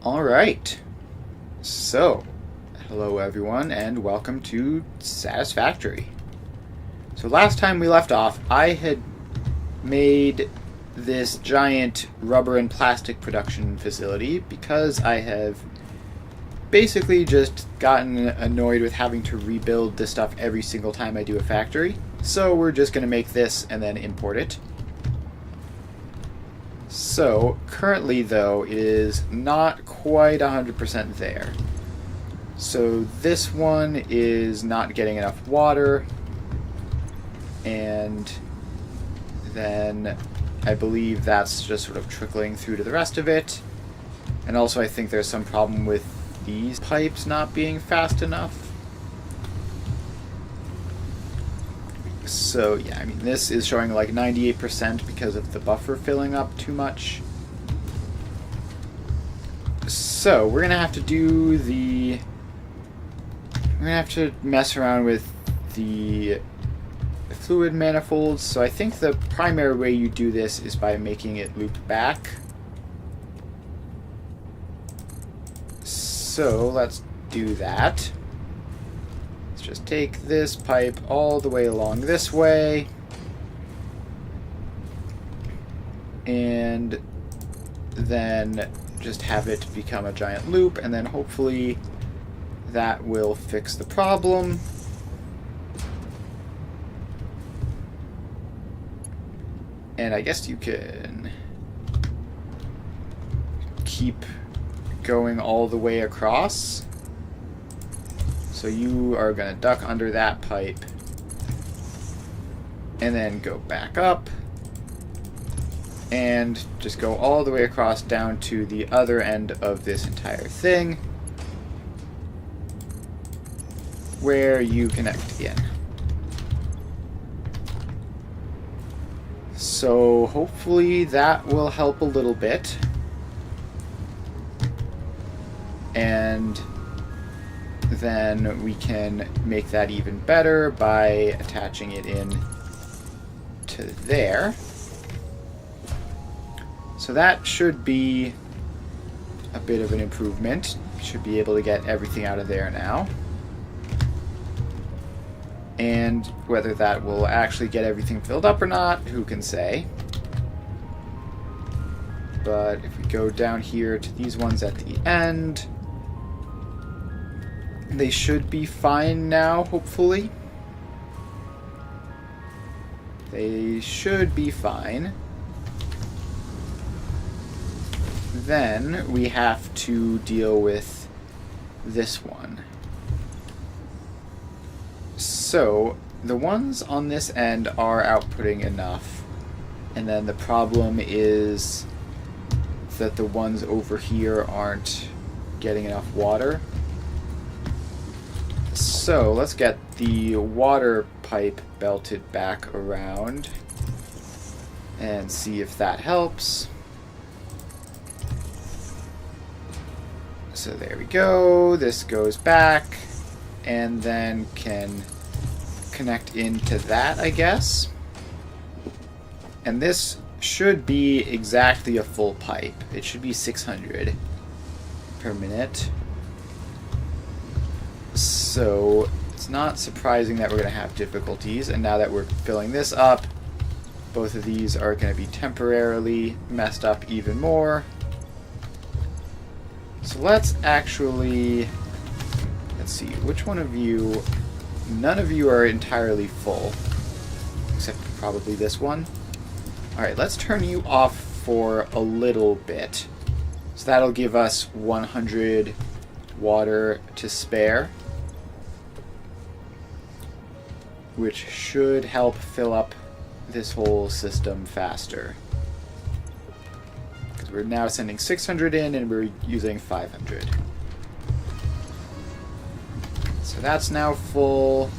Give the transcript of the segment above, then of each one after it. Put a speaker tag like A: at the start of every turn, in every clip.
A: Alright, so hello everyone and welcome to Satisfactory. So last time we left off, I had made this giant rubber and plastic production facility because I have basically just gotten annoyed with having to rebuild this stuff every single time I do a factory. So we're just going to make this and then import it. So, currently though, it is not quite 100% there. So this one is not getting enough water, and then I believe that's just sort of trickling through to the rest of it. And also I think there's some problem with these pipes not being fast enough. So yeah, I mean, this is showing like 98% because of the buffer filling up too much. So we're gonna have to mess around with the fluid manifolds. So I think the primary way you do this is by making it loop back. So let's do that. Just take this pipe all the way along this way, and then just have it become a giant loop, and then hopefully that will fix the problem. And I guess you can keep going all the way across. So you are going to duck under that pipe and then go back up and just go all the way across down to the other end of this entire thing where you connect in. So hopefully that will help a little bit. And then we can make that even better by attaching it in to there. So that should be a bit of an improvement. Should be able to get everything out of there now. And whether that will actually get everything filled up or not, who can say? But if we go down here to these ones at the end, they should be fine now, hopefully. They should be fine. Then we have to deal with this one. So, the ones on this end are outputting enough. And then the problem is that the ones over here aren't getting enough water. So let's get the water pipe belted back around and see if that helps. So there we go. This goes back and then can connect into that, I guess. And this should be exactly a full pipe. It should be 600 per minute. So it's not surprising that we're going to have difficulties, and now that we're filling this up, both of these are going to be temporarily messed up even more. So let's see, which one of you, none of you are entirely full, except probably this one. Alright, let's turn you off for a little bit. So that'll give us 100 water to spare, which should help fill up this whole system faster. Because we're now sending 600 in and we're using 500. So that's now full.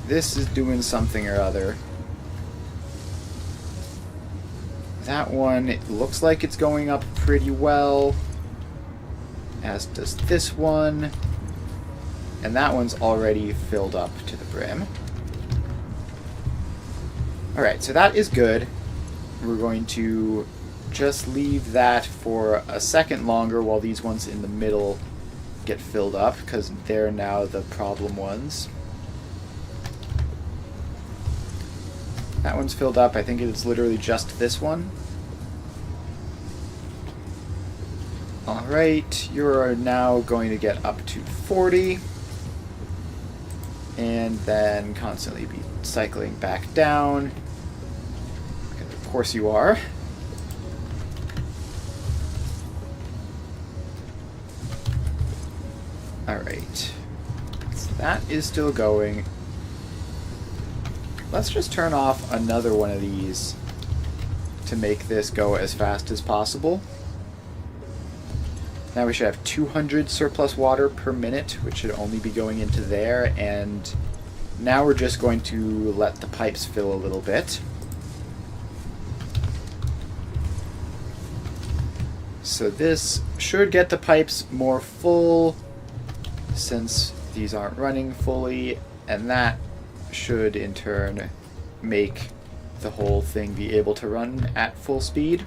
A: This is doing something or other. That one, it looks like it's going up pretty well, as does this one. And that one's already filled up to the brim. Alright, so that is good. We're going to just leave that for a second longer while these ones in the middle get filled up, because they're now the problem ones. That one's filled up. I think it's literally just this one. Alright, you're now going to get up to 40. And then constantly be cycling back down. Because of course you are. Alright. So that is still going. Let's just turn off another one of these to make this go as fast as possible. Now we should have 200 surplus water per minute, which should only be going into there, and now we're just going to let the pipes fill a little bit. So this should get the pipes more full, since these aren't running fully, and that should in turn make the whole thing be able to run at full speed.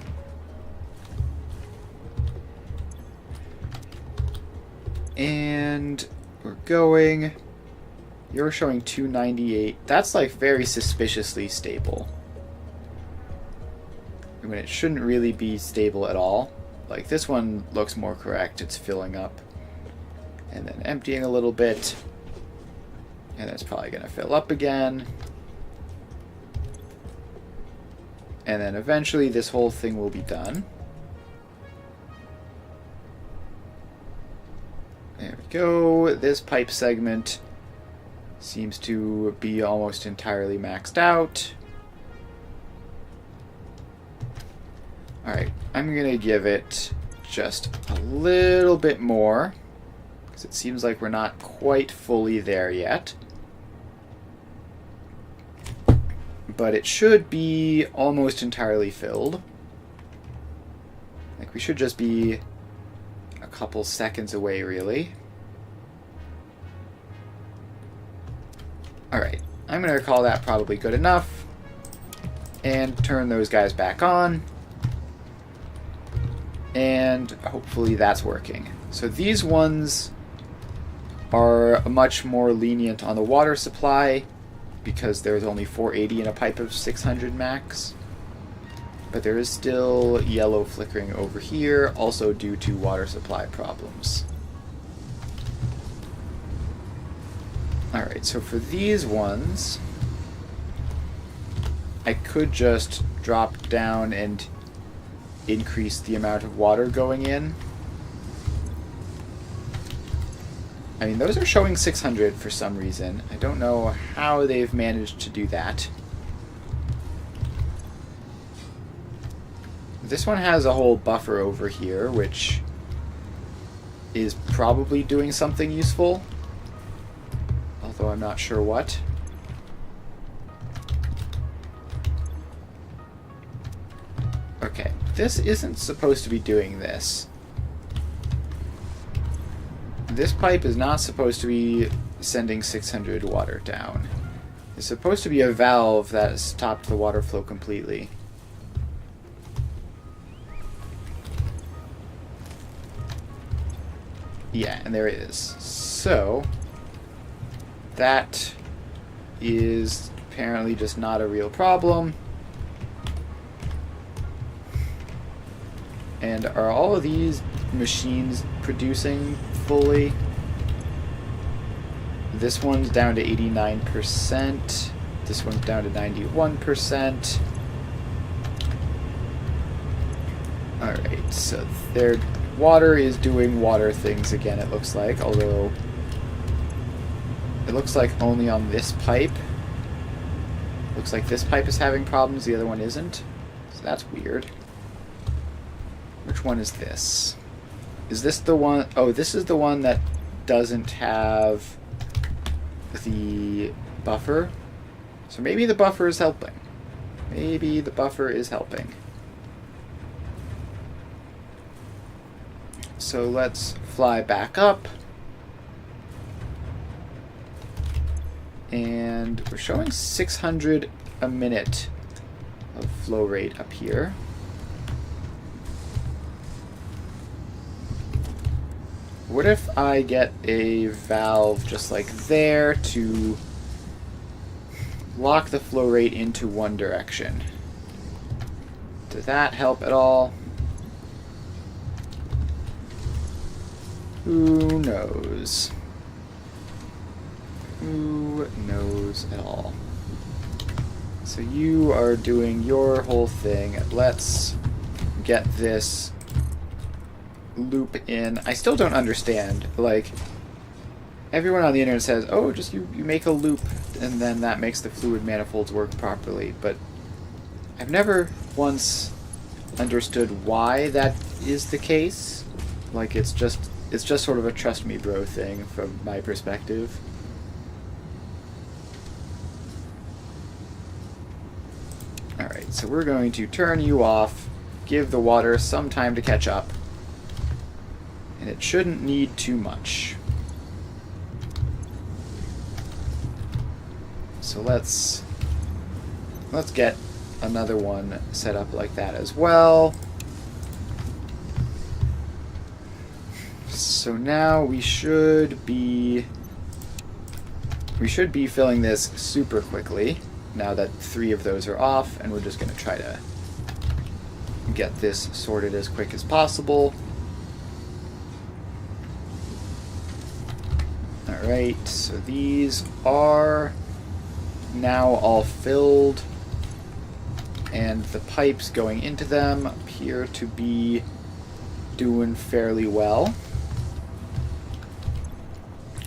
A: And we're going. You're showing 298. That's like very suspiciously stable. I mean, it shouldn't really be stable at all. Like, this one looks more correct. It's filling up and then emptying a little bit. And it's probably going to fill up again. And then eventually this whole thing will be done. There we go. This pipe segment seems to be almost entirely maxed out. Alright, I'm going to give it just a little bit more, because it seems like we're not quite fully there yet. But it should be almost entirely filled. Like, we should just be a couple seconds away, really. Alright, I'm going to call that probably good enough. And turn those guys back on. And hopefully that's working. So these ones are much more lenient on the water supply, because there's only 480 in a pipe of 600 max. But there is still yellow flickering over here, also due to water supply problems. Alright, so for these ones, I could just drop down and increase the amount of water going in. I mean, those are showing 600 for some reason. I don't know how they've managed to do that. This one has a whole buffer over here, which is probably doing something useful, although I'm not sure what. Okay, this isn't supposed to be doing this. This pipe is not supposed to be sending 600 water down. It's supposed to be a valve that has stopped the water flow completely. Yeah, and there it is. So, that is apparently just not a real problem. And are all of these machines producing fully? This one's down to 89%. This one's down to 91%. Alright, so their water is doing water things again, it looks like, although it looks like only on this pipe. Looks like this pipe is having problems, the other one isn't. So that's weird. Which one is this? Is this the one? Oh, this is the one that doesn't have the buffer. So maybe the buffer is helping. Maybe the buffer is helping. So let's fly back up. And we're showing 600 a minute of flow rate up here. What if I get a valve just like there to lock the flow rate into one direction? Does that help at all? Who knows? Who knows at all? So you are doing your whole thing. Let's get this loop in. I still don't understand. Like, everyone on the internet says, oh, just you make a loop and then that makes the fluid manifolds work properly. But I've never once understood why that is the case. Like, it's just sort of a trust me bro thing from my perspective. Alright, so we're going to turn you off, give the water some time to catch up, and it shouldn't need too much. So let's get another one set up like that as well. So now we should be filling this super quickly now that 3 of those are off, and we're just going to try to get this sorted as quick as possible. Alright, so these are now all filled, and the pipes going into them appear to be doing fairly well.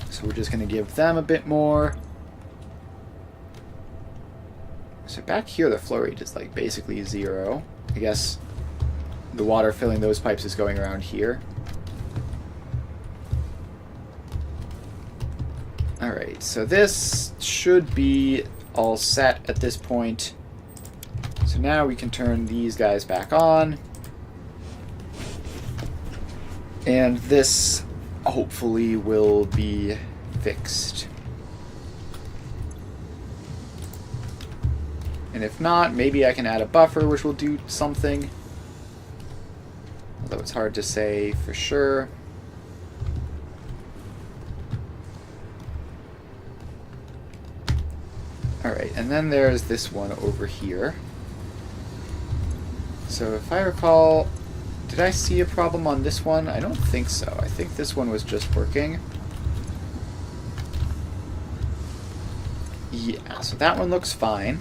A: So we're just going to give them a bit more. So back here the flow rate is like basically 0. I guess the water filling those pipes is going around here. Alright, so this should be all set at this point. So now we can turn these guys back on. And this hopefully will be fixed. And if not, maybe I can add a buffer which will do something. Although it's hard to say for sure. Alright, and then there's this one over here. So if I recall, did I see a problem on this one? I don't think so. I think this one was just working. Yeah, so that one looks fine.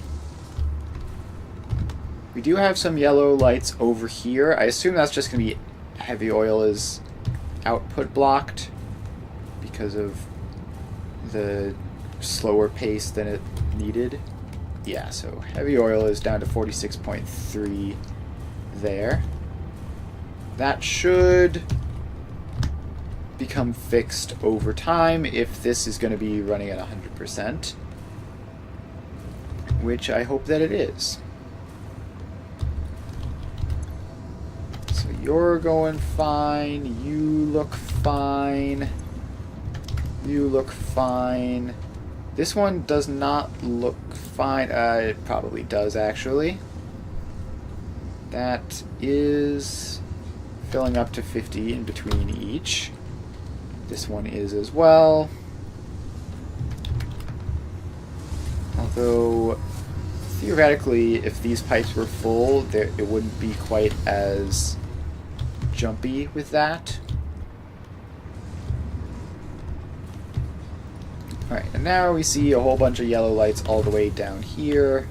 A: We do have some yellow lights over here. I assume that's just going to be heavy oil is output blocked because of the slower pace than it needed. Yeah, so heavy oil is down to 46.3 there. That should become fixed over time if this is going to be running at 100%, which I hope that it is. So you're going fine, you look fine, you look fine. This one does not look fine. It probably does, actually. That is filling up to 50 in between each. This one is as well. Although, theoretically, if these pipes were full, it wouldn't be quite as jumpy with that. Alright, and now we see a whole bunch of yellow lights all the way down here.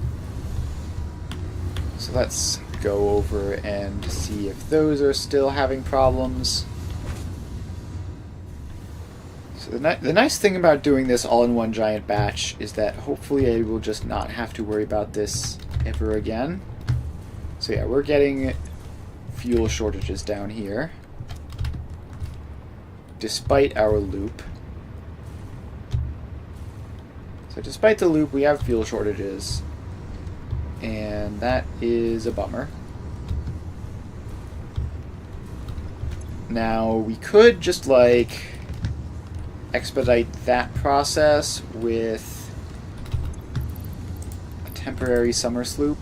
A: So let's go over and see if those are still having problems. So the nice thing about doing this all in one giant batch is that hopefully I will just not have to worry about this ever again. So yeah, we're getting fuel shortages down here, despite our loop. So despite the loop, we have fuel shortages, and that is a bummer. Now, we could just, like, expedite that process with a temporary summer sloop.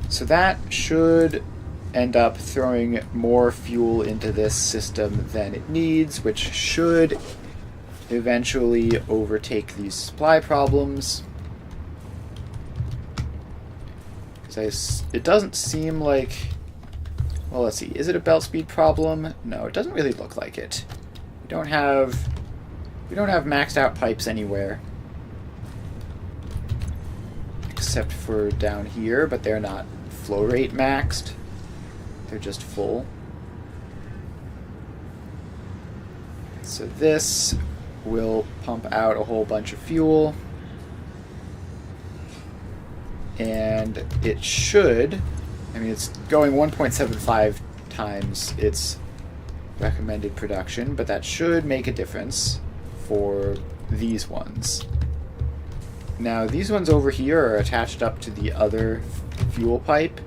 A: So that should end up throwing more fuel into this system than it needs, which should eventually overtake these supply problems. It doesn't seem like... Well, let's see. Is it a belt speed problem? No, it doesn't really look like it. We don't have maxed out pipes anywhere. Except for down here, but they're not flow rate maxed. They're just full. So this will pump out a whole bunch of fuel. And it should, I mean, it's going 1.75 times its recommended production, but that should make a difference for these ones. Now, these ones over here are attached up to the other fuel pipe,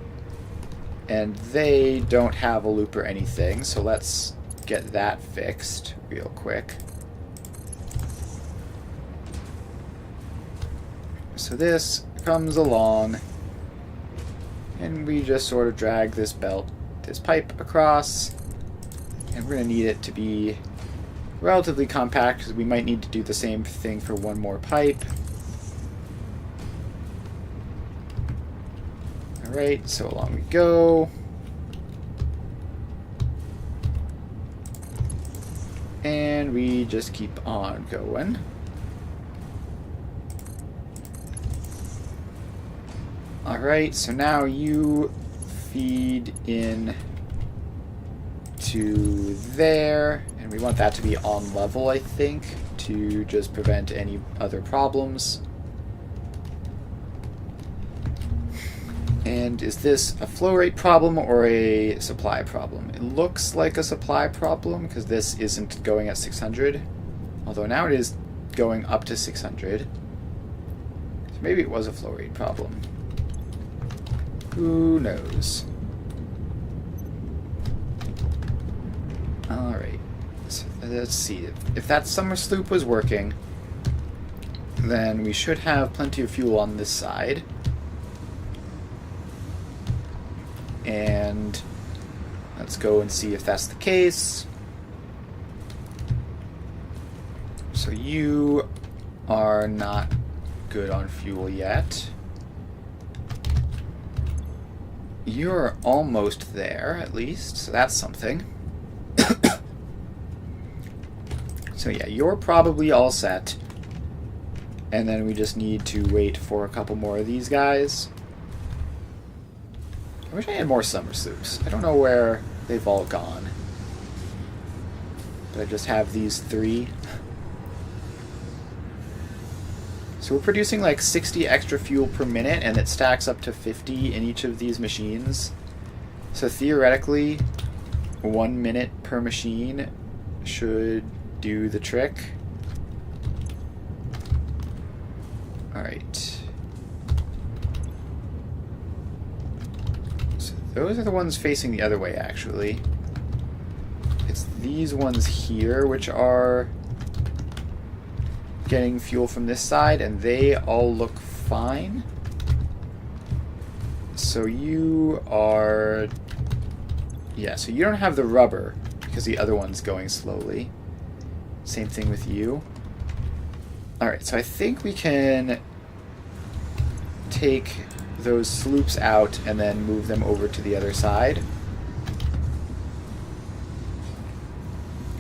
A: and they don't have a loop or anything, so let's get that fixed real quick. So this comes along, and we just sort of drag this pipe across, and we're going to need it to be relatively compact because we might need to do the same thing for one more pipe. Alright, so along we go. And we just keep on going. Alright, so now you feed in to there, and we want that to be on level, I think, to just prevent any other problems. And is this a flow rate problem or a supply problem? It looks like a supply problem because this isn't going at 600, although now it is going up to 600. So maybe it was a flow rate problem. Who knows? Alright, so let's see. If that summer sloop was working, then we should have plenty of fuel on this side. And let's go and see if that's the case. So you are not good on fuel yet. You're almost there, at least, so that's something. So yeah, you're probably all set. And then we just need to wait for a couple more of these guys. I wish I had more summer sloops. I don't know where they've all gone. But I just have these 3. So we're producing like 60 extra fuel per minute, and it stacks up to 50 in each of these machines. So theoretically, 1 minute per machine should do the trick. Alright. So those are the ones facing the other way, actually. It's these ones here which are getting fuel from this side, and they all look fine. So you are... Yeah, so you don't have the rubber because the other one's going slowly. Same thing with you. Alright, so I think we can take those sloops out and then move them over to the other side.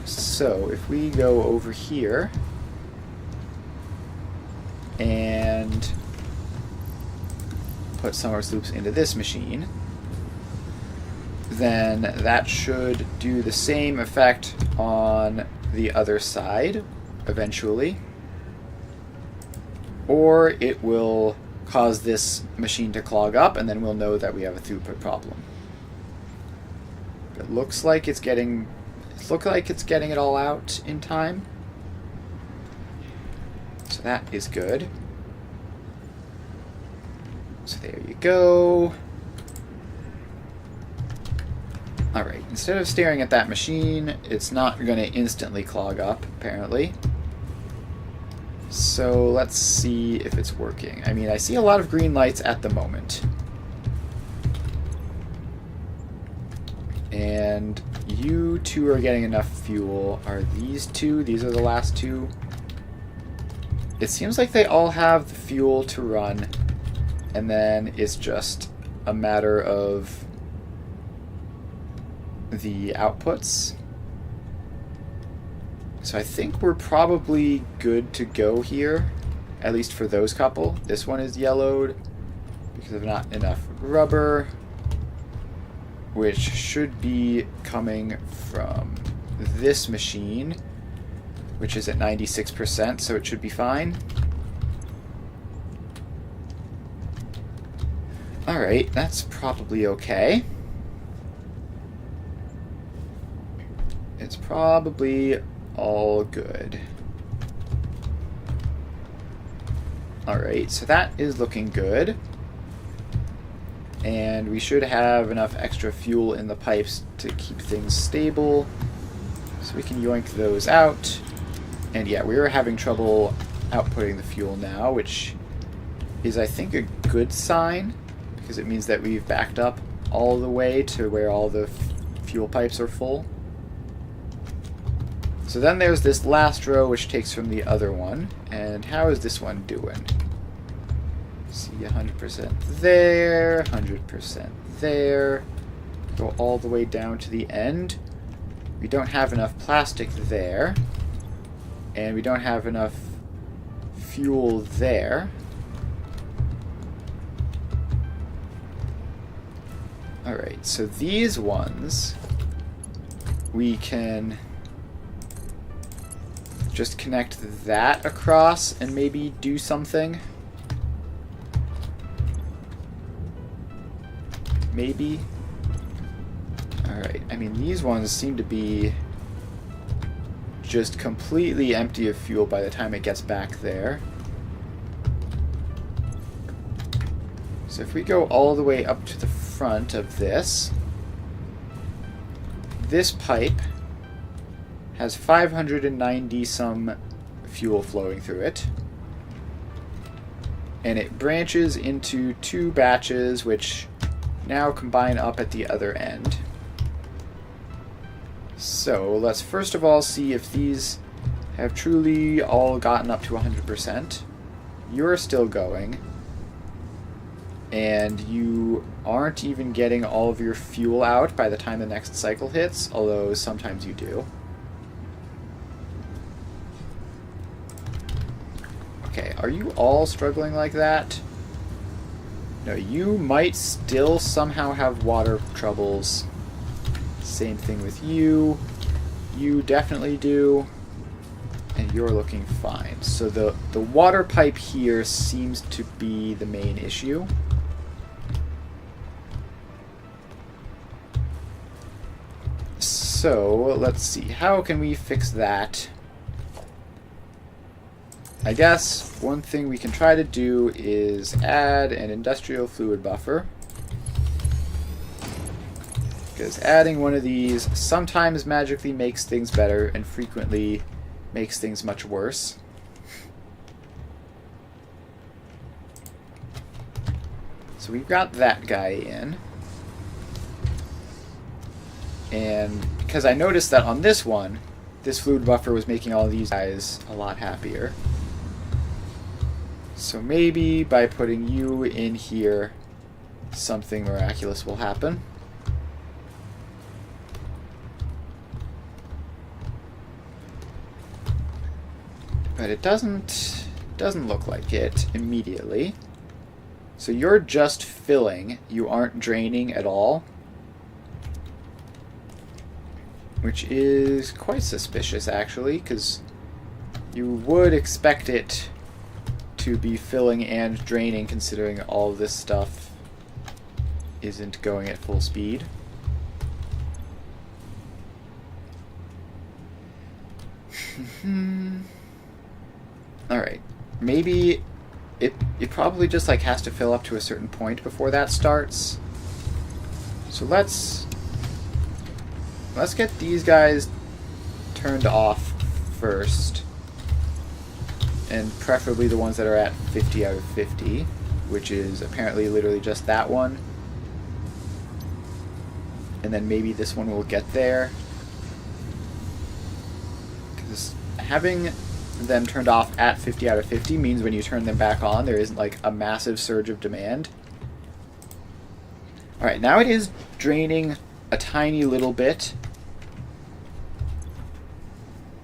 A: So if we go over here and put some of our sloops into this machine, then that should do the same effect on the other side eventually. Or it will cause this machine to clog up, and then we'll know that we have a throughput problem. It looks like it's getting it all out in time. So that is good. So there you go. Alright, instead of staring at that machine, it's not going to instantly clog up, apparently. So let's see if it's working. I mean, I see a lot of green lights at the moment. And you two are getting enough fuel. Are these two? These are the last two. It seems like they all have the fuel to run, and then it's just a matter of the outputs. So I think we're probably good to go here, at least for those couple. This one is yellowed because of not enough rubber, which should be coming from this machine, which is at 96%, so it should be fine. Alright, that's probably okay. It's probably all good. Alright, so that is looking good. And we should have enough extra fuel in the pipes to keep things stable. So we can yoink those out. And yeah, we are having trouble outputting the fuel now, which is, I think, a good sign, because it means that we've backed up all the way to where all the fuel pipes are full. So then there's this last row, which takes from the other one. And how is this one doing? See, 100% there, 100% there. Go all the way down to the end. We don't have enough plastic there. And we don't have enough fuel there. Alright, so these ones we can just connect that across and maybe do something. Maybe. Alright, I mean, these ones seem to be just completely empty of fuel by the time it gets back there. So if we go all the way up to the front of this, this pipe has 590 some fuel flowing through it. And it branches into two batches, which now combine up at the other end. So let's first of all see if these have truly all gotten up to 100%. You're still going. And you aren't even getting all of your fuel out by the time the next cycle hits, although sometimes you do. Okay, are you all struggling like that? No, you might still somehow have water troubles. Same thing with you. You definitely do. And you're looking fine. So the water pipe here seems to be the main issue. So, let's see. How can we fix that? I guess one thing we can try to do is add an industrial fluid buffer. Because adding one of these sometimes magically makes things better and frequently makes things much worse. So we've got that guy in. And because I noticed that on this one, this fluid buffer was making all these guys a lot happier. So maybe by putting you in here, something miraculous will happen. But it doesn't look like it immediately. So you're just filling, you aren't draining at all. Which is quite suspicious, actually, because you would expect it to be filling and draining, considering all this stuff isn't going at full speed. Alright, maybe it probably just like has to fill up to a certain point before that starts. So let's get these guys turned off first. And preferably the ones that are at 50 out of 50, which is apparently literally just that one. and then maybe this one will get there. Because having them turned off at 50 out of 50 means when you turn them back on, there isn't like a massive surge of demand. Alright, now it is draining a tiny little bit,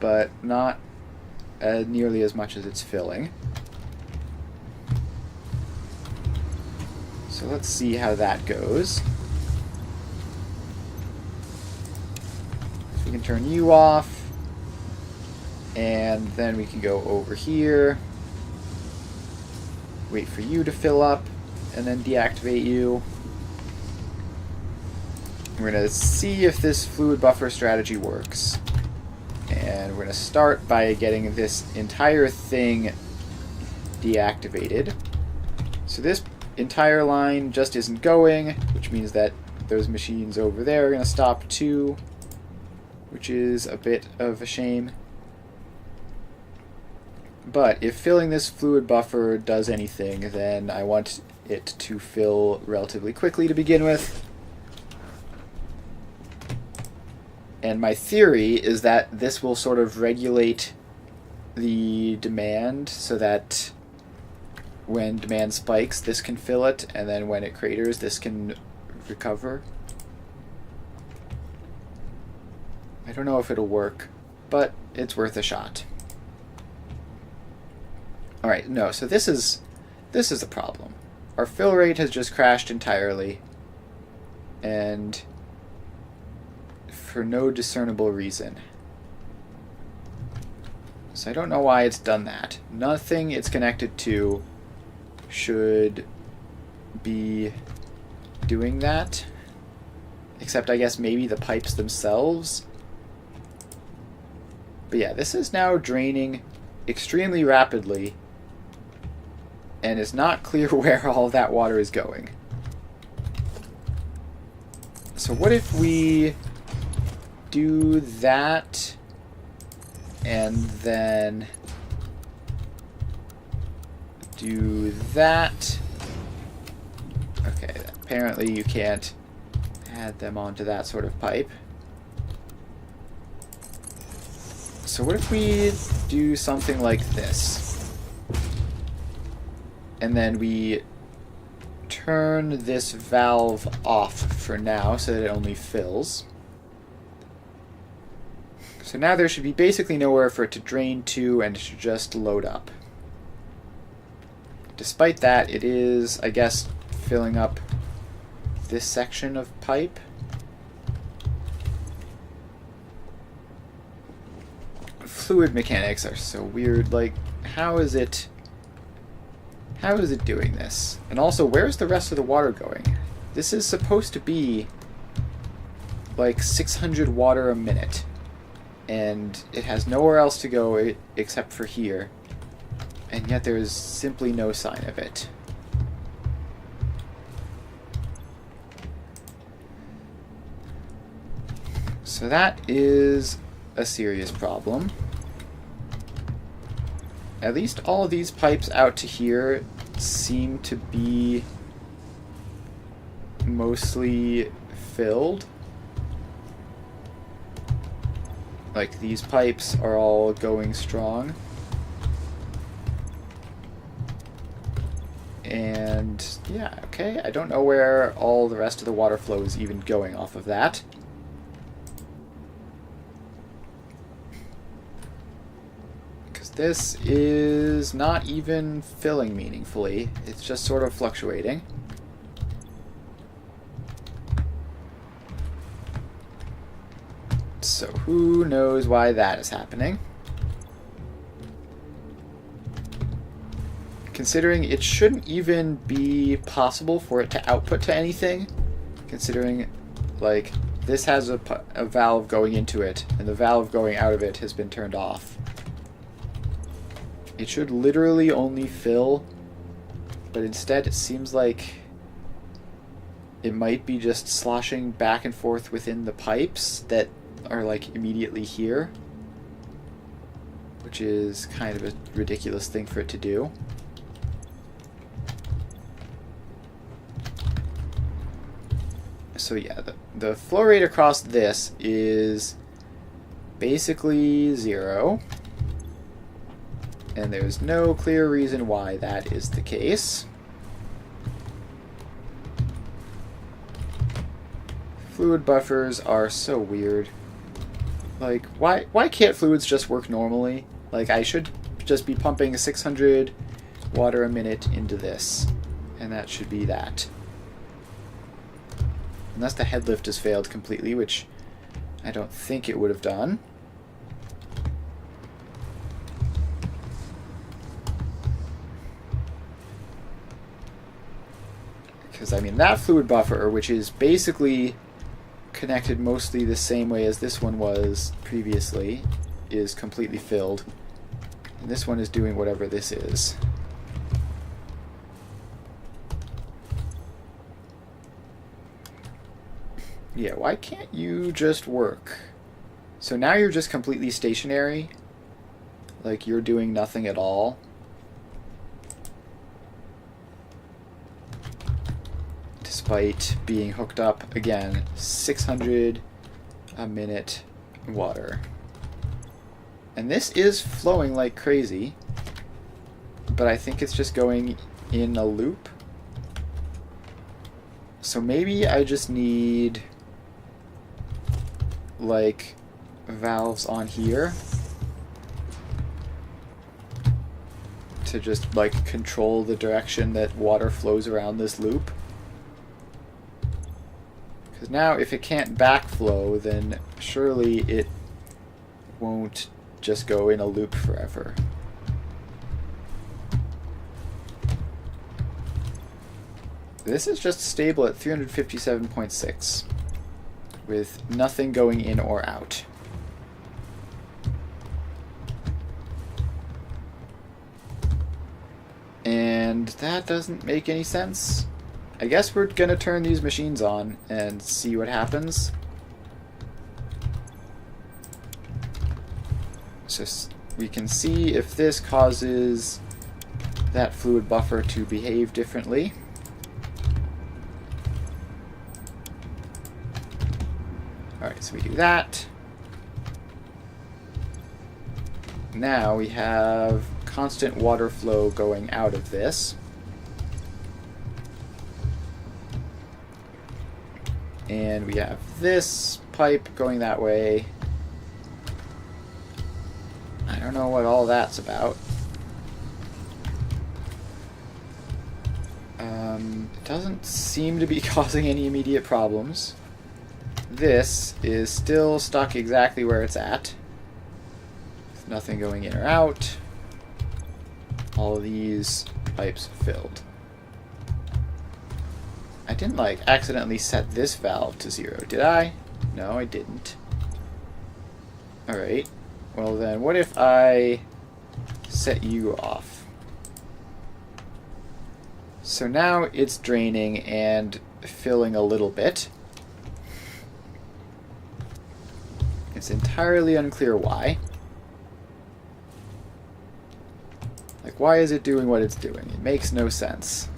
A: but not nearly as much as it's filling. So let's see how that goes. So we can turn you off, and then we can go over here, wait for you to fill up, and then deactivate you. We're going to see if this fluid buffer strategy works. And we're going to start by getting this entire thing deactivated. So this entire line just isn't going, which means that those machines over there are going to stop too, which is a bit of a shame. But if filling this fluid buffer does anything, then I want it to fill relatively quickly to begin with. And my theory is that this will sort of regulate the demand so that when demand spikes, this can fill it, and then when it craters, this can recover. I don't know if it'll work, but it's worth a shot. Alright, no, so this is the problem. Our fill rate has just crashed entirely, and for no discernible reason. So I don't know why it's done that. Nothing it's connected to should be doing that, except I guess maybe the pipes themselves. But yeah, this is now draining extremely rapidly, and it's not clear where all that water is going. So what if we do that, and then do that? Okay, apparently you can't add them onto that sort of pipe. So what if we do something like this? And then we turn this valve off for now so that it only fills. So now there should be basically nowhere for it to drain to, and it should just load up. Despite that, it is, I guess, filling up this section of pipe. Fluid mechanics are so weird. Like, how is it doing this? And also, where's the rest of the water going? This is supposed to be like 600 water a minute, and it has nowhere else to go except for here, and yet there is simply no sign of it. So that is a serious problem. At least all of these pipes out to here seem to be mostly filled. Like, these pipes are all going strong. And yeah, okay, I don't know where all the rest of the water flow is even going off of that. Because this is not even filling meaningfully, it's just sort of fluctuating. So who knows why that is happening? Considering it shouldn't even be possible for it to output to anything, considering, like, this has a valve going into it, and the valve going out of it has been turned off. It should literally only fill, but instead it seems like it might be just sloshing back and forth within the pipes that are, like, immediately here, which is kind of a ridiculous thing for it to do. So yeah, the flow rate across this is basically 0. And there's no clear reason why that is the case. Fluid buffers are so weird. Like, why can't fluids just work normally? Like, I should just be pumping 600 water a minute into this, and that should be that. Unless the head lift has failed completely, which I don't think it would have done. Because, I mean, that fluid buffer, which is basically connected mostly the same way as this one was previously, is completely filled. And this one is doing whatever this is. Yeah, why can't you just work? So now you're just completely stationary? Like you're doing nothing at all? Despite being hooked up, again, 600 a minute water. And this is flowing like crazy, but I think it's just going in a loop. So maybe I just need, like, valves on here to just, like, control the direction that water flows around this loop. Because now, if it can't backflow, then surely it won't just go in a loop forever. This is just stable at 357.6 with nothing going in or out. And that doesn't make any sense. I guess we're gonna turn these machines on and see what happens. So we can see if this causes that fluid buffer to behave differently. Alright, so we do that. Now we have constant water flow going out of this. And we have this pipe going that way. I don't know what all that's about. It doesn't seem to be causing any immediate problems. This is still stuck exactly where it's at. With nothing going in or out. All of these pipes filled. I didn't, like, accidentally set this valve to 0, did I? No, I didn't. Alright. Well then, what if I set you off? So now it's draining and filling a little bit. It's entirely unclear why. Like, why is it doing what it's doing? It makes no sense.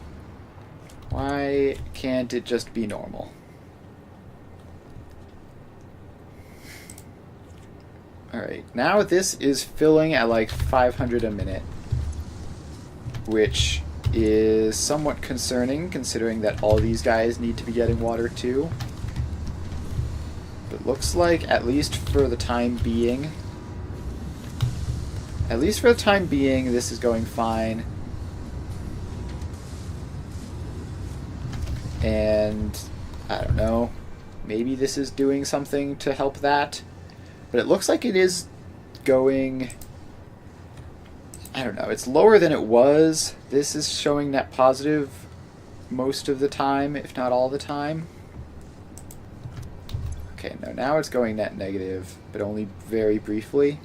A: Why can't it just be normal? Alright, now this is filling at like 500 a minute, which is somewhat concerning considering that all these guys need to be getting water too. But it looks like, at least for the time being, this is going fine. And I don't know, maybe this is doing something to help that. But it looks like it is going, I don't know, it's lower than it was. This is showing net positive most of the time, if not all the time. Okay, no, now it's going net negative, but only very briefly.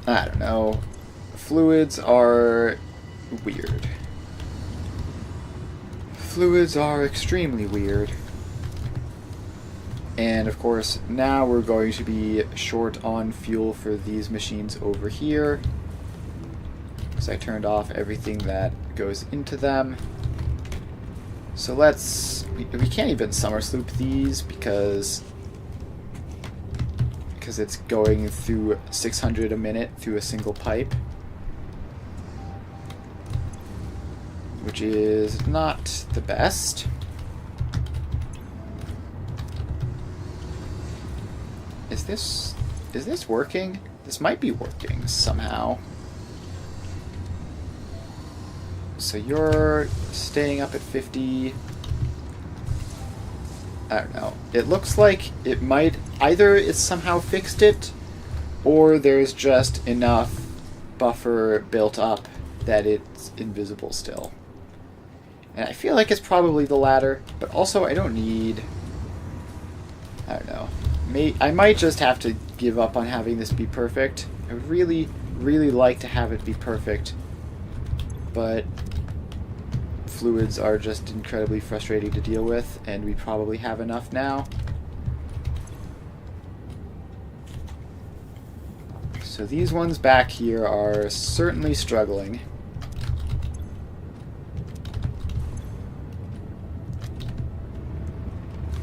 A: I don't know. Fluids are weird. Fluids are extremely weird. And of course, now we're going to be short on fuel for these machines over here. So I turned off everything that goes into them. So let's... We can't even summer sloop these because it's going through 600 a minute through a single pipe, which is not the best. Is this working? This might be working somehow. So you're staying up at 50. I don't know. It looks like it might... Either it's somehow fixed it, or there's just enough buffer built up that it's invisible still. And I feel like it's probably the latter, but also I don't need... I don't know. I might just have to give up on having this be perfect. I would really, really like to have it be perfect, but fluids are just incredibly frustrating to deal with, and we probably have enough now. So these ones back here are certainly struggling.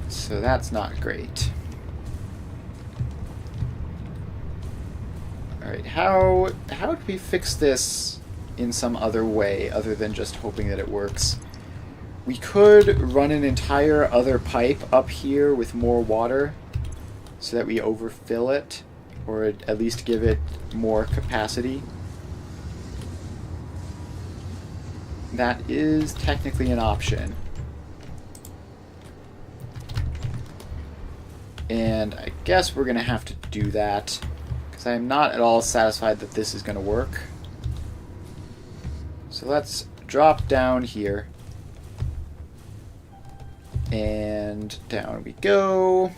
A: So that's not great. Alright, how do we fix this in some other way other than just hoping that it works? We could run an entire other pipe up here with more water so that we overfill it, or at least give it more capacity. That is technically an option. And I guess we're going to have to do that, because I'm not at all satisfied that this is going to work. So let's drop down here. And down we go.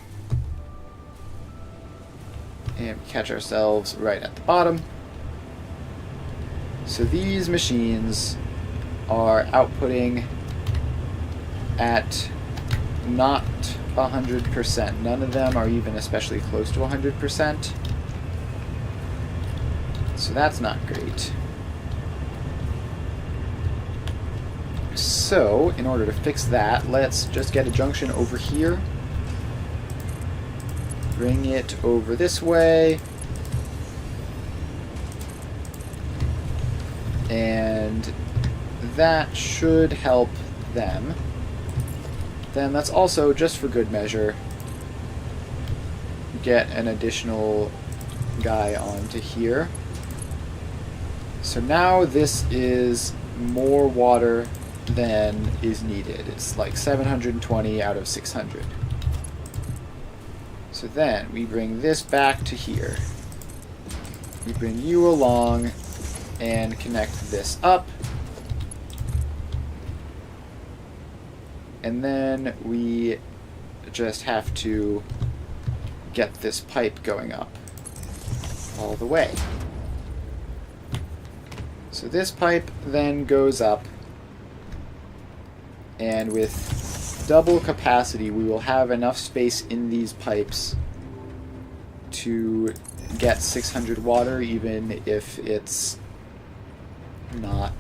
A: And we catch ourselves right at the bottom. So these machines are outputting at not 100%. None of them are even especially close to 100%. So that's not great. So, in order to fix that, let's just get a junction over here. Bring it over this way. And that should help them. Then let's also, just for good measure, get an additional guy onto here. So now this is more water than is needed. It's like 720 out of 600. So then we bring this back to here. We bring you along and connect this up. And then we just have to get this pipe going up all the way. So this pipe then goes up, and with double capacity we will have enough space in these pipes to get 600 water, even if it's not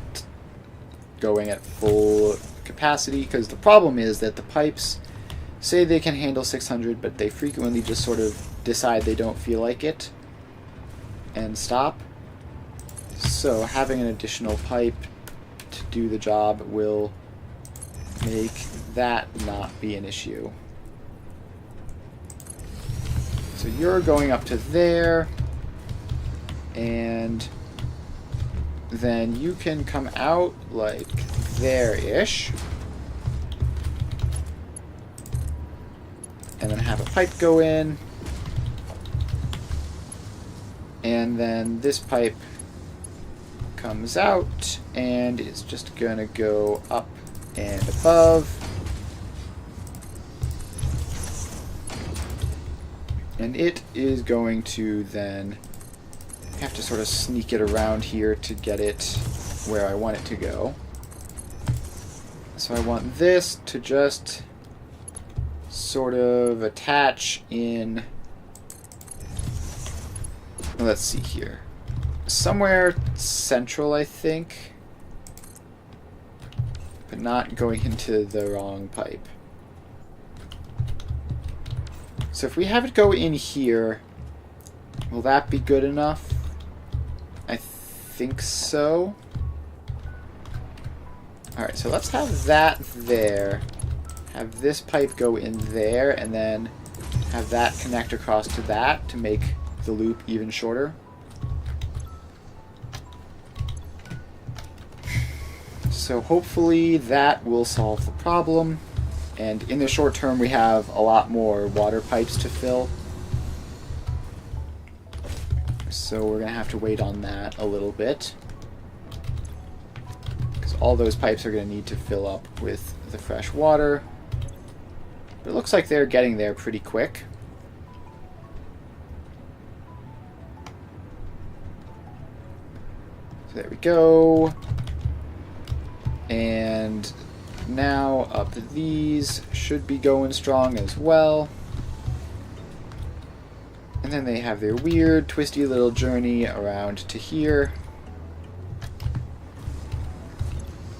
A: going at full capacity, because the problem is that the pipes say they can handle 600, but they frequently just sort of decide they don't feel like it and stop. So having an additional pipe to do the job will make that not be an issue. So you're going up to there, and then you can come out like there-ish, and then have a pipe go in, and then this pipe comes out and is just gonna go up and above, and it is going to then have to sort of sneak it around here to get it where I want it to go. So I want this to just sort of attach in, let's see here, somewhere central, I think, but not going into the wrong pipe. So if we have it go in here, will that be good enough? I think so. Alright, so let's have that there. Have this pipe go in there, and then have that connect across to that to make the loop even shorter. So hopefully that will solve the problem. And in the short term, we have a lot more water pipes to fill. So we're going to have to wait on that a little bit, because all those pipes are going to need to fill up with the fresh water. But it looks like they're getting there pretty quick. So there we go. And now up these should be going strong as well. And then they have their weird, twisty little journey around to here.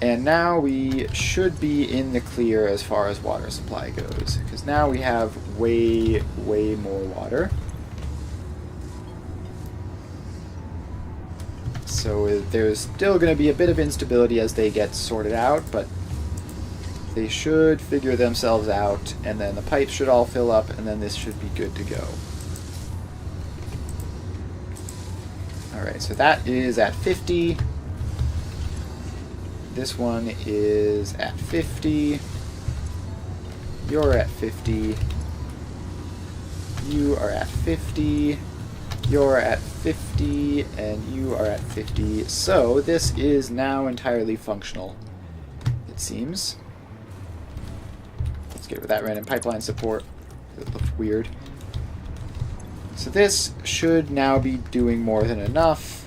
A: And now we should be in the clear as far as water supply goes, because now we have way, way more water. So there's still going to be a bit of instability as they get sorted out, but they should figure themselves out, and then the pipes should all fill up, and then this should be good to go. Alright, so that is at 50. This one is at 50. You're at 50. You are at 50. You're at 50. And you are at 50. So this is now entirely functional, it seems. Let's get rid of that random pipeline support. It looked weird. So this should now be doing more than enough.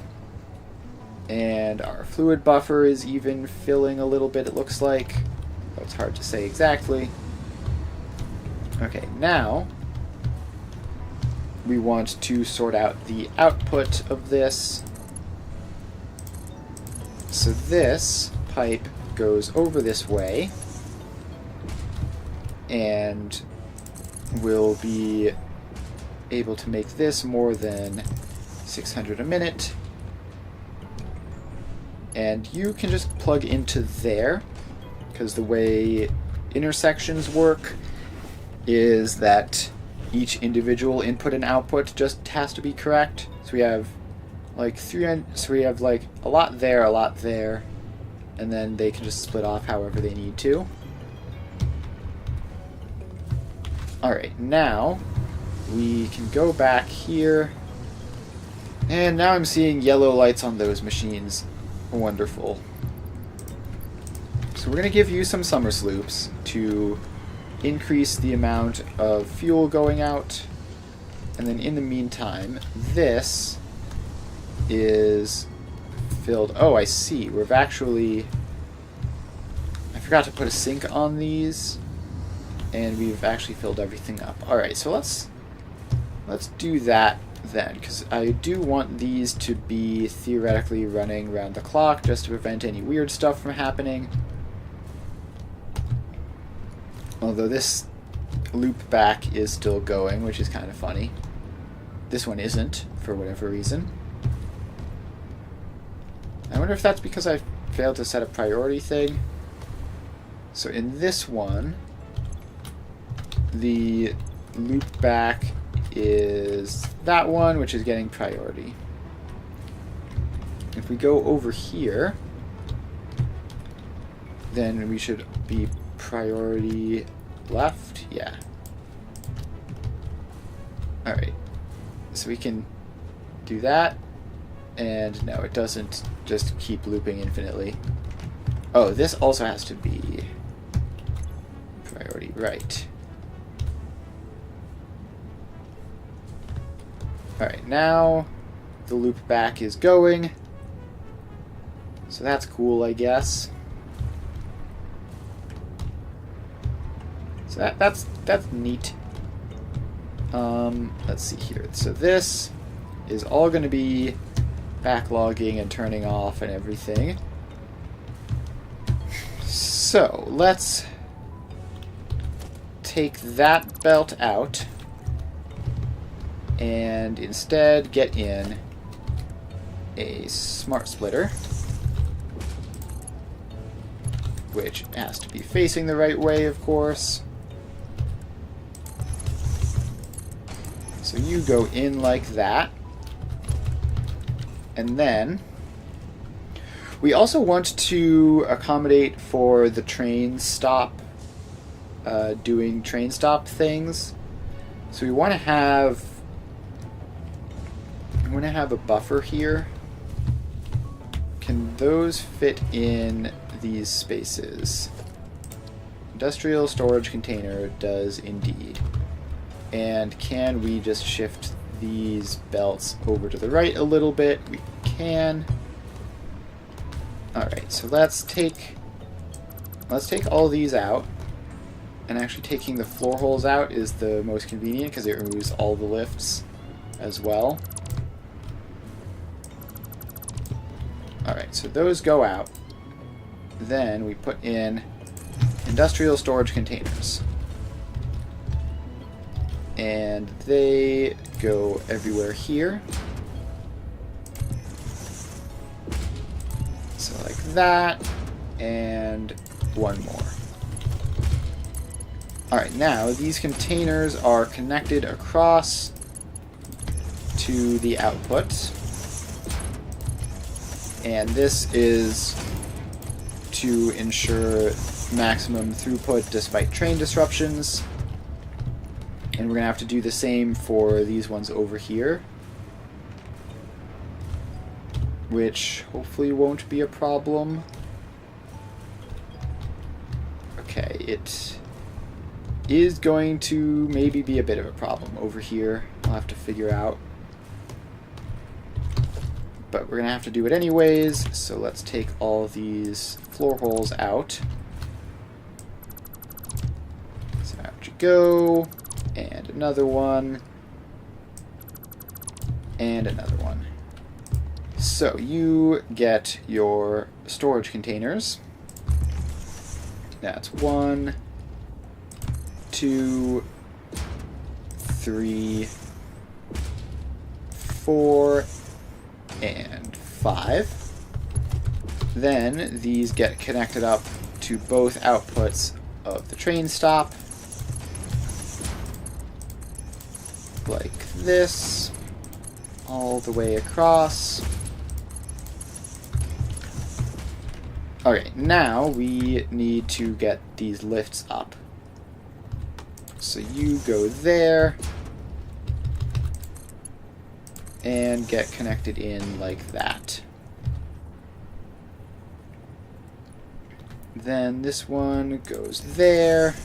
A: And our fluid buffer is even filling a little bit, it looks like. Though it's hard to say exactly. Okay, now we want to sort out the output of this. So this pipe goes over this way and will be able to make this more than 600 a minute. And you can just plug into there, because the way intersections work is that each individual input and output just has to be correct. So we have like a lot there, and then they can just split off however they need to. Alright, now we can go back here, and now I'm seeing yellow lights on those machines. Wonderful. So we're going to give you some summer sloops to increase the amount of fuel going out, and then in the meantime, this is filled. Oh, I see. We've actually... I forgot to put a sink on these, and we've actually filled everything up. Alright, so let's do that then, because I do want these to be theoretically running around the clock just to prevent any weird stuff from happening. Although this loop back is still going, which is kind of funny. This one isn't, for whatever reason. I wonder if that's because I failed to set a priority thing. So in this one, the loop back is that one, which is getting priority. If we go over here, then we should be priority left. Yeah. Alright. So we can do that. And no, it doesn't just keep looping infinitely. Oh, this also has to be priority right. Alright, now the loop back is going. So that's cool, I guess. So that's neat. Let's see here. So this is all going to be backlogging and turning off and everything. So, let's take that belt out and instead get in a smart splitter, which has to be facing the right way, of course. So you go in like that. And then we also want to accommodate for the train stop, doing train stop things. So we want to have a buffer here. Can those fit in these spaces? Industrial storage container does indeed. And can we just shift these belts over to the right a little bit? We can. Alright, so let's take all these out. And actually taking the floor holes out is the most convenient because it removes all the lifts as well. Alright, so those go out. Then we put in industrial storage containers. And they go everywhere here. So like that, and one more. Alright, now these containers are connected across to the output. And this is to ensure maximum throughput despite train disruptions. And we're going to have to do the same for these ones over here, which hopefully won't be a problem. Okay, it is going to maybe be a bit of a problem over here. I'll have to figure out. But we're going to have to do it anyways, so let's take all these floor holes out. So out you go. And another one. And another one. So you get your storage containers. That's 1, 2, 3, 4, and 5. Then these get connected up to both outputs of the train stop. Like this, all the way across. Alright, now we need to get these lifts up. So you go there and get connected in like that. Then this one goes there.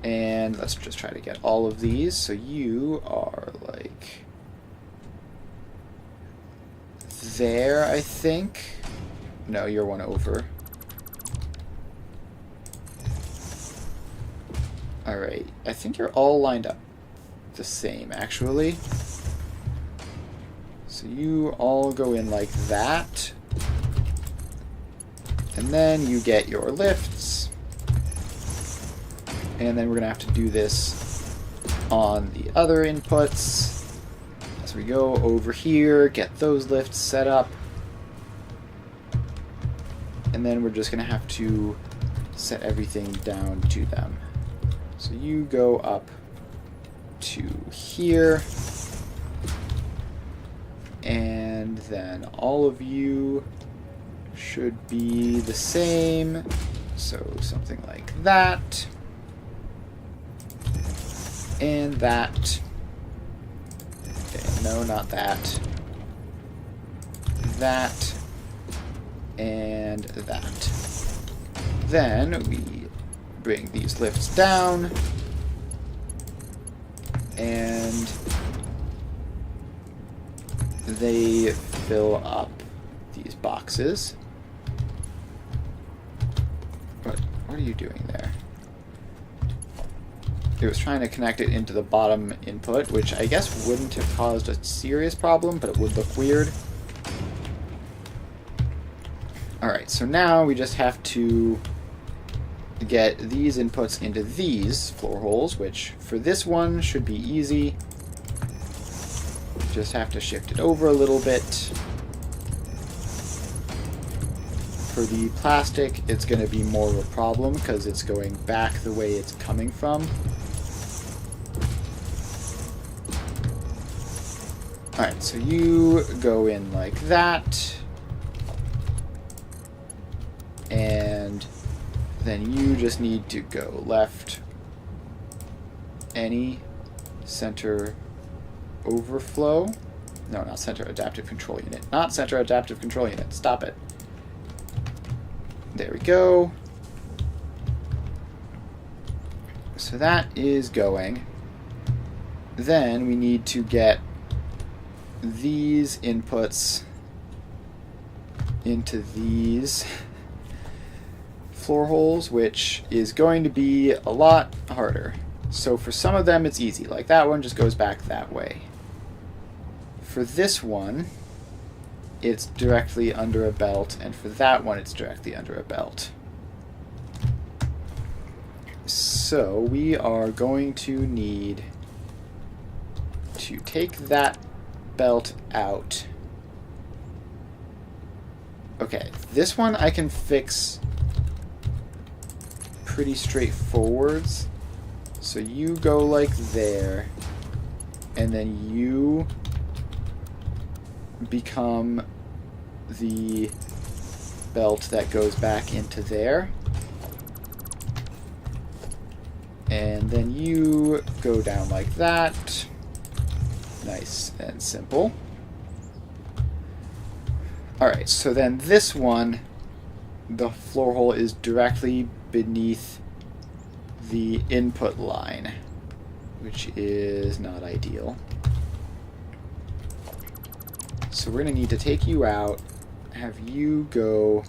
A: And let's just try to get all of these. So you are like there, I think. No, you're one over. Alright, I think you're all lined up the same, actually. So you all go in like that. And then you get your lifts. And then we're going to have to do this on the other inputs. As we go over here, get those lifts set up. And then we're just going to have to set everything down to them. So you go up to here. And then all of you should be the same. So something like that. And that. Okay, no, not that. That. And that. Then we bring these lifts down. And they fill up these boxes. What are you doing there? It was trying to connect it into the bottom input, which I guess wouldn't have caused a serious problem, but it would look weird. Alright, so now we just have to get these inputs into these floor holes, which for this one should be easy. Just have to shift it over a little bit. For the plastic, it's going to be more of a problem because it's going back the way it's coming from. Alright, so you go in like that. And then you just need to go left. Any center overflow. No, not center adaptive control unit. Not center adaptive control unit. Stop it. There we go. So that is going. Then we need to get these inputs into these floor holes, which is going to be a lot harder. So for some of them it's easy, like that one just goes back that way. For this one, it's directly under a belt, and for that one it's directly under a belt. So we are going to need to take that belt out. Okay, this one I can fix pretty straightforwards. So you go like there, and then you become the belt that goes back into there. And then you go down like that. Nice and simple. Alright, so then this one, the floor hole is directly beneath the input line, which is not ideal. So we're going to need to take you out, have you go...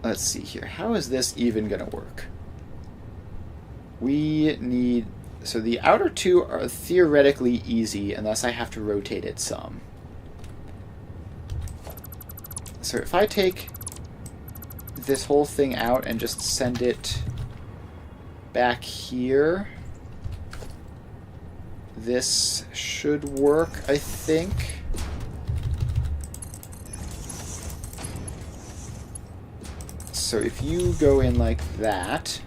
A: Let's see here. How is this even going to work? We need... So the outer two are theoretically easy unless I have to rotate it some. So if I take this whole thing out and just send it back here, this should work, I think. So if you go in like that,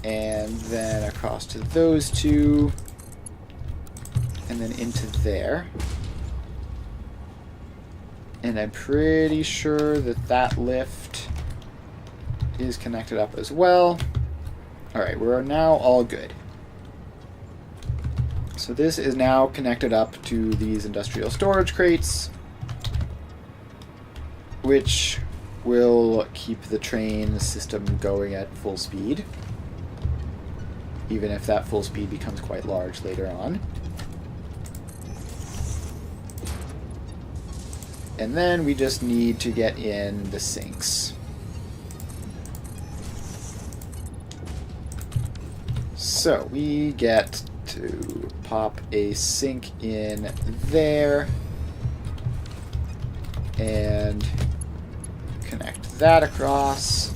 A: and then across to those two, and then into there. And I'm pretty sure that that lift is connected up as well. Alright, we're now all good. So this is now connected up to these industrial storage crates, which will keep the train system going at full speed, even if that full speed becomes quite large later on. And then we just need to get in the sinks. So we get to pop a sink in there and connect that across.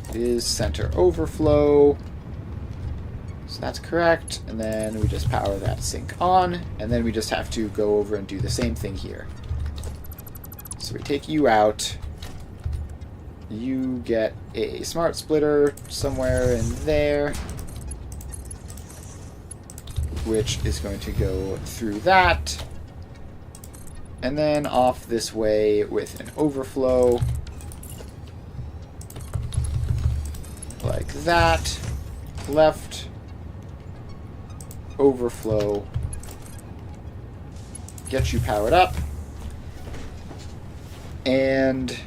A: It is center overflow. So that's correct. And then we just power that sink on, and then we just have to go over and do the same thing here. So we take you out. You get a smart splitter somewhere in there, which is going to go through that, and then off this way with an overflow, like that, left, overflow, get you powered up, and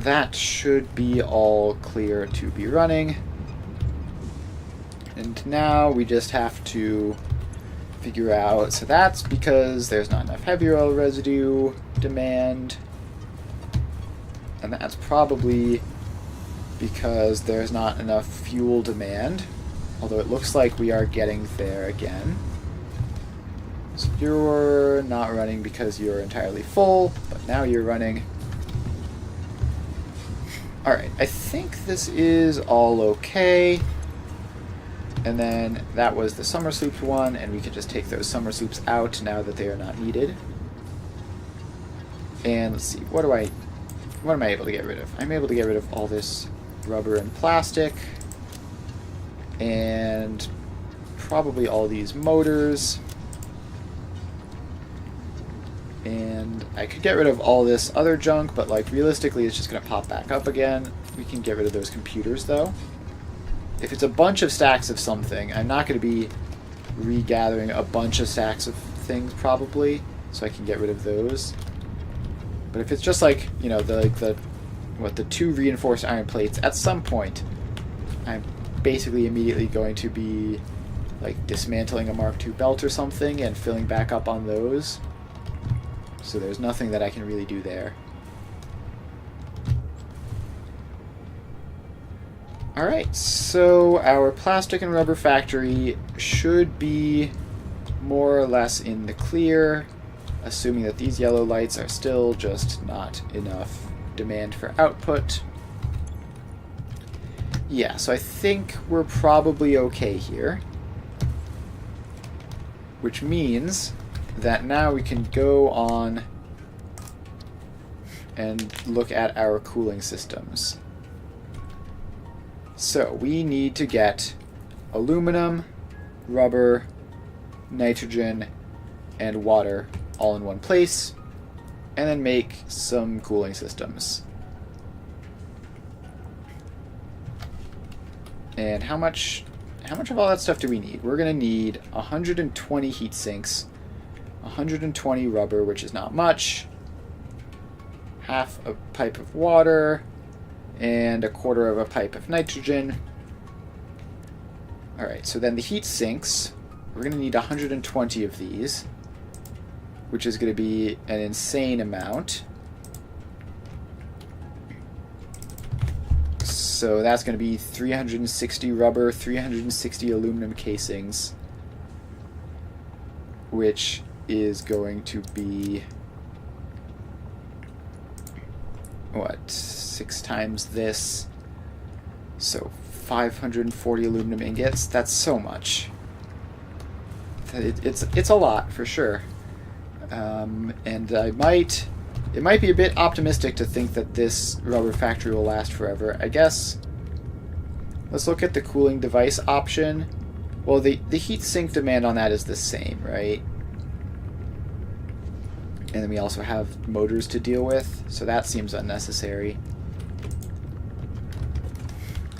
A: that should be all clear to be running. And now we just have to figure out, so that's because there's not enough heavy oil residue demand, and that's probably because there's not enough fuel demand, although it looks like we are getting there again. So you're not running because you're entirely full, but now you're running. Alright, I think this is all okay. And then that was the summer sloops one, and we can just take those summer sloops out now that they are not needed. And let's see, what am I able to get rid of? I'm able to get rid of all this rubber and plastic, and probably all these motors. And I could get rid of all this other junk, but like realistically it's just going to pop back up again. We can get rid of those computers though. If it's a bunch of stacks of something, I'm not going to be regathering a bunch of stacks of things probably, so I can get rid of those. But if it's just like, you know, the 2 reinforced iron plates, at some point I'm basically immediately going to be like dismantling a Mark II belt or something and filling back up on those. So there's nothing that I can really do there. Alright, so our plastic and rubber factory should be more or less in the clear, assuming that these yellow lights are still just not enough demand for output. Yeah, so I think we're probably okay here. Which means that now we can go on and look at our cooling systems. So we need to get aluminum, rubber, nitrogen, and water all in one place, and then make some cooling systems. And how much of all that stuff do we need? We're going to need 120 heat sinks, 120 rubber, which is not much, half a pipe of water, and a quarter of a pipe of nitrogen. Alright, so then the heat sinks, we're going to need 120 of these, which is going to be an insane amount. So that's going to be 360 rubber, 360 aluminum casings, which is going to be, what, 6 times this? So 540 aluminum ingots. That's so much. It's a lot for sure. And it might be a bit optimistic to think that this rubber factory will last forever. I guess let's look at the cooling device option. Well, the heat sink demand on that is the same, right? And then we also have motors to deal with, so that seems unnecessary.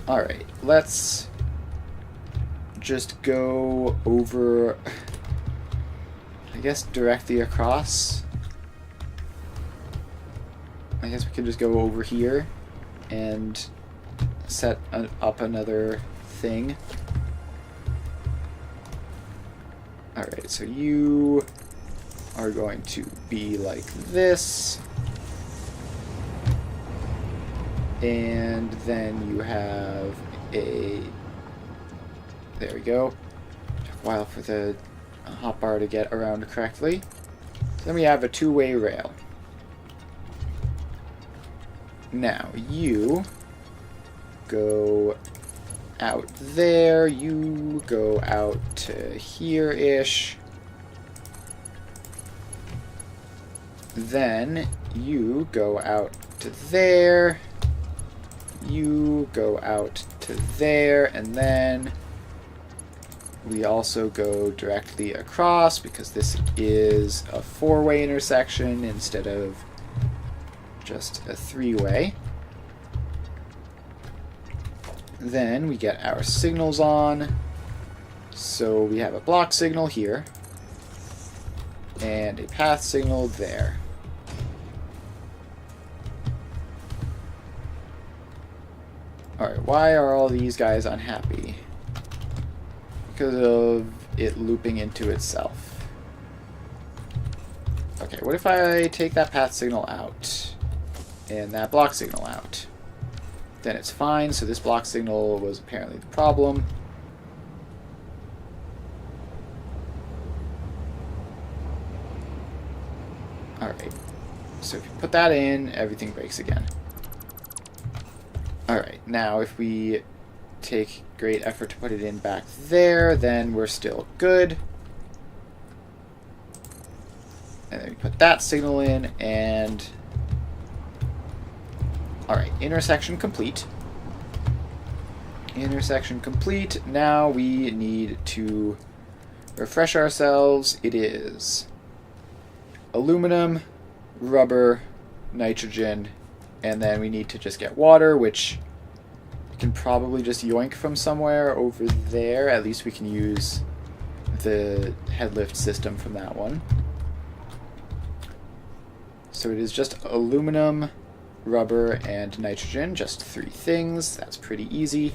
A: Alright, let's just go over, I guess, directly across. I guess we could just go over here and set up another thing. Alright, so you are going to be like this. And then you have a... There we go. Took a while for the hotbar to get around correctly. Then we have a two-way rail. Now, you go out there, you go out to here-ish. Then you go out to there, you go out to there, and then we also go directly across because this is a four-way intersection instead of just a three-way. Then we get our signals on. So we have a block signal here and a path signal there. Alright, why are all these guys unhappy? Because of it looping into itself. Okay, what if I take that path signal out and that block signal out? Then it's fine, so this block signal was apparently the problem. Alright. So if you put that in, everything breaks again. Alright, now if we take great effort to put it in back there, then we're still good. And then we put that signal in, and... Alright, intersection complete. Intersection complete. Now we need to refresh ourselves. It is aluminum, rubber, nitrogen, and then we need to just get water, which we can probably just yoink from somewhere over there. At least we can use the head lift system from that one. So it is just aluminum, rubber, and nitrogen, just 3 things. That's pretty easy.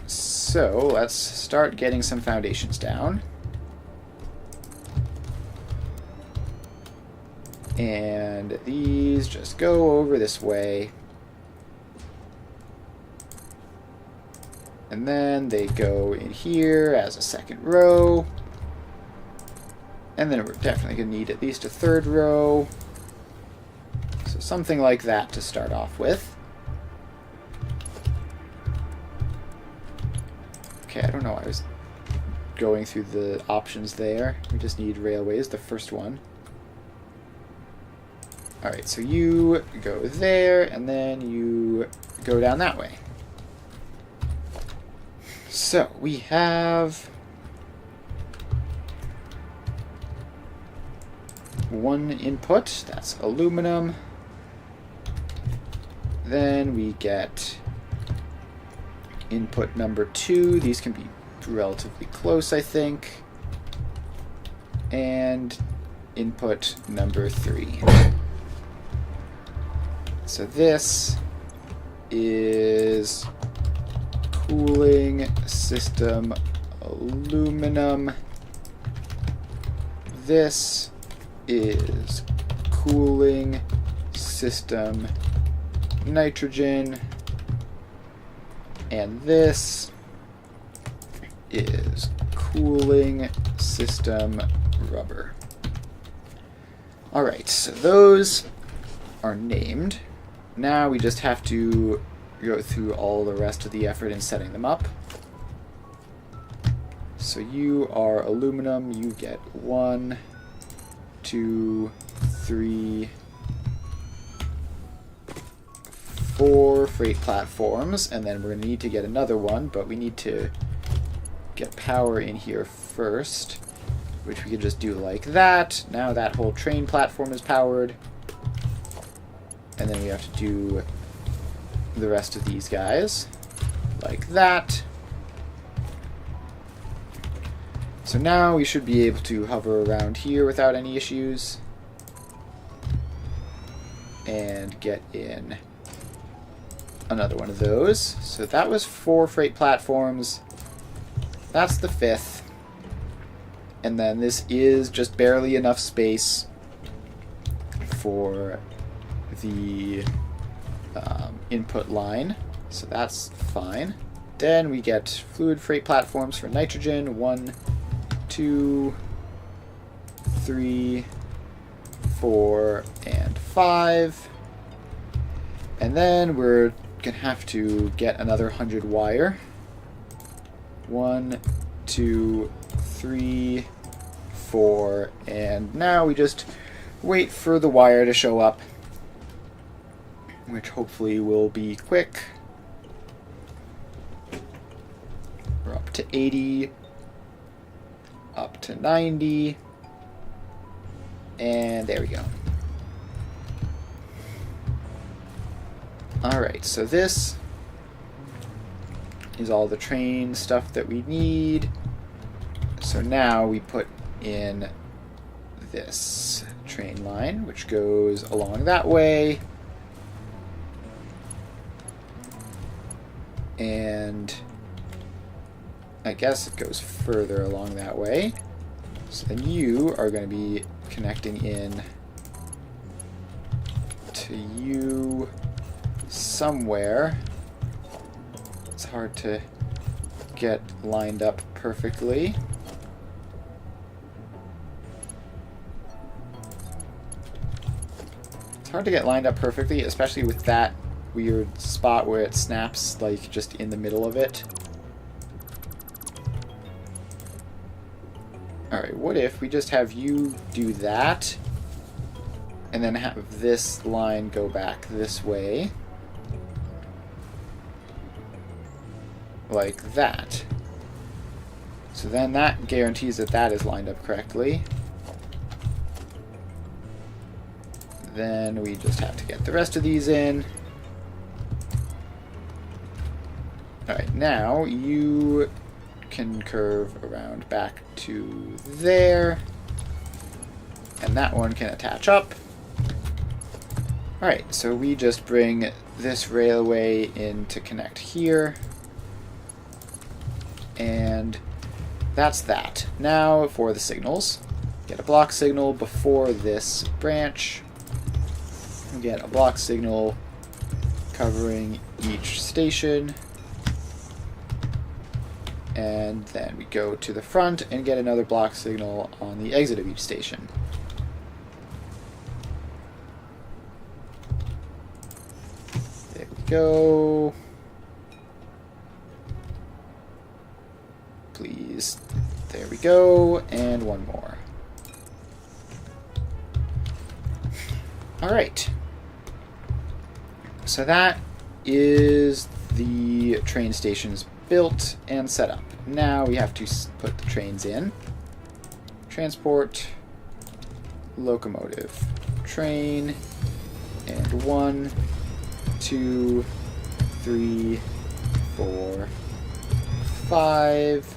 A: So let's start getting some foundations down. And these just go over this way. And then they go in here as a second row. And then we're definitely going to need at least a 3rd row. So something like that to start off with. Okay, I don't know why I was going through the options there. We just need railways, the first one. Alright, so you go there, and then you go down that way. So, we have 1 input, that's aluminum. Then we get input number 2. These can be relatively close, I think. And input number 3. So this is cooling system aluminum. This is cooling system nitrogen. And this is cooling system rubber. Alright, so those are named. Now we just have to go through all the rest of the effort in setting them up. So you are aluminum, you get 1, 2, 3, 4 freight platforms, and then we're going to need to get another one, but we need to get power in here first, which we could just do like that. Now that whole train platform is powered, and then we have to do the rest of these guys like that. So now we should be able to hover around here without any issues and get in another one of those. So that was 4 freight platforms. That's the 5th. And then this is just barely enough space for the input line. So that's fine. Then we get fluid freight platforms for nitrogen. 1, 2, 3, 4, and 5. And then we're gonna have to get another 100 wire. 1, 2, 3, 4, and now we just wait for the wire to show up, which hopefully will be quick. We're up to 80, up to 90, and there we go. Alright, so this is all the train stuff that we need. So now we put in this train line, which goes along that way. And I guess it goes further along that way. So then you are going to be connecting in to you somewhere. It's hard to get lined up perfectly. It's hard to get lined up perfectly, especially with that weird spot where it snaps, like, just in the middle of it. Alright, what if we just have you do that, and then have this line go back this way, like that. So then that guarantees that that is lined up correctly. Then we just have to get the rest of these in. Alright, now you can curve around back to there. And that one can attach up. Alright, so we just bring this railway in to connect here. And that's that. Now for the signals. Get a block signal before this branch. We get a block signal covering each station. And then we go to the front and get another block signal on the exit of each station. There we go. Please. There we go. And one more. Alright. So that is the train stations built and set up. Now we have to put the trains in. Transport, locomotive, train, and 1, 2, 3, 4, 5.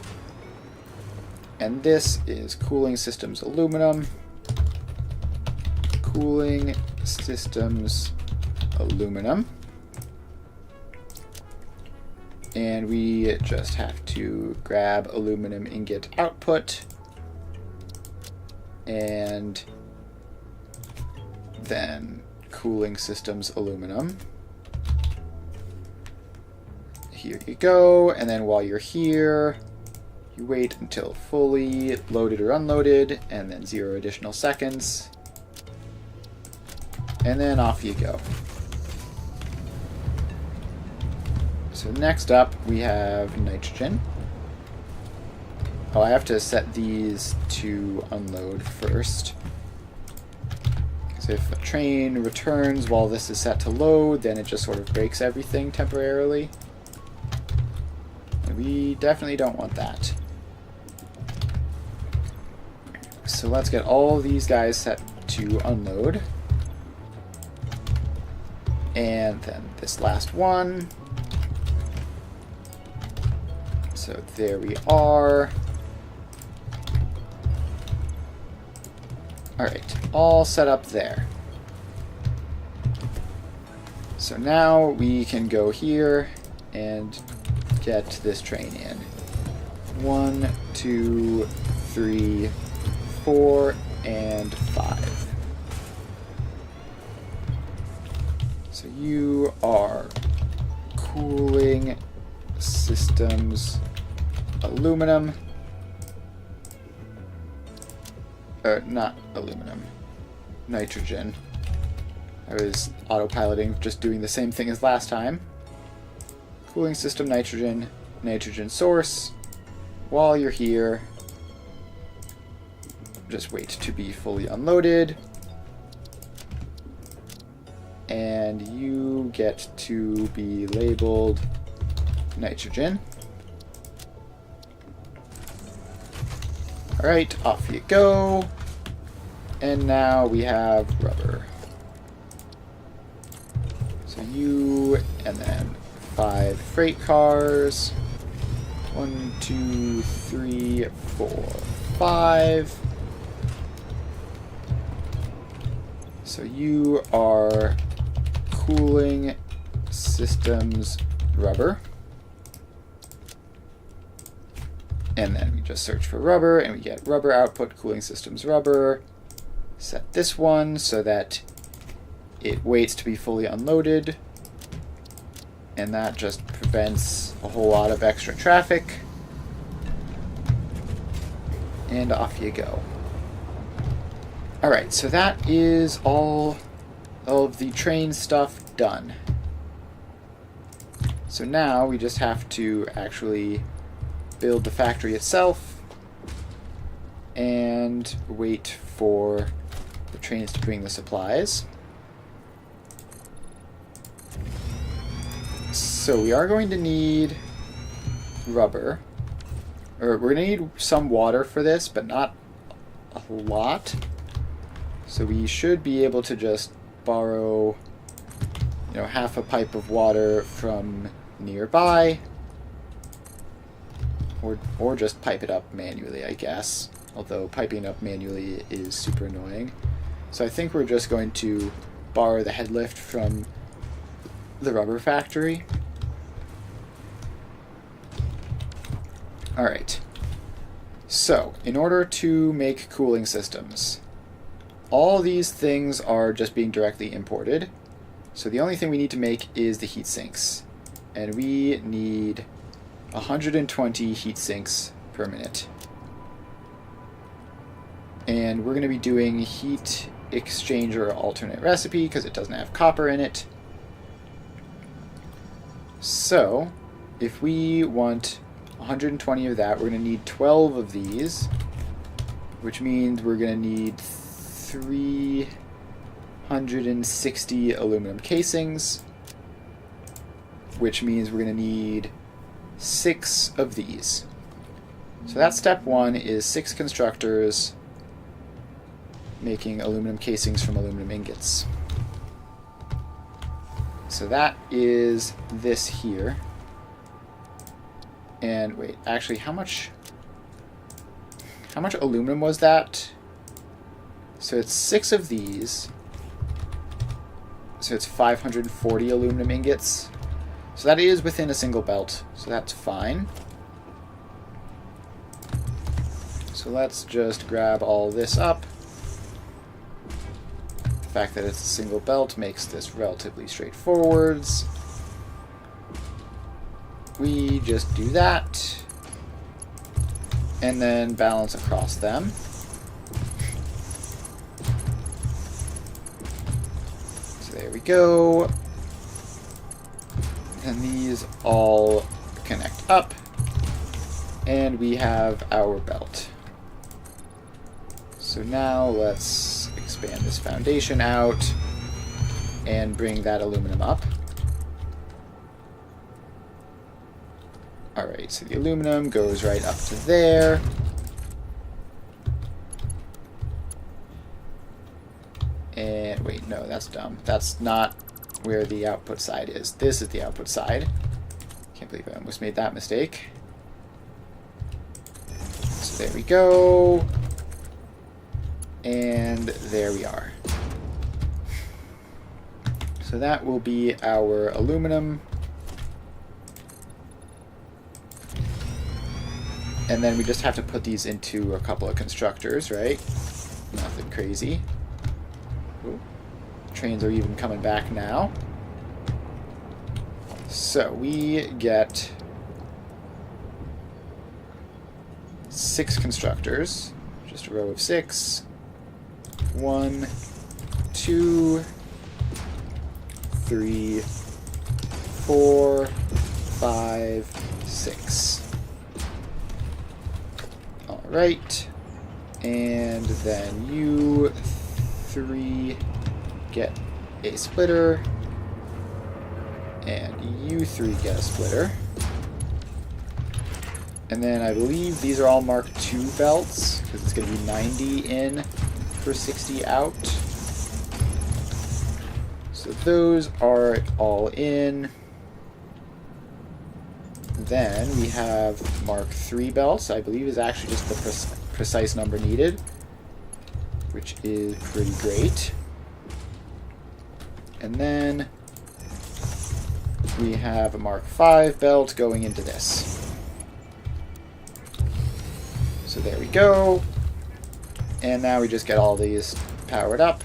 A: And this is cooling systems aluminum. Cooling systems aluminum. And we just have to grab aluminum ingot output and then cooling systems aluminum. Here you go, and then while you're here, you wait until fully loaded or unloaded, and then 0 additional seconds. And then off you go. So next up, we have nitrogen. Oh, I have to set these to unload first. Because if a train returns while this is set to load, then it just sort of breaks everything temporarily. And we definitely don't want that. So let's get all these guys set to unload. And then this last one. So there we are. Alright, all set up there. So now we can go here and get this train in. 1, 2, 3, 4, and 5. So you are cooling systems aluminum. Not aluminum. Nitrogen. I was autopiloting, just doing the same thing as last time. Cooling system nitrogen, nitrogen source. While you're here, just wait to be fully unloaded. And you get to be labeled nitrogen. Alright, off you go. And now we have rubber. So you, and then 5 freight cars. 1, 2, 3, 4, 5. So you are cooling systems rubber. And then we just search for rubber, and we get rubber output, cooling systems rubber. Set this one so that it waits to be fully unloaded. And that just prevents a whole lot of extra traffic. And off you go. Alright, so that is all all of the train stuff done. So now we just have to actually build the factory itself and wait for the trains to bring the supplies. So we are going to need rubber. Or we're going to need some water for this, but not a lot. So we should be able to just borrow, half a pipe of water from nearby. Or just pipe it up manually, I guess. Although piping up manually is super annoying. So I think we're just going to borrow the head lift from the rubber factory. Alright. So, in order to make cooling systems, all these things are just being directly imported. So the only thing we need to make is the heat sinks. And we need 120 heat sinks per minute. And we're going to be doing heat exchanger alternate recipe because it doesn't have copper in it. So, if we want 120 of that, we're going to need 12 of these, which means we're going to need 360 aluminum casings, which means we're going to need 6 of these. So that's step 1, is 6 constructors making aluminum casings from aluminum ingots. So that is this here. And wait, actually, how much aluminum was that? So it's 6 of these. So it's 540 aluminum ingots. So that is within a single belt, so that's fine. So let's just grab all this up. The fact that it's a single belt makes this relatively straightforward. We just do that, and then balance across them. So there we go. And these all connect up, and we have our belt. So now let's expand this foundation out and bring that aluminum up. Alright, so the aluminum goes right up to there. And wait, no, that's dumb. That's not where the output side is. This is the output side. Can't believe I almost made that mistake. So there we go. And there we are. So that will be our aluminum. And then we just have to put these into a couple of constructors, right? Nothing crazy. Ooh. Trains are even coming back now. So we get 6 constructors. Just a row of 6. 1, 2, 3, 4, 5, 6. Alright. And then you 3 get a splitter. And you 3 get a splitter. And then I believe these are all Mark II belts, because it's going to be 90 in for 60 out. So those are all in. Then we have Mark III belts, I believe is actually just the precise number needed, which is pretty great. And then we have a Mark V belt going into this. So there we go. And now we just get all these powered up.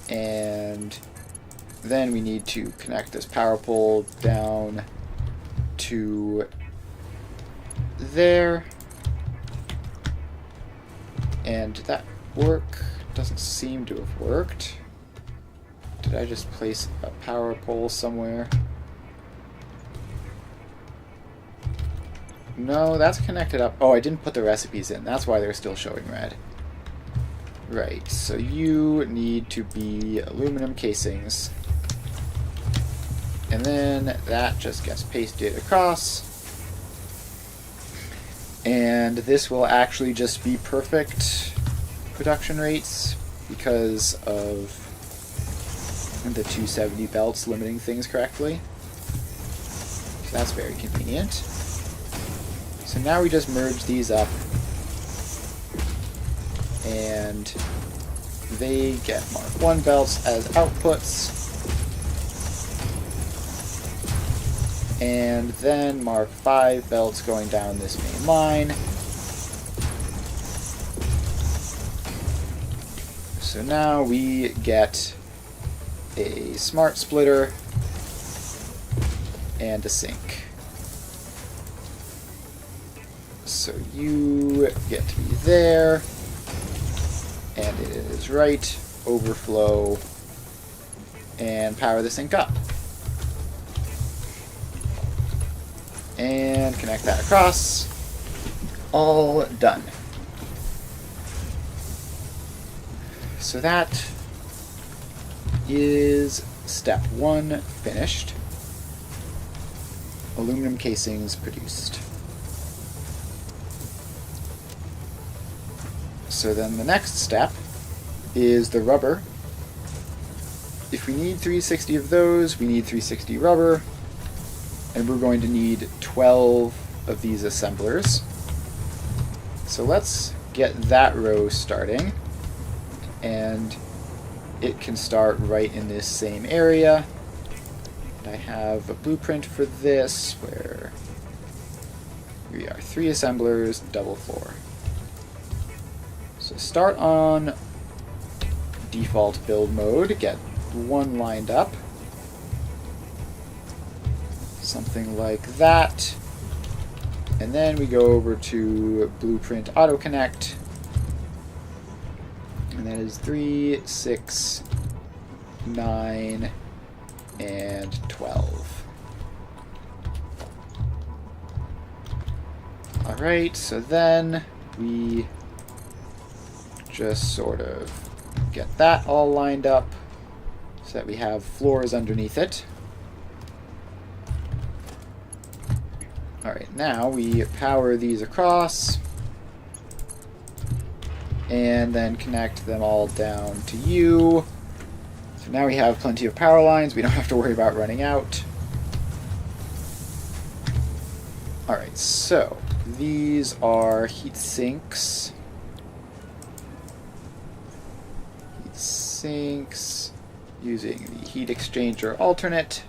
A: And then we need to connect this power pole down to there. And that work? Doesn't seem to have worked. Did I just place a power pole somewhere? No, that's connected up. Oh, I didn't put the recipes in. That's why they're still showing red. Right, so you need to be aluminum casings. And then that just gets pasted across. And this will actually just be perfect production rates because of the 270 belts limiting things correctly. So that's very convenient. So now we just merge these up and they get Mark 1 belts as outputs, and then Mark 5 belts going down this main line. So now we get a smart splitter and a sink. So you get to be there, and it is right, overflow, and power the sink up. And connect that across. All done. So that is step 1 finished. Aluminum casings produced. So then the next step is the rubber. If we need 360 of those, we need 360 rubber, and we're going to need 12 of these assemblers. So let's get that row starting, and it can start right in this same area. And I have a blueprint for this where we are 3 assemblers, double floor. So start on default build mode, get 1 lined up. Something like that. And then we go over to blueprint auto connect. And that is 3, 6, 9, and 12. Alright, so then we just sort of get that all lined up so that we have floors underneath it. Alright, now we power these across and then connect them all down to you. So now we have plenty of power lines, we don't have to worry about running out. Alright, so these are heat sinks. Sinks using the heat exchanger alternate,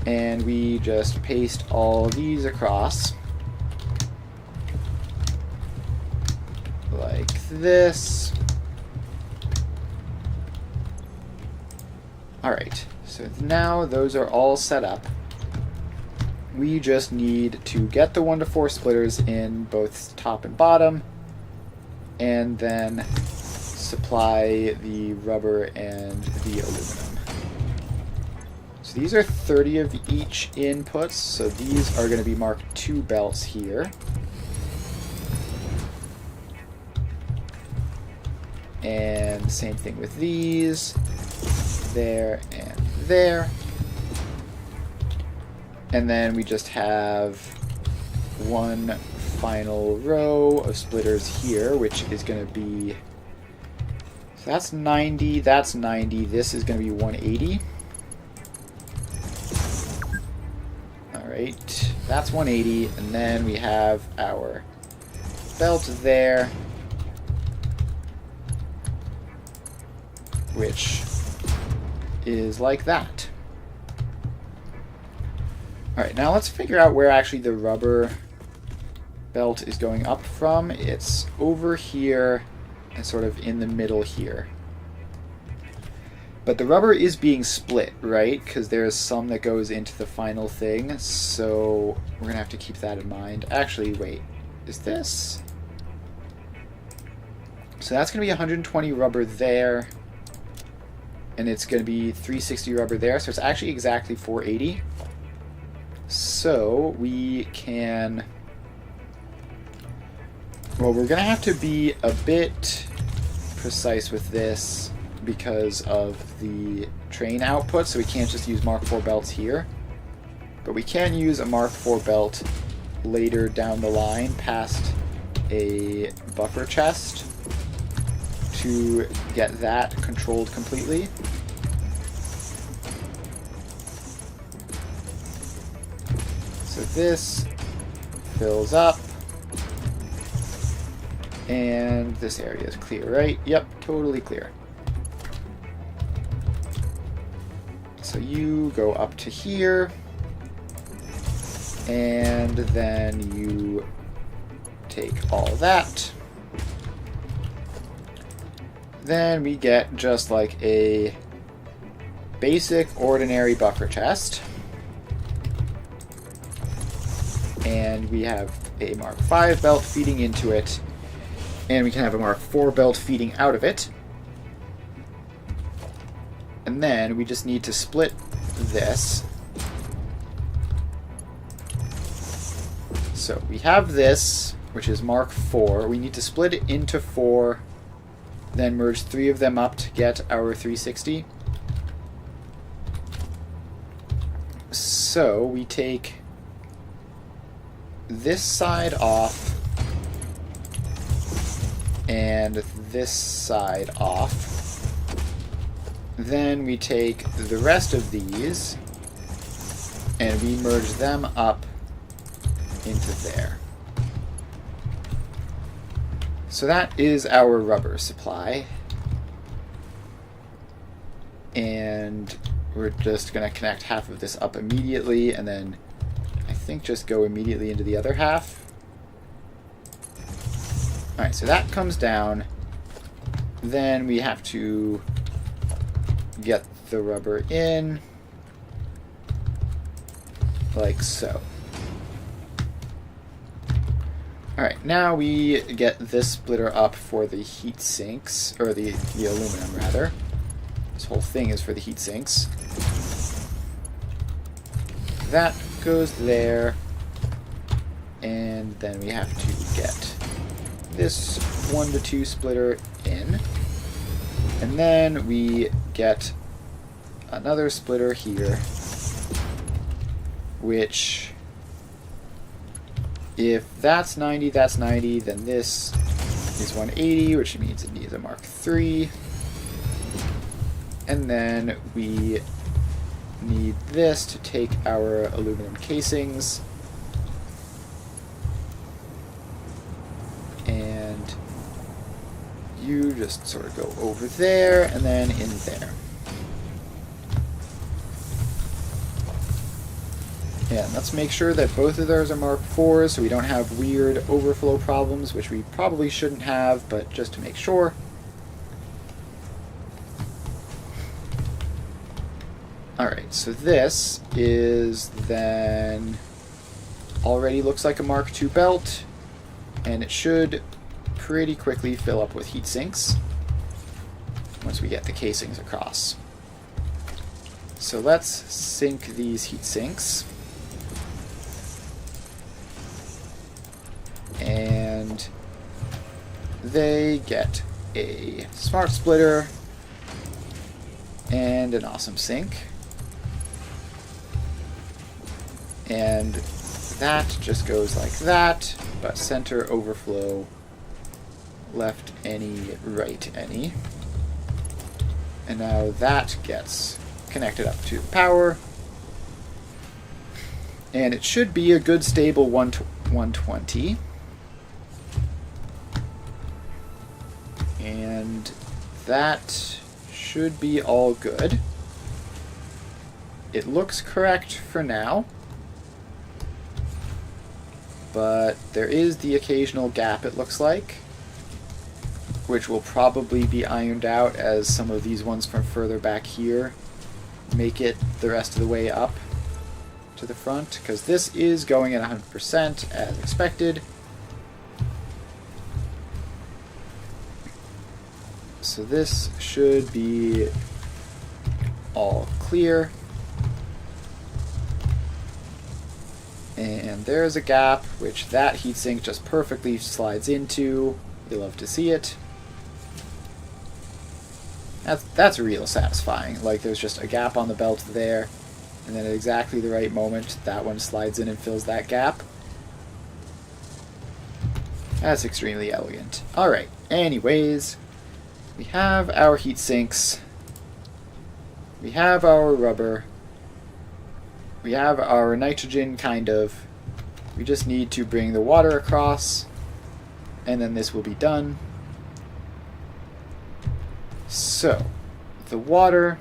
A: and we just paste all these across like this. Alright, so now those are all set up. We just need to get the 1 to 4 splitters in both top and bottom, and then supply the rubber and the aluminum. So these are 30 of each inputs, so these are going to be Mark 2 belts here. And same thing with these, there and there. And then we just have 1 final row of splitters here, which is going to be, so that's 90, that's 90, this is going to be 180. Alright, that's 180, and then we have our belt there, which is like that. Alright, now let's figure out where actually the rubber belt is going up from. It's over here and sort of in the middle here. But the rubber is being split, right? Because there's some that goes into the final thing, so we're going to have to keep that in mind. Actually, wait, is this? So that's going to be 120 rubber there. And it's going to be 360 rubber there. So it's actually exactly 480. So we can... Well, we're going to have to be a bit precise with this because of the train output. So we can't just use Mark IV belts here. But we can use a Mark IV belt later down the line past a buffer chest to get that controlled completely. So this fills up, and this area is clear, right? Yep, totally clear. So you go up to here, and then you take all that. Then we get just like a basic ordinary buffer chest. And we have a Mark V belt feeding into it. And we can have a Mark IV belt feeding out of it. And then we just need to split this. So we have this, which is Mark IV. We need to split it into 4, then merge 3 of them up to get our 360. So we take this side off and this side off. Then we take the rest of these and we merge them up into there. So that is our rubber supply. And we're just going to connect half of this up immediately and then I think just go immediately into the other half. Alright, so that comes down. Then we have to get the rubber in like so. Alright, now we get this splitter up for the heat sinks, or the aluminum rather. This whole thing is for the heat sinks. That goes there, and then we have to get this 1 to 2 splitter in, and then we get another splitter here, which... If that's 90, that's 90, then this is 180, which means it needs a Mark III. And then we need this to take our aluminum casings. And you just sort of go over there and then in there. And let's make sure that both of those are Mark IVs so we don't have weird overflow problems, which we probably shouldn't have, but just to make sure. Alright, so this is then already looks like a Mark II belt, and it should pretty quickly fill up with heat sinks once we get the casings across. So let's sink these heat sinks. And they get a smart splitter and an awesome sink. And that just goes like that, but center overflow, left any, right any. And now that gets connected up to the power. And it should be a good stable 120. And that should be all good. It looks correct for now, but there is the occasional gap, it looks like, which will probably be ironed out as some of these ones from further back here make it the rest of the way up to the front, because this is going at 100% as expected. So this should be all clear. And there's a gap, which that heatsink just perfectly slides into. You love to see it. That's real satisfying. Like, there's just a gap on the belt there, and then at exactly the right moment, that one slides in and fills that gap. That's extremely elegant. Alright, anyways, we have our heat sinks. We have our rubber. We have our nitrogen, kind of. We just need to bring the water across, and then this will be done. So, the water,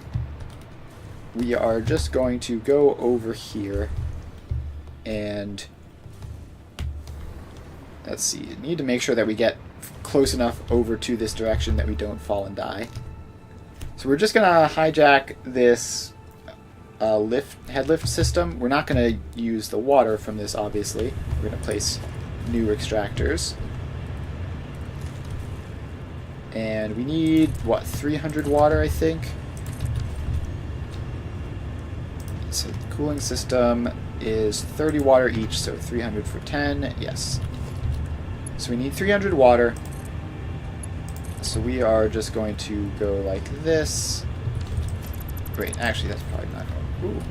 A: we are just going to go over here, and let's see, need to make sure that we get close enough over to this direction that we don't fall and die. So we're just going to hijack this head lift system. We're not going to use the water from this, obviously. We're going to place new extractors. And we need, what, 300 water, I think? So the cooling system is 30 water each, so 300 for 10, yes. So we need 300 water. So we are just going to go like this. Wait, actually that's probably not going. Ooh.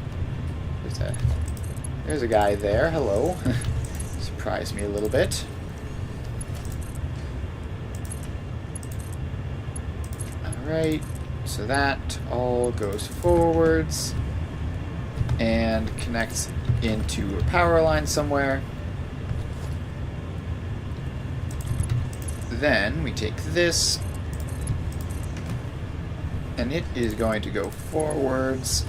A: There's a guy there. Hello. Surprised me a little bit. Alright, so that all goes forwards and connects into a power line somewhere. Then we take this, and it is going to go forwards.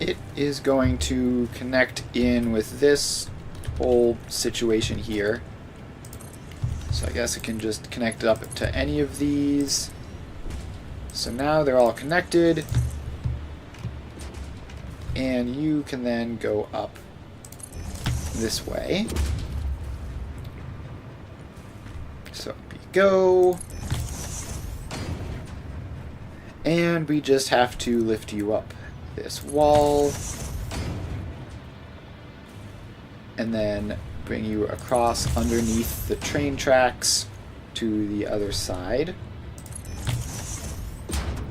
A: It is going to connect in with this whole situation here. So I guess it can just connect it up to any of these. So now they're all connected. And you can then go up this way. So we go. And we just have to lift you up this wall. And then bring you across underneath the train tracks to the other side,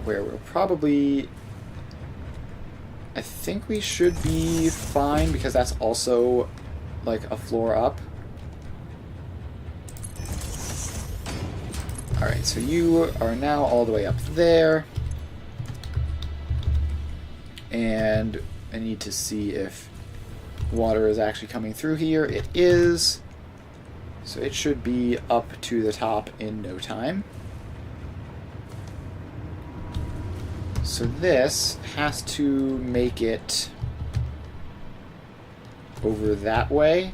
A: where we'll probably, I think we should be fine because that's also like a floor up. Alright, so you are now all the way up there, and I need to see if water is actually coming through here. It is. So it should be up to the top in no time. So this has to make it over that way.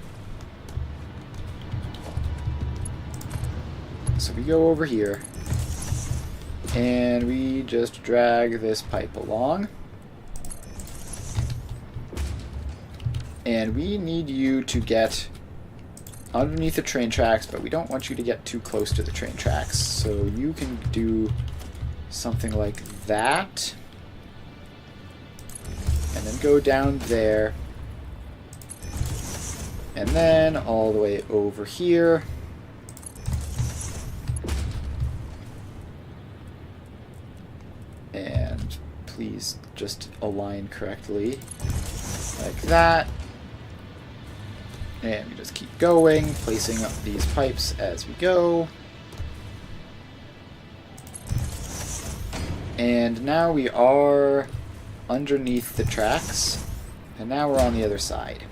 A: So we go over here and we just drag this pipe along. And we need you to get underneath the train tracks, but we don't want you to get too close to the train tracks. So you can do something like that. And then go down there. And then all the way over here. And please just align correctly. Like that. And we just keep going, placing up these pipes as we go. And now we are underneath the tracks, and now we're on the other side.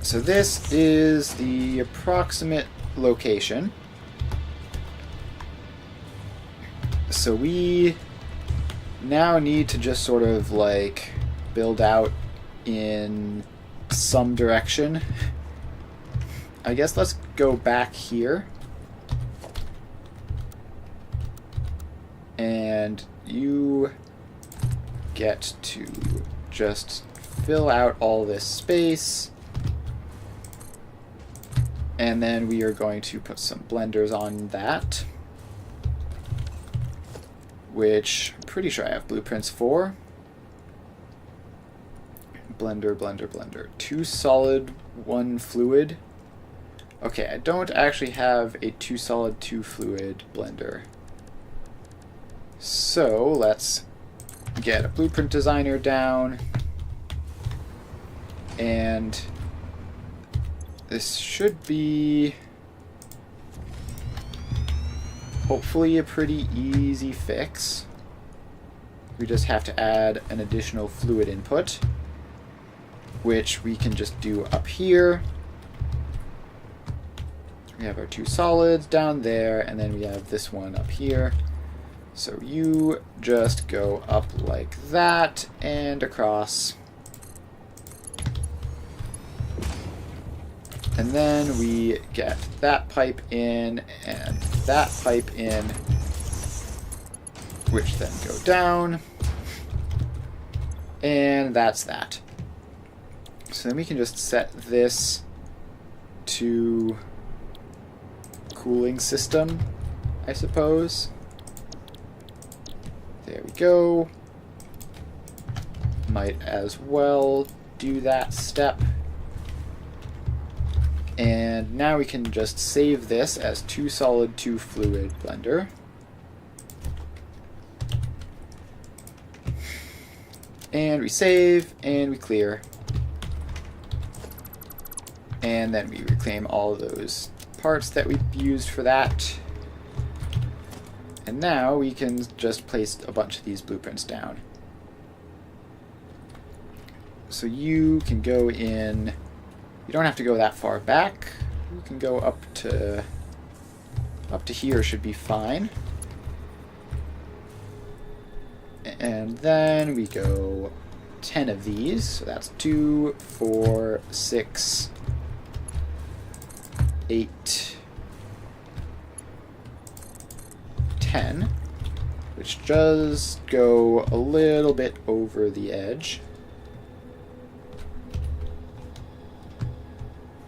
A: So this is the approximate location. So we now need to just sort of like build out in some direction. I guess let's go back here. And you get to just fill out all this space. And then we are going to put some blenders on that, which I'm pretty sure I have blueprints for. Blender, blender, blender. 2 solid, 1 fluid. Okay, I don't actually have a 2 solid, 2 fluid blender. So let's get a blueprint designer down. And this should be hopefully a pretty easy fix. We just have to add an additional fluid input, which we can just do up here. We have our 2 solids down there, and then we have this one up here. So you just go up like that and across. And then we get that pipe in and that pipe in, which then go down. And that's that. So then we can just set this to cooling system, I suppose. There we go. Might as well do that step. And now we can just save this as 2 solid, 2 fluid blender. And we save, and we clear. And then we reclaim all those parts that we used for that. And now we can just place a bunch of these blueprints down. So you can go in. You don't have to go that far back. You can go up to here should be fine. And then we go 10 of these. So that's 2, 4, 6, 8, 10, which does go a little bit over the edge.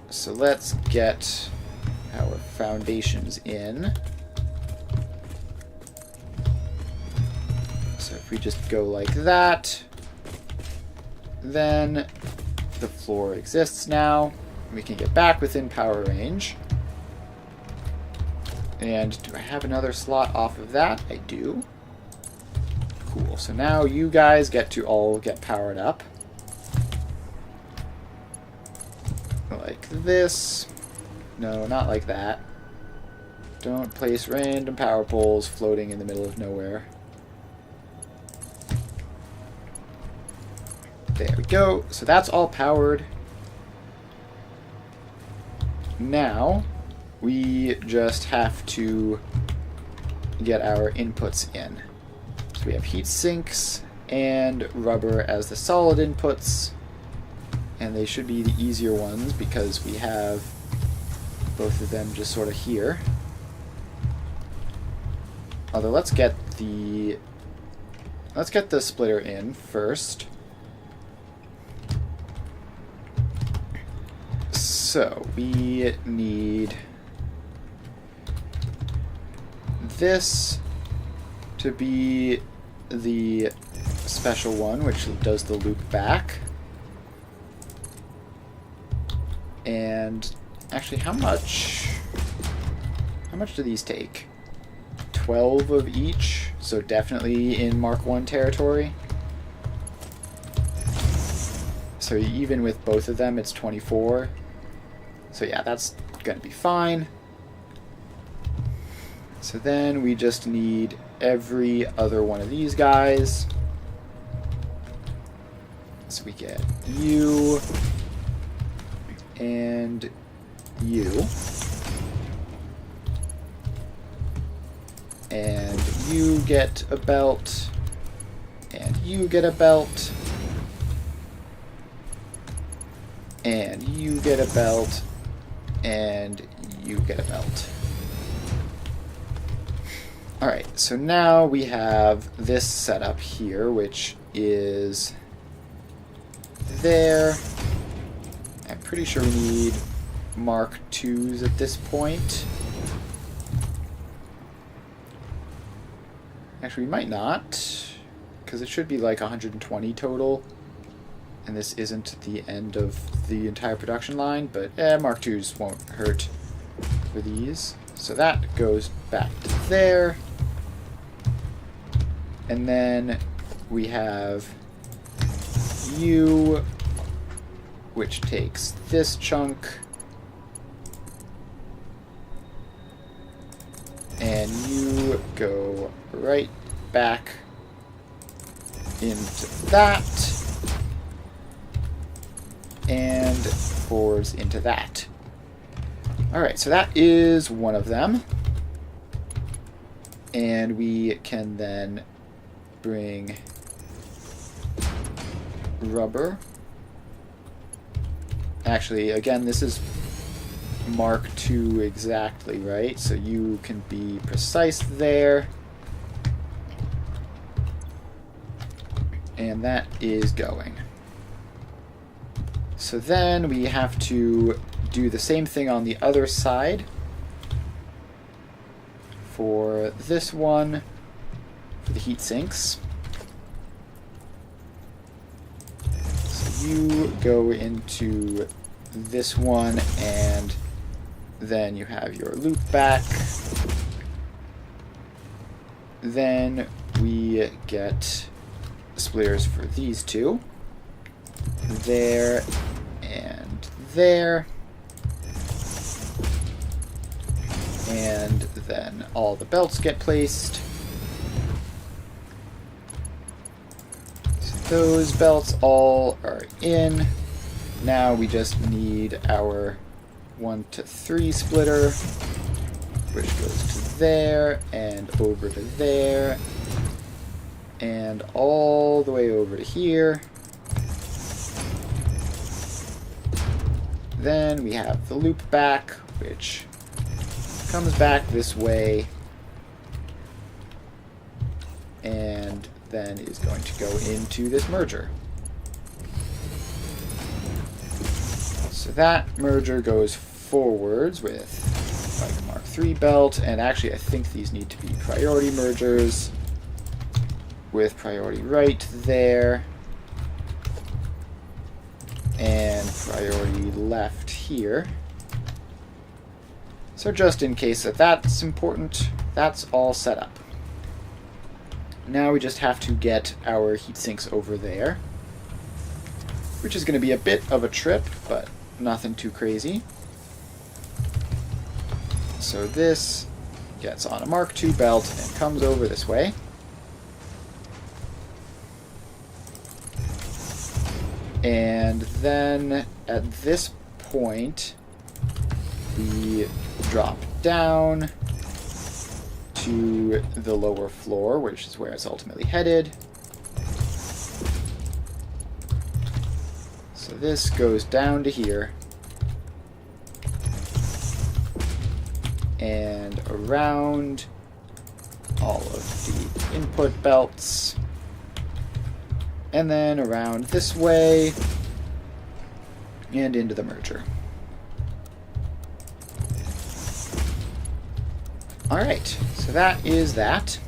A: So let's get our foundations in. So if we just go like that, then the floor exists now. We can get back within power range. And do I have another slot off of that? I do. Cool. So now you guys get to all get powered up. Like this. No, not like that. Don't place random power poles floating in the middle of nowhere. There we go. So that's all powered. Now, we just have to get our inputs in. So we have heat sinks and rubber as the solid inputs. And they should be the easier ones because we have both of them just sort of here. Although let's get the splitter in first. So we need this to be the special one, which does the loop back. And actually, how much do these take? 12 of each, so definitely in Mark 1 territory. So even with both of them, it's 24. So yeah, that's gonna be fine. So then we just need every other one of these guys. So we get you and you. And you get a belt. And you get a belt. And you get a belt. And you get a belt. Alright, so now we have this setup here, which is there. I'm pretty sure we need Mark IIs at this point. Actually, we might not, because it should be like 120 total. And this isn't the end of the entire production line, but Mark IIs won't hurt for these. So that goes back to there. And then we have U, which takes this chunk. And you go right back into that. And forwards into that. Alright, so that is one of them. And we can then bring rubber. Actually, again, this is Mark II exactly, right? So you can be precise there. And that is going. So then we have to do the same thing on the other side for this one, for the heat sinks. So you go into this one, and then you have your loop back. Then we get splitters for these two. There and there. And then all the belts get placed. So those belts all are in. Now we just need our 1 to 3 splitter, which goes to there and over to there and all the way over to here. Then we have the loop back, which comes back this way and then is going to go into this merger. So that merger goes forwards with like a Mark III belt, and actually I think these need to be priority mergers with priority right there and priority left here. So just in case that's important, that's all set up. Now we just have to get our heat sinks over there, which is going to be a bit of a trip, but nothing too crazy. So this gets on a Mark II belt and comes over this way. And then at this point, we drop down to the lower floor, which is where it's ultimately headed. So this goes down to here and around all of the input belts, and then around this way and into the merger. Alright, so that is that.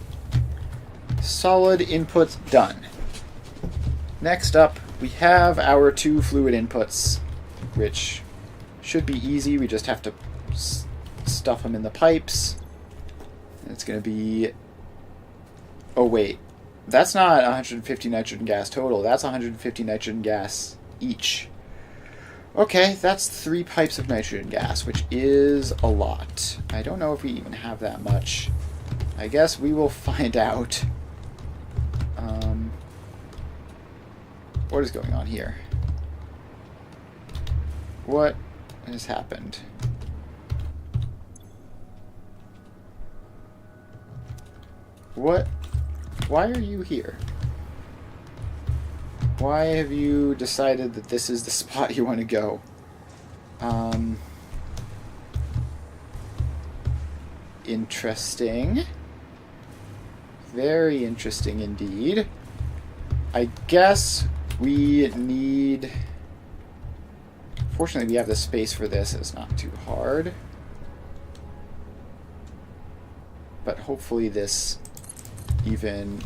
A: Solid inputs done. Next up, we have our 2 fluid inputs, which should be easy. We just have to stuff them in the pipes. And it's going to be... Oh, wait. That's not 150 nitrogen gas total. That's 150 nitrogen gas each. Okay, that's 3 pipes of nitrogen gas, which is a lot. I don't know if we even have that much. I guess we will find out. What is going on here? What has happened? What? Why are you here? Why have you decided that this is the spot you want to go? Interesting. Very interesting indeed. I guess we need Fortunately, we have the space for this. It's not too hard. But hopefully this even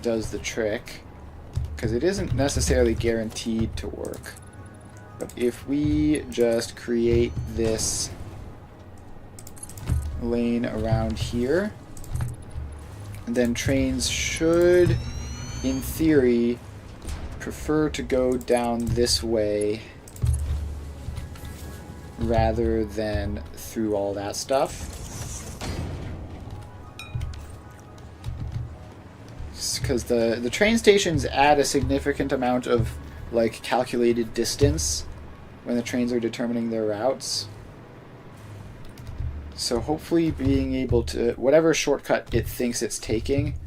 A: does the trick, because it isn't necessarily guaranteed to work. But if we just create this lane around here, then trains should, in theory, prefer to go down this way rather than through all that stuff. Because the train stations add a significant amount of like calculated distance when the trains are determining their routes. So hopefully being able to, whatever shortcut it thinks it's taking,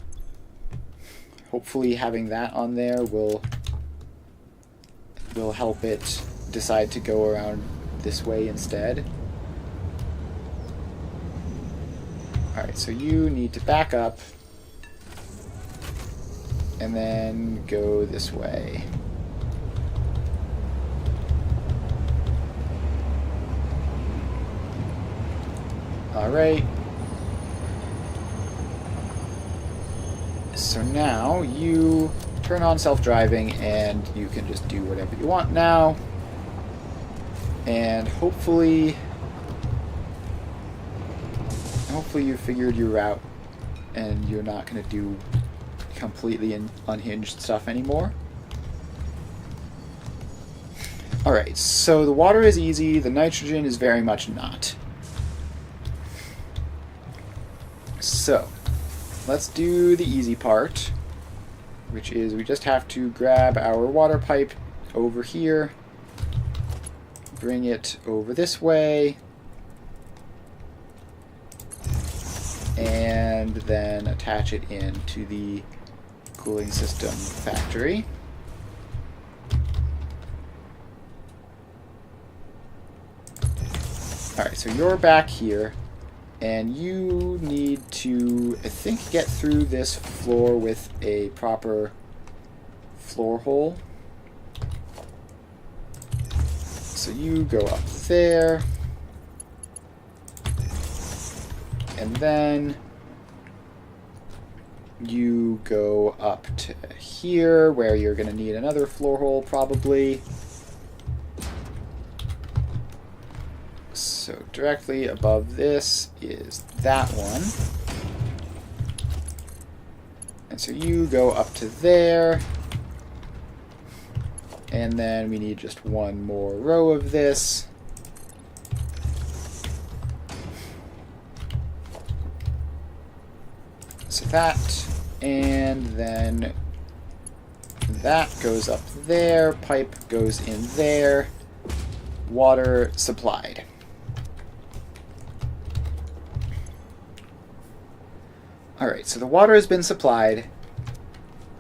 A: hopefully having that on there will help it decide to go around this way instead. Alright, so you need to back up and then go this way. Alright. So now you turn on self-driving and you can just do whatever you want now. And hopefully you figured your route and you're not going to do completely unhinged stuff anymore. Alright, so the water is easy, the nitrogen is very much not. So, let's do the easy part, which is we just have to grab our water pipe over here, bring it over this way, and then attach it into the cooling system factory. Alright, so you're back here, and you need to, I think, get through this floor with a proper floor hole. So you go up there, and then you go up to here, where you're going to need another floor hole, probably. So directly above this is that one. And so you go up to there. And then we need just one more row of this. So that, and then that goes up there, pipe goes in there, water supplied. Alright, so the water has been supplied.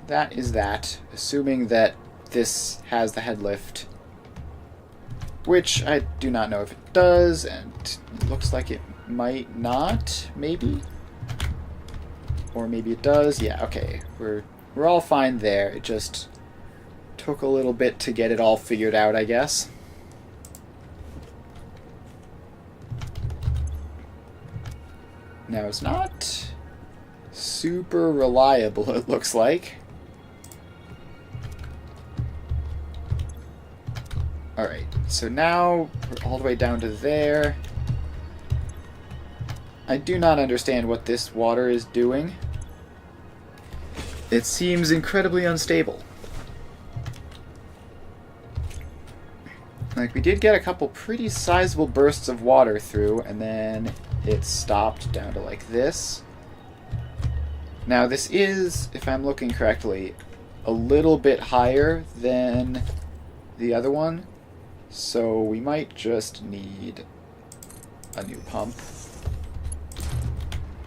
A: That is that, assuming that this has the head lift, which I do not know if it does, and it looks like it might not, maybe? Or maybe it does. Yeah, okay. We're all fine there. It just took a little bit to get it all figured out, I guess. Now, it's not super reliable, it looks like. Alright, so now we're all the way down to there. I do not understand what this water is doing. It seems incredibly unstable. Like, we did get a couple pretty sizable bursts of water through, and then it stopped down to like this. Now, this is, if I'm looking correctly, a little bit higher than the other one, so we might just need a new pump.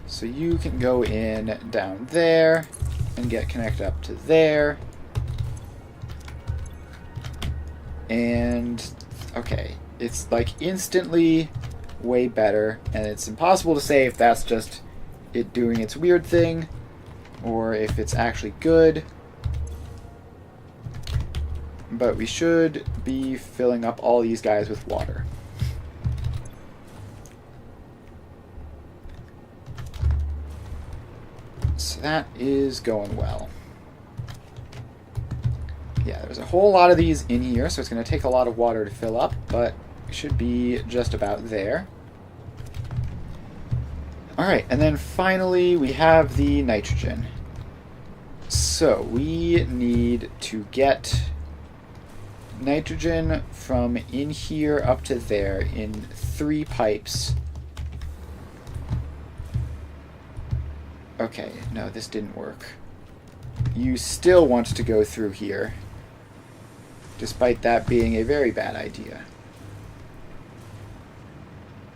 A: So you can go in down there and get connected up to there. And, okay, it's like instantly way better, and it's impossible to say if that's just it doing its weird thing or if it's actually good. but we should be filling up all these guys with water. So that is going well. Yeah, there's a whole lot of these in here, so it's going to take a lot of water to fill up, but it should be just about there. Alright, and then finally we have the nitrogen. So we need to get nitrogen from in here up to there in 3 pipes. Okay, no, this didn't work. You still want to go through here, despite that being a very bad idea.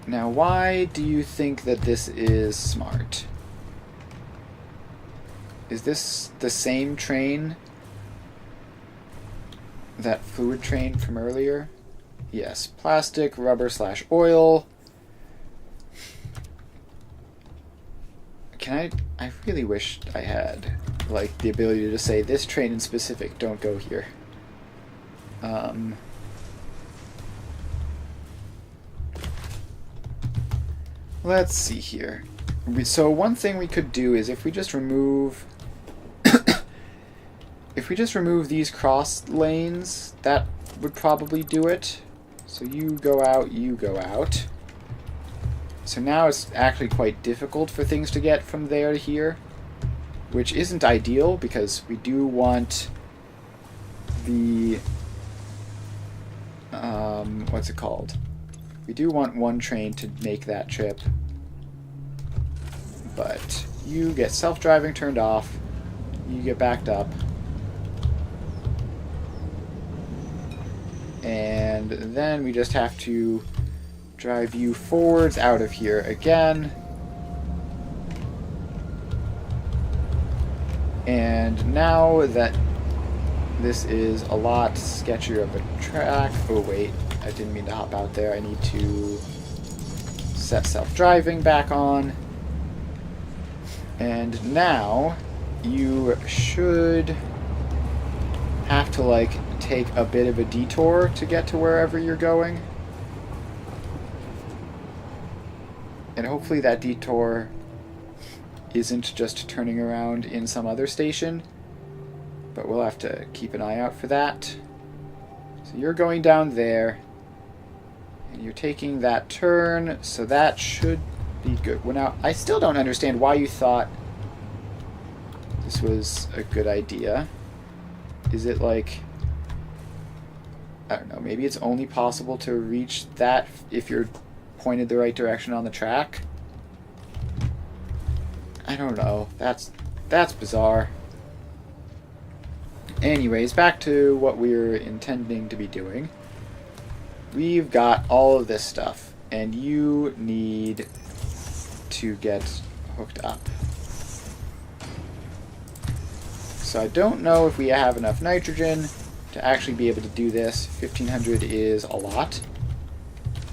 A: Now, why do you think that this is smart? Is this the same train? That fluid train from earlier? Yes, plastic, rubber / oil. I really wish I had, like, the ability to just say, this train in specific, don't go here. Let's see here. So one thing we could do is if we just remove these cross lanes, that would probably do it. So you go out, you go out. So now it's actually quite difficult for things to get from there to here, which isn't ideal because we do want the what's it called? We do want one train to make that trip, but you get self-driving turned off, you get backed up, and then we just have to drive you forwards out of here again. And now that this is a lot sketchier of a track... Oh wait, I didn't mean to hop out there. I need to set self-driving back on. And now you should have to, like, take a bit of a detour to get to wherever you're going. And hopefully that detour isn't just turning around in some other station, but we'll have to keep an eye out for that. So you're going down there, and you're taking that turn, so that should be good. Well, now, I still don't understand why you thought this was a good idea. Is it like... I don't know, maybe it's only possible to reach that if you're pointed the right direction on the track? I don't know. That's bizarre. Anyways, back to what we're intending to be doing. We've got all of this stuff, and you need to get hooked up. So I don't know if we have enough nitrogen to actually be able to do this. 1500 is a lot,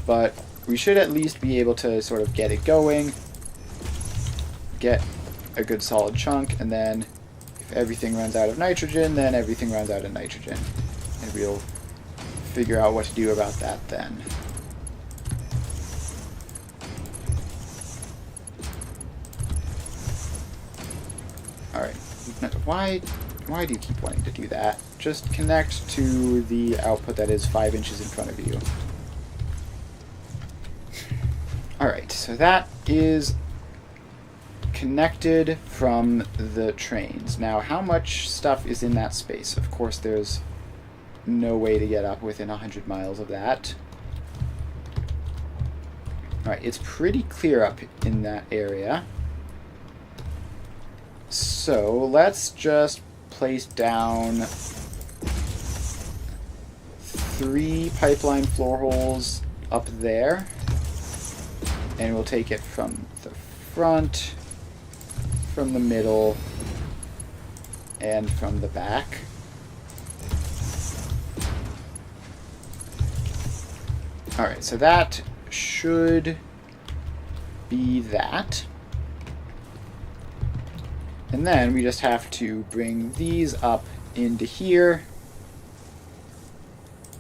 A: but we should at least be able to sort of get it going, get a good solid chunk, and then if everything runs out of nitrogen, then everything runs out of nitrogen. And we'll figure out what to do about that then. Alright, why do you keep wanting to do that? Just connect to the output that is 5 inches in front of you. Alright, so that is connected from the trains. Now, how much stuff is in that space? Of course, there's no way to get up within 100 miles of that. Alright, it's pretty clear up in that area. So, let's just place down 3 pipeline floor holes up there. And we'll take it from the front, from the middle, and from the back. Alright, so that should be that. And then we just have to bring these up into here.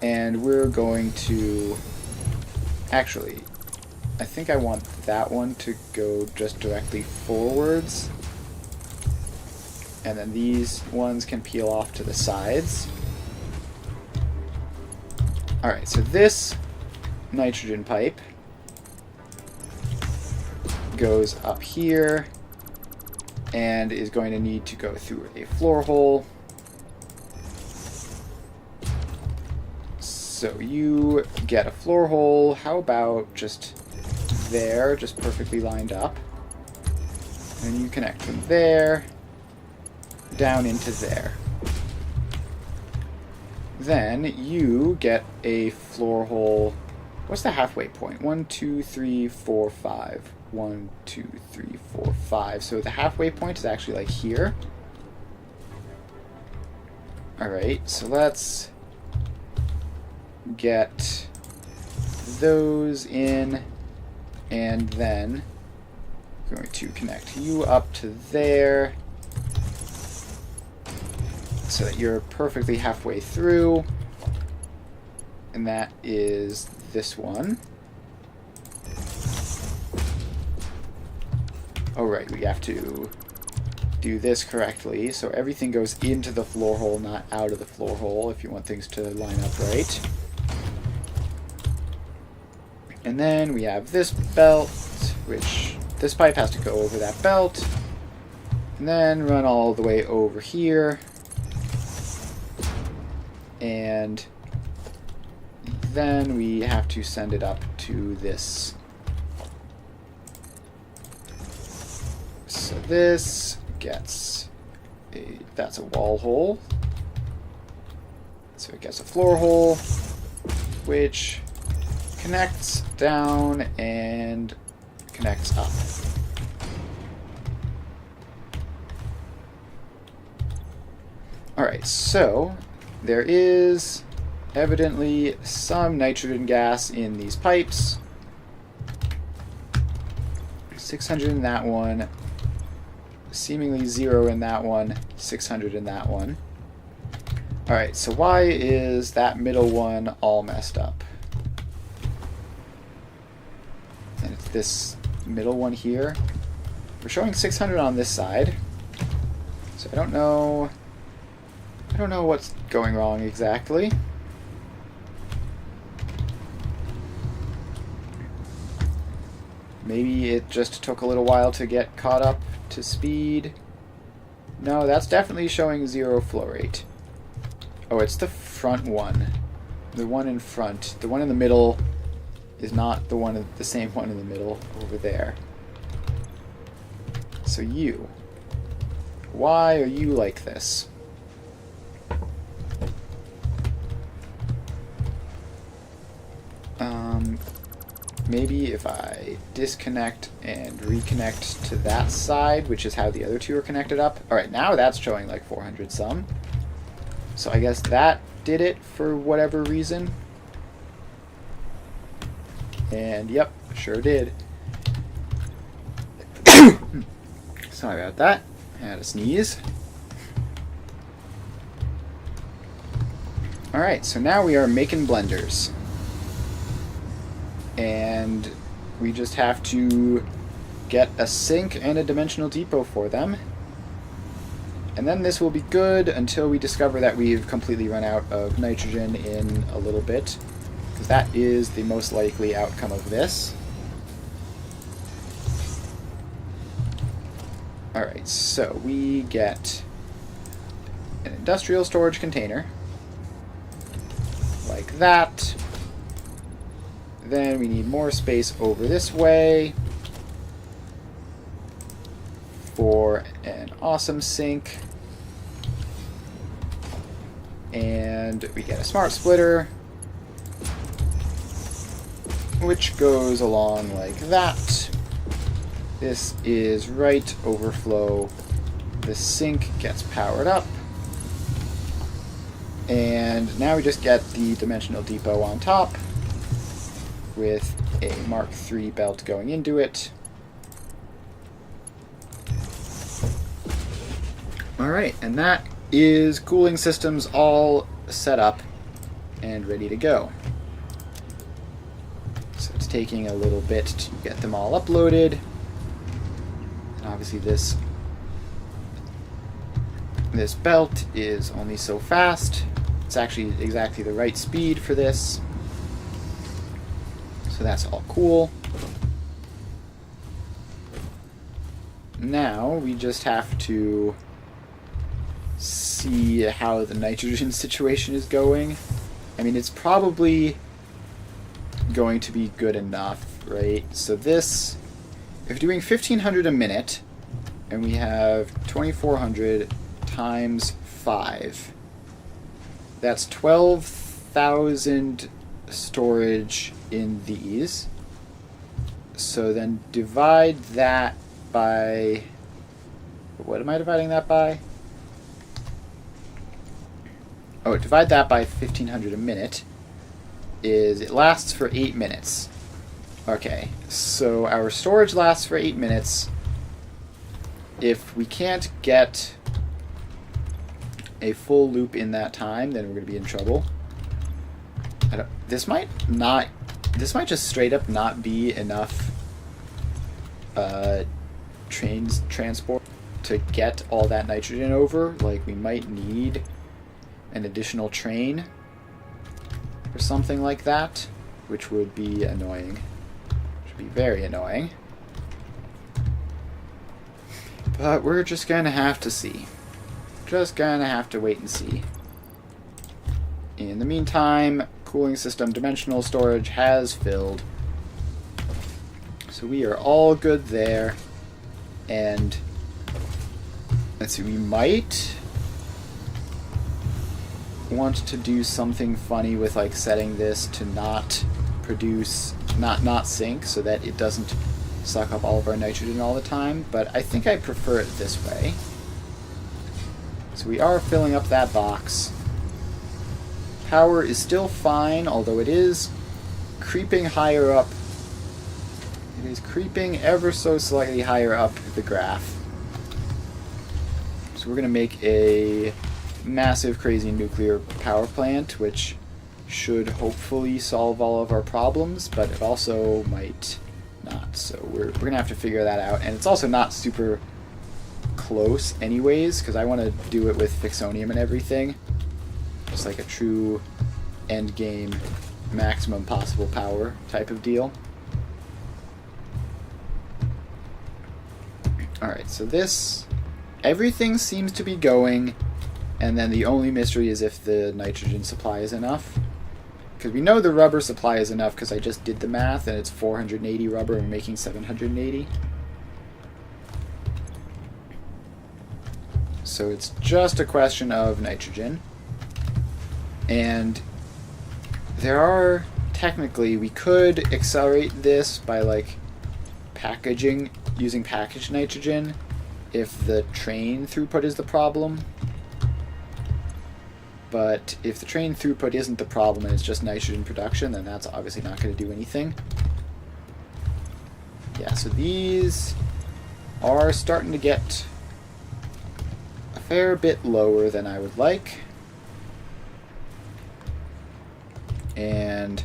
A: And we're going to... Actually, I think I want that one to go just directly forwards. And then these ones can peel off to the sides. Alright, so this nitrogen pipe goes up here and is going to need to go through a floor hole. So you get a floor hole. How about just there, just perfectly lined up? And you connect from there down into there. Then you get a floor hole. What's the halfway point? 1, 2, 3, 4, 5. 1, 2, 3, 4, 5. So the halfway point is actually like here. Alright, so let's get those in, and then I'm going to connect you up to there so that you're perfectly halfway through, and that is this one. Oh right, we have to do this correctly, so everything goes into the floor hole, not out of the floor hole, if you want things to line up right. And then we have this belt, which this pipe has to go over that belt, and then run all the way over here, and then we have to send it up to this. So this gets a, that's a wall hole, so it gets a floor hole, which connects down and connects up. Alright, so there is evidently some nitrogen gas in these pipes. 600 in that one, seemingly 0 in that one, 600 in that one. Alright, so why is that middle one all messed up? And it's this middle one here. We're showing 600 on this side, so I don't know what's going wrong exactly. Maybe it just took a little while to get caught up to speed. No, that's definitely showing 0 flow rate. Oh, it's the front one. The one in front. The one in the middle is not the same one in the middle over there. So you. Why are you like this? Maybe if I disconnect and reconnect to that side, which is how the other two are connected up. Alright, now that's showing like 400 some. So I guess that did it for whatever reason. And yep, sure did. Sorry about that. I had a sneeze. Alright, so now we are making blenders. And we just have to get a sink and a dimensional depot for them. And then this will be good until we discover that we've completely run out of nitrogen in a little bit, because that is the most likely outcome of this. Alright, so we get an industrial storage container, like that. Then we need more space over this way for an awesome sink. And we get a smart splitter, which goes along like that. This is right overflow. The sink gets powered up. And now we just get the dimensional depot on top with a Mark III belt going into it. Alright, and that is cooling systems all set up. and ready to go. So it's taking a little bit to get them all uploaded. And obviously this belt is only so fast. It's actually exactly the right speed for this. So that's all cool. Now we just have to see how the nitrogen situation is going. I mean, it's probably going to be good enough, right? So this, if we're doing 1,500 a minute, and we have 2,400 times 5, that's 12,000 storage in these. So then divide that by, what am I dividing that by? Oh, divide that by 1,500 a minute. It lasts for 8 minutes. Okay, so our storage lasts for 8 minutes. If we can't get a full loop in that time, then we're going to be in trouble. This might just straight up not be enough transport to get all that nitrogen over. Like, we might need an additional train or something like that, which would be annoying. Which would be very annoying. But we're just gonna have to see. Just gonna have to wait and see. In the meantime, cooling system dimensional storage has filled. So we are all good there. And let's see, we might want to do something funny with like setting this to not produce, not sink, so that it doesn't suck up all of our nitrogen all the time, but I think I prefer it this way. So we are filling up that box. Power is still fine, although it is creeping higher up. It is creeping ever so slightly higher up the graph. So we're going to make a massive, crazy nuclear power plant, which should hopefully solve all of our problems, but it also might not. So we're going to have to figure that out. And it's also not super close anyways, because I want to do it with Fixonium and everything. Just like a true end game, maximum possible power type of deal. Alright, so this, everything seems to be going, and then the only mystery is if the nitrogen supply is enough. Because we know the rubber supply is enough because I just did the math, and it's 480 rubber and we're making 780. So it's just a question of nitrogen. And there are, technically, we could accelerate this by like packaging, using packaged nitrogen if the train throughput is the problem. But if the train throughput isn't the problem and it's just nitrogen production, then that's obviously not going to do anything. Yeah, so these are starting to get a fair bit lower than I would like. And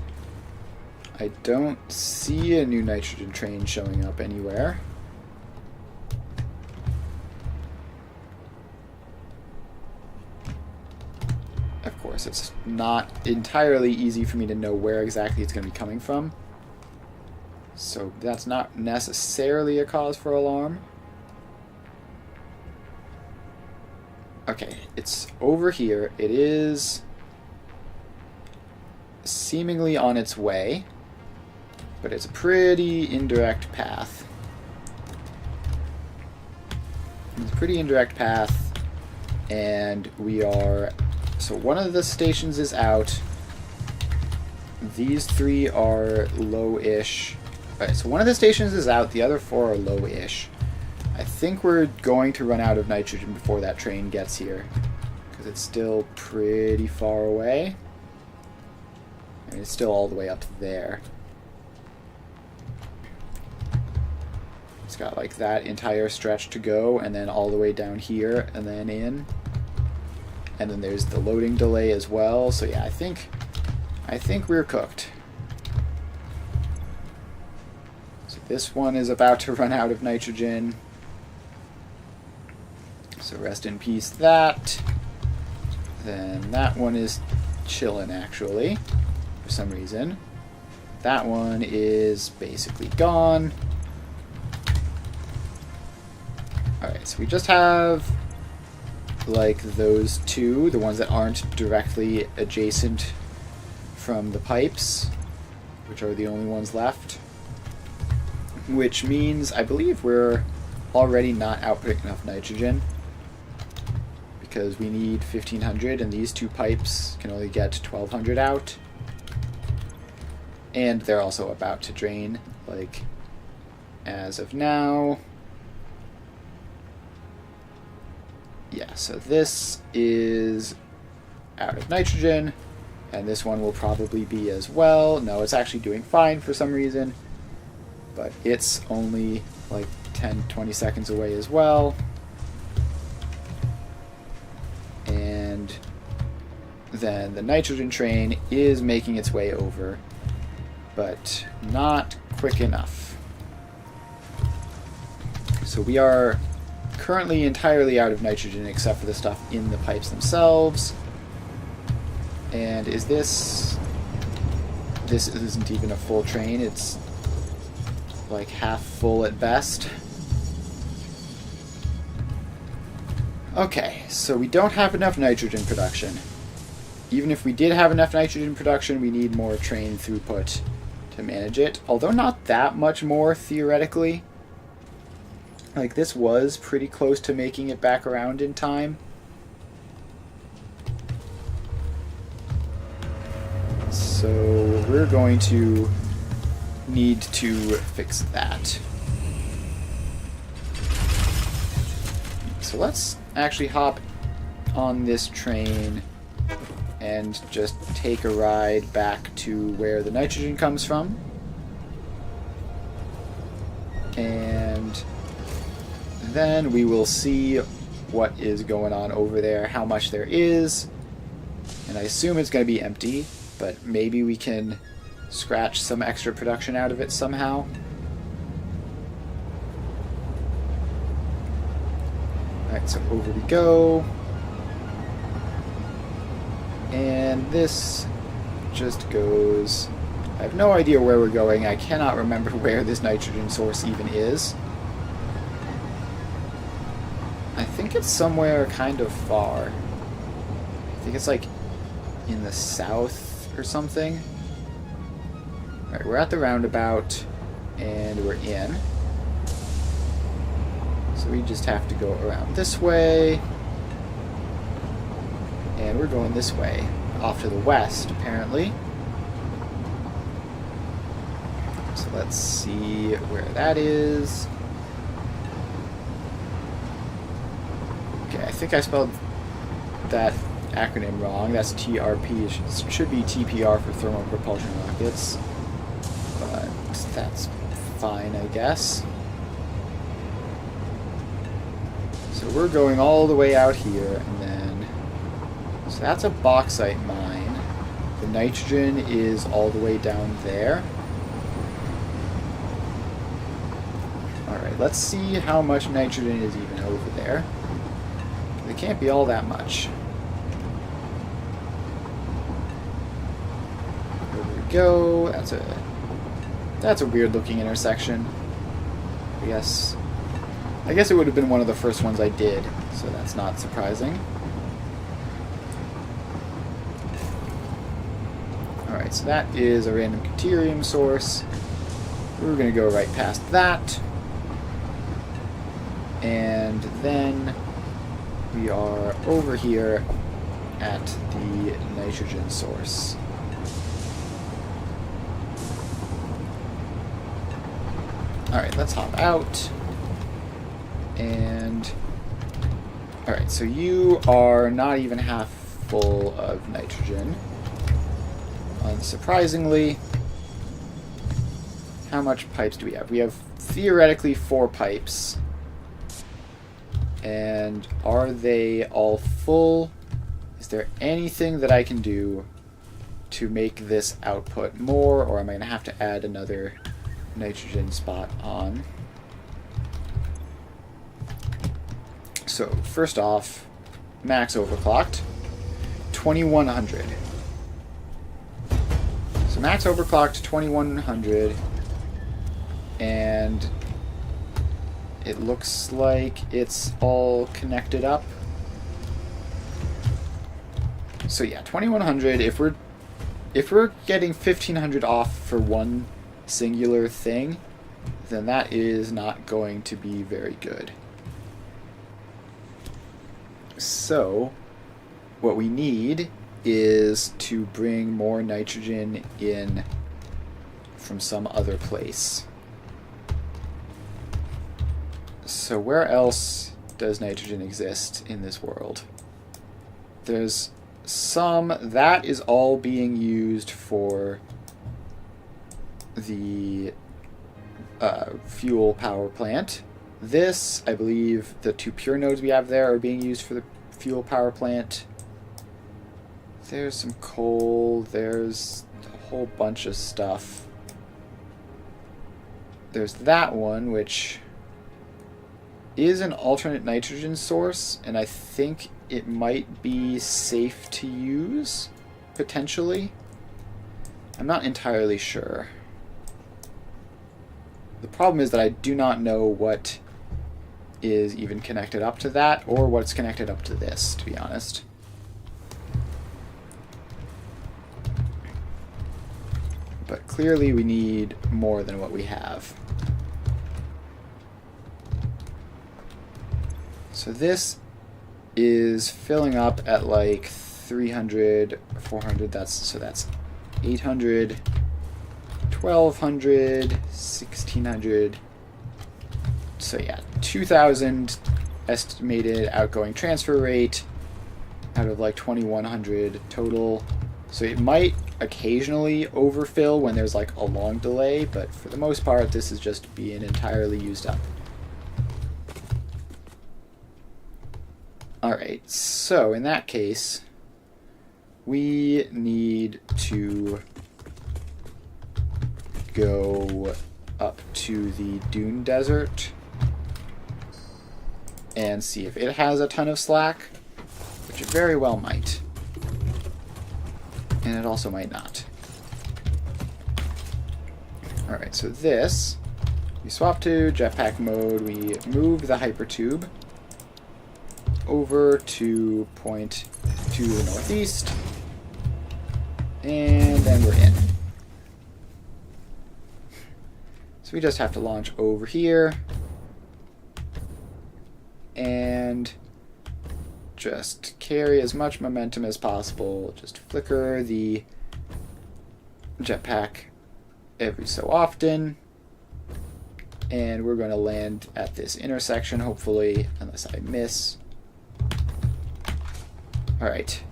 A: I don't see a new nitrogen train showing up anywhere. Of course, it's not entirely easy for me to know where exactly it's going to be coming from. So that's not necessarily a cause for alarm. Okay, it's over here. It is seemingly on its way, but it's a pretty indirect path. It's a pretty indirect path, and we are... So one of the stations is out. These three are low-ish. Alright, so one of the stations is out, the other four are low-ish. I think we're going to run out of nitrogen before that train gets here, because it's still pretty far away. I mean, it's still all the way up there. It's got like that entire stretch to go, and then all the way down here, and then in. And then there's the loading delay as well. So yeah, I think I think we're cooked. So this one is about to run out of nitrogen. So rest in peace that. Then that one is chilling, actually, for some reason. That one is basically gone. Alright, so we just have, like, those two, the ones that aren't directly adjacent from the pipes, which are the only ones left. Which means, I believe we're already not outputting enough nitrogen, because we need 1,500, and these two pipes can only get 1,200 out. And they're also about to drain, like, as of now. Yeah, so this is out of nitrogen, and this one will probably be as well. No, it's actually doing fine for some reason, but it's only like 10-20 seconds away as well. And then the nitrogen train is making its way over, but not quick enough. So we are currently entirely out of nitrogen except for the stuff in the pipes themselves. And is this... This isn't even a full train, it's like half full at best. Okay, so we don't have enough nitrogen production. Even if we did have enough nitrogen production, we need more train throughput to manage it. Although not that much more, theoretically. Like, this was pretty close to making it back around in time. So we're going to need to fix that. So let's actually hop on this train and just take a ride back to where the nitrogen comes from. And then we will see what is going on over there, how much there is. And I assume it's going to be empty, but maybe we can scratch some extra production out of it somehow. Alright, so over we go. And this just goes... I have no idea where we're going. I cannot remember where this nitrogen source even is. I think it's somewhere kind of far. I think it's like in the south or something. Alright, we're at the roundabout and we're in. So we just have to go around this way. And we're going this way, off to the west, apparently. So let's see where that is. Okay, I think I spelled that acronym wrong. That's TRP. It should be TPR for thermal propulsion rockets. But that's fine, I guess. So we're going all the way out here, and then... So that's a bauxite mine. The nitrogen is all the way down there. Alright, let's see how much nitrogen is even over there. It can't be all that much. Over we go. That's a weird looking intersection. I guess it would have been one of the first ones I did, so that's not surprising. Alright, so that is a random deuterium source. We're going to go right past that. And then we are over here at the nitrogen source. Alright, let's hop out. And... Alright, so you are not even half full of nitrogen. Unsurprisingly. How much pipes do we have? We have theoretically 4 pipes. And are they all full? Is there anything that I can do to make this output more, or am I going to have to add another nitrogen spot on? So first off, max overclocked, 2100. So max overclocked 2100, and it looks like it's all connected up. So yeah, 2100. If we're getting 1500 off for one singular thing, then that is not going to be very good. So what we need is to bring more nitrogen in from some other place. So where else does nitrogen exist in this world? There's some. That is all being used for the fuel power plant. This, I believe, the two pure nodes we have there are being used for the fuel power plant. There's some coal. There's a whole bunch of stuff. There's that one, which is an alternate nitrogen source, and I think it might be safe to use, potentially. I'm not entirely sure. The problem is that I do not know what is even connected up to that, or what's connected up to this, to be honest. But clearly we need more than what we have. So this is filling up at like 300, 400, that's 800, 1200, 1600. So yeah, 2000 estimated outgoing transfer rate out of like 2100 total. So it might occasionally overfill when there's like a long delay, but for the most part this is just being entirely used up. Alright, so in that case, we need to go up to the dune desert and see if it has a ton of slack, which it very well might. And it also might not. Alright, so this, we swap to jetpack mode, we move the hypertube over to point to the northeast, and then we're in. So we just have to launch over here and just carry as much momentum as possible. Just flicker the jetpack every so often, and we're going to land at this intersection, hopefully, unless I miss. Alright.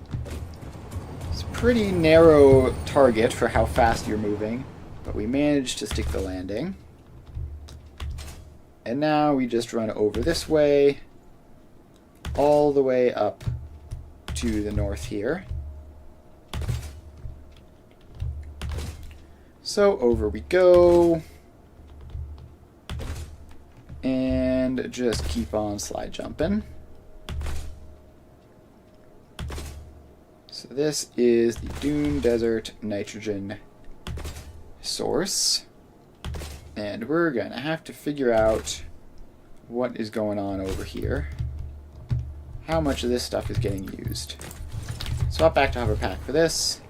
A: It's a pretty narrow target for how fast you're moving, but we managed to stick the landing. And now we just run over this way, all the way up to the north here. So over we go. And just keep on slide jumping. So this is the dune desert nitrogen source. And we're going to have to figure out what is going on over here. How much of this stuff is getting used. Swap back to hover pack for this.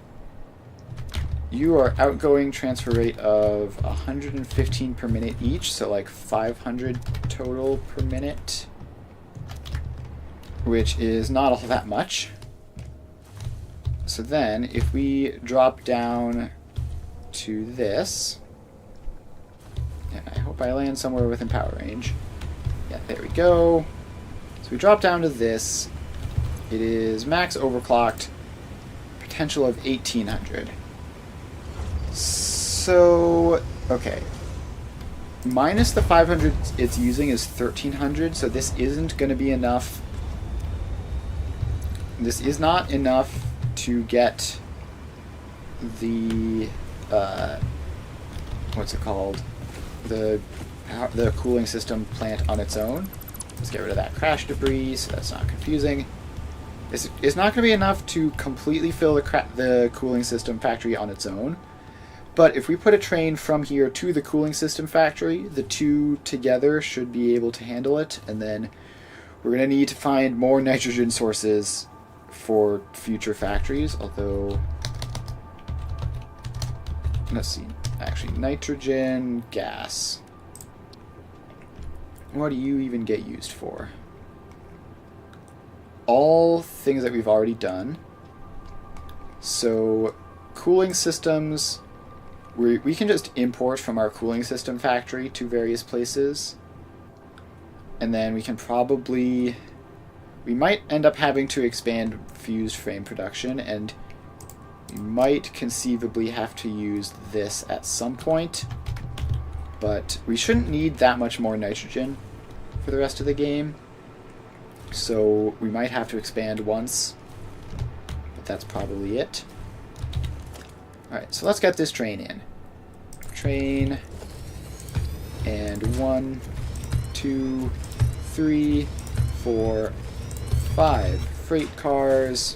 A: You are outgoing transfer rate of 115 per minute each, so like 500 total per minute, which is not all that much. So then, if we drop down to this, and I hope I land somewhere within power range. Yeah, there we go. So we drop down to this. It is max overclocked, potential of 1800. So, okay. Minus the 500 it's using is 1300, so this isn't going to be enough. This is not enough to get the what's it called? The cooling system plant on its own. Let's get rid of that crash debris so that's not confusing. It's not going to be enough to completely fill the cooling system factory on its own. But if we put a train from here to the cooling system factory, the two together should be able to handle it. And then we're going to need to find more nitrogen sources for future factories. Although, let's see. Actually, nitrogen gas. What do you even get used for? All things that we've already done. So, cooling systems, we can just import from our cooling system factory to various places. And then we can probably... We might end up having to expand fused frame production, and we might conceivably have to use this at some point. But we shouldn't need that much more nitrogen for the rest of the game. So we might have to expand once, but that's probably it. Alright, so let's get this train in. Train, and 1, 2, 3, 4, 5 freight cars.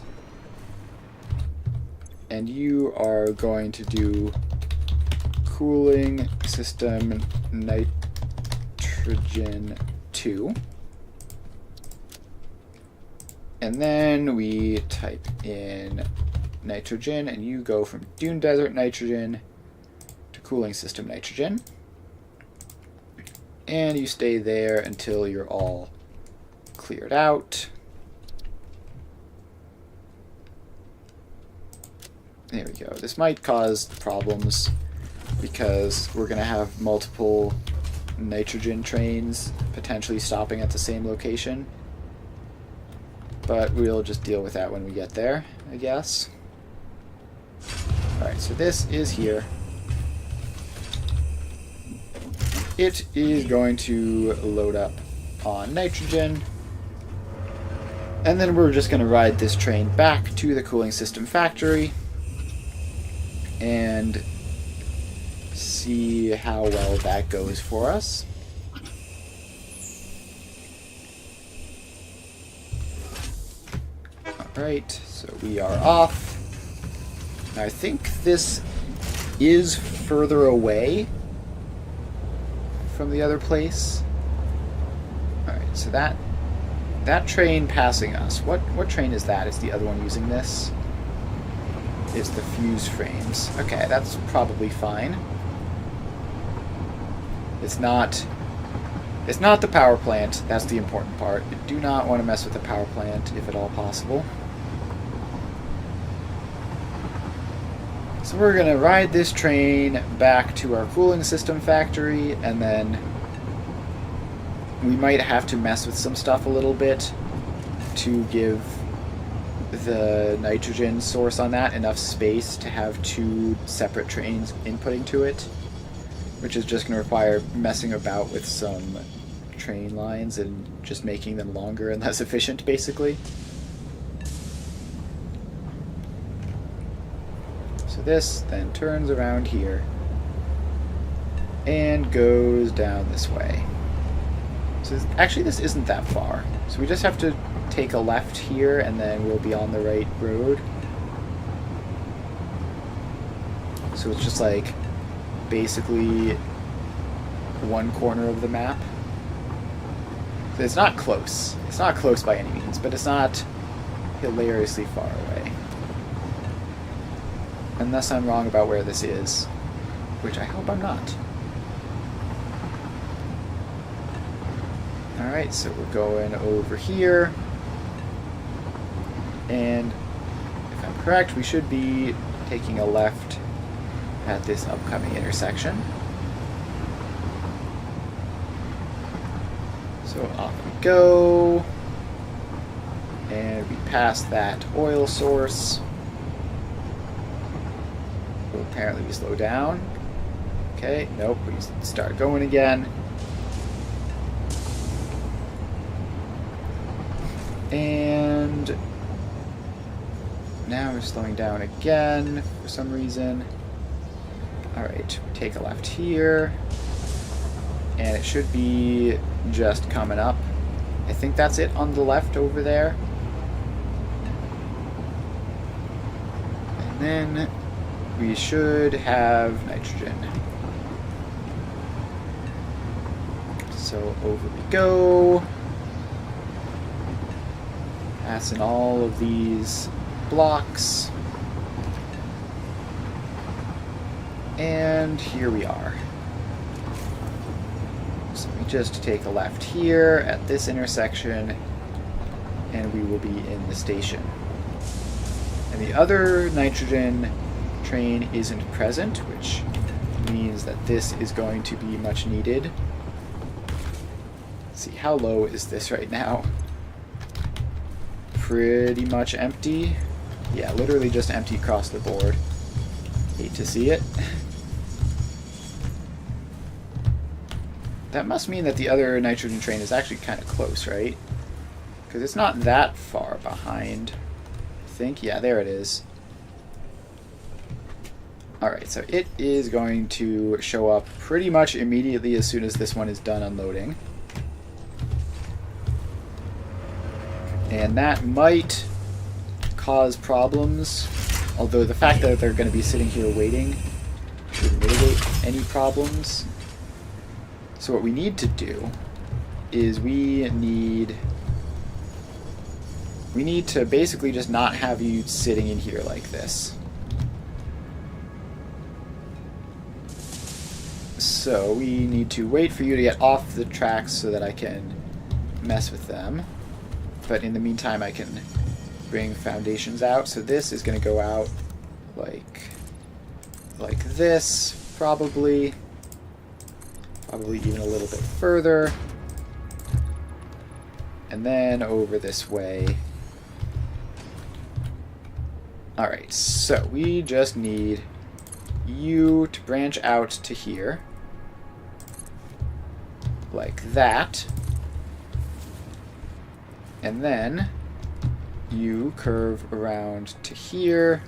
A: And you are going to do cooling system nitrogen 2. And then we type in nitrogen, and you go from dune desert nitrogen to cooling system nitrogen. And you stay there until you're all cleared out. There we go. This might cause problems because we're going to have multiple nitrogen trains potentially stopping at the same location. But we'll just deal with that when we get there, I guess. Alright, so this is here. It is going to load up on nitrogen. And then we're just going to ride this train back to the cooling system factory and see how well that goes for us. Alright, so we are off. Now I think this is further away from the other place. Alright, so that train passing us. What train is that? Is the other one using this? It's the fuse frames. Okay, that's probably fine. It's not the power plant. That's the important part. You do not want to mess with the power plant if at all possible. So we're going to ride this train back to our cooling system factory, and then we might have to mess with some stuff a little bit to give the nitrogen source on that enough space to have two separate trains inputting to it, which is just going to require messing about with some train lines and just making them longer and less efficient, basically. So this then turns around here and goes down this way. So actually this isn't that far. So we just have to take a left here and then we'll be on the right road. So it's just like basically one corner of the map. So it's not close. It's not close by any means, but it's not hilariously far away. Unless I'm wrong about where this is, which I hope I'm not. Alright, so we're going over here. And if I'm correct, we should be taking a left at this upcoming intersection. So off we go. And we pass that oil source. Well, apparently we slow down. Okay, nope, we start going again. And now we're slowing down again for some reason. Alright, take a left here. And it should be just coming up. I think that's it on the left over there. And then we should have nitrogen. So over we go. Passing all of these blocks. And here we are. So we just take a left here at this intersection, and we will be in the station. And the other nitrogen train isn't present, which means that this is going to be much needed. Let's see, how low is this right now? Pretty much empty. Yeah, literally just empty across the board. Hate to see it. That must mean that the other nitrogen train is actually kind of close, right? Because it's not that far behind, I think. Yeah, there it is. Alright, so it is going to show up pretty much immediately as soon as this one is done unloading. And that might cause problems, although the fact that they're going to be sitting here waiting should mitigate any problems. So what we need to do is we need to basically just not have you sitting in here like this. So we need to wait for you to get off the tracks so that I can mess with them. But in the meantime, I can bring foundations out. So this is going to go out like this, probably even a little bit further. And then over this way. Alright, so we just need you to branch out to here. Like that. And then you curve around to here.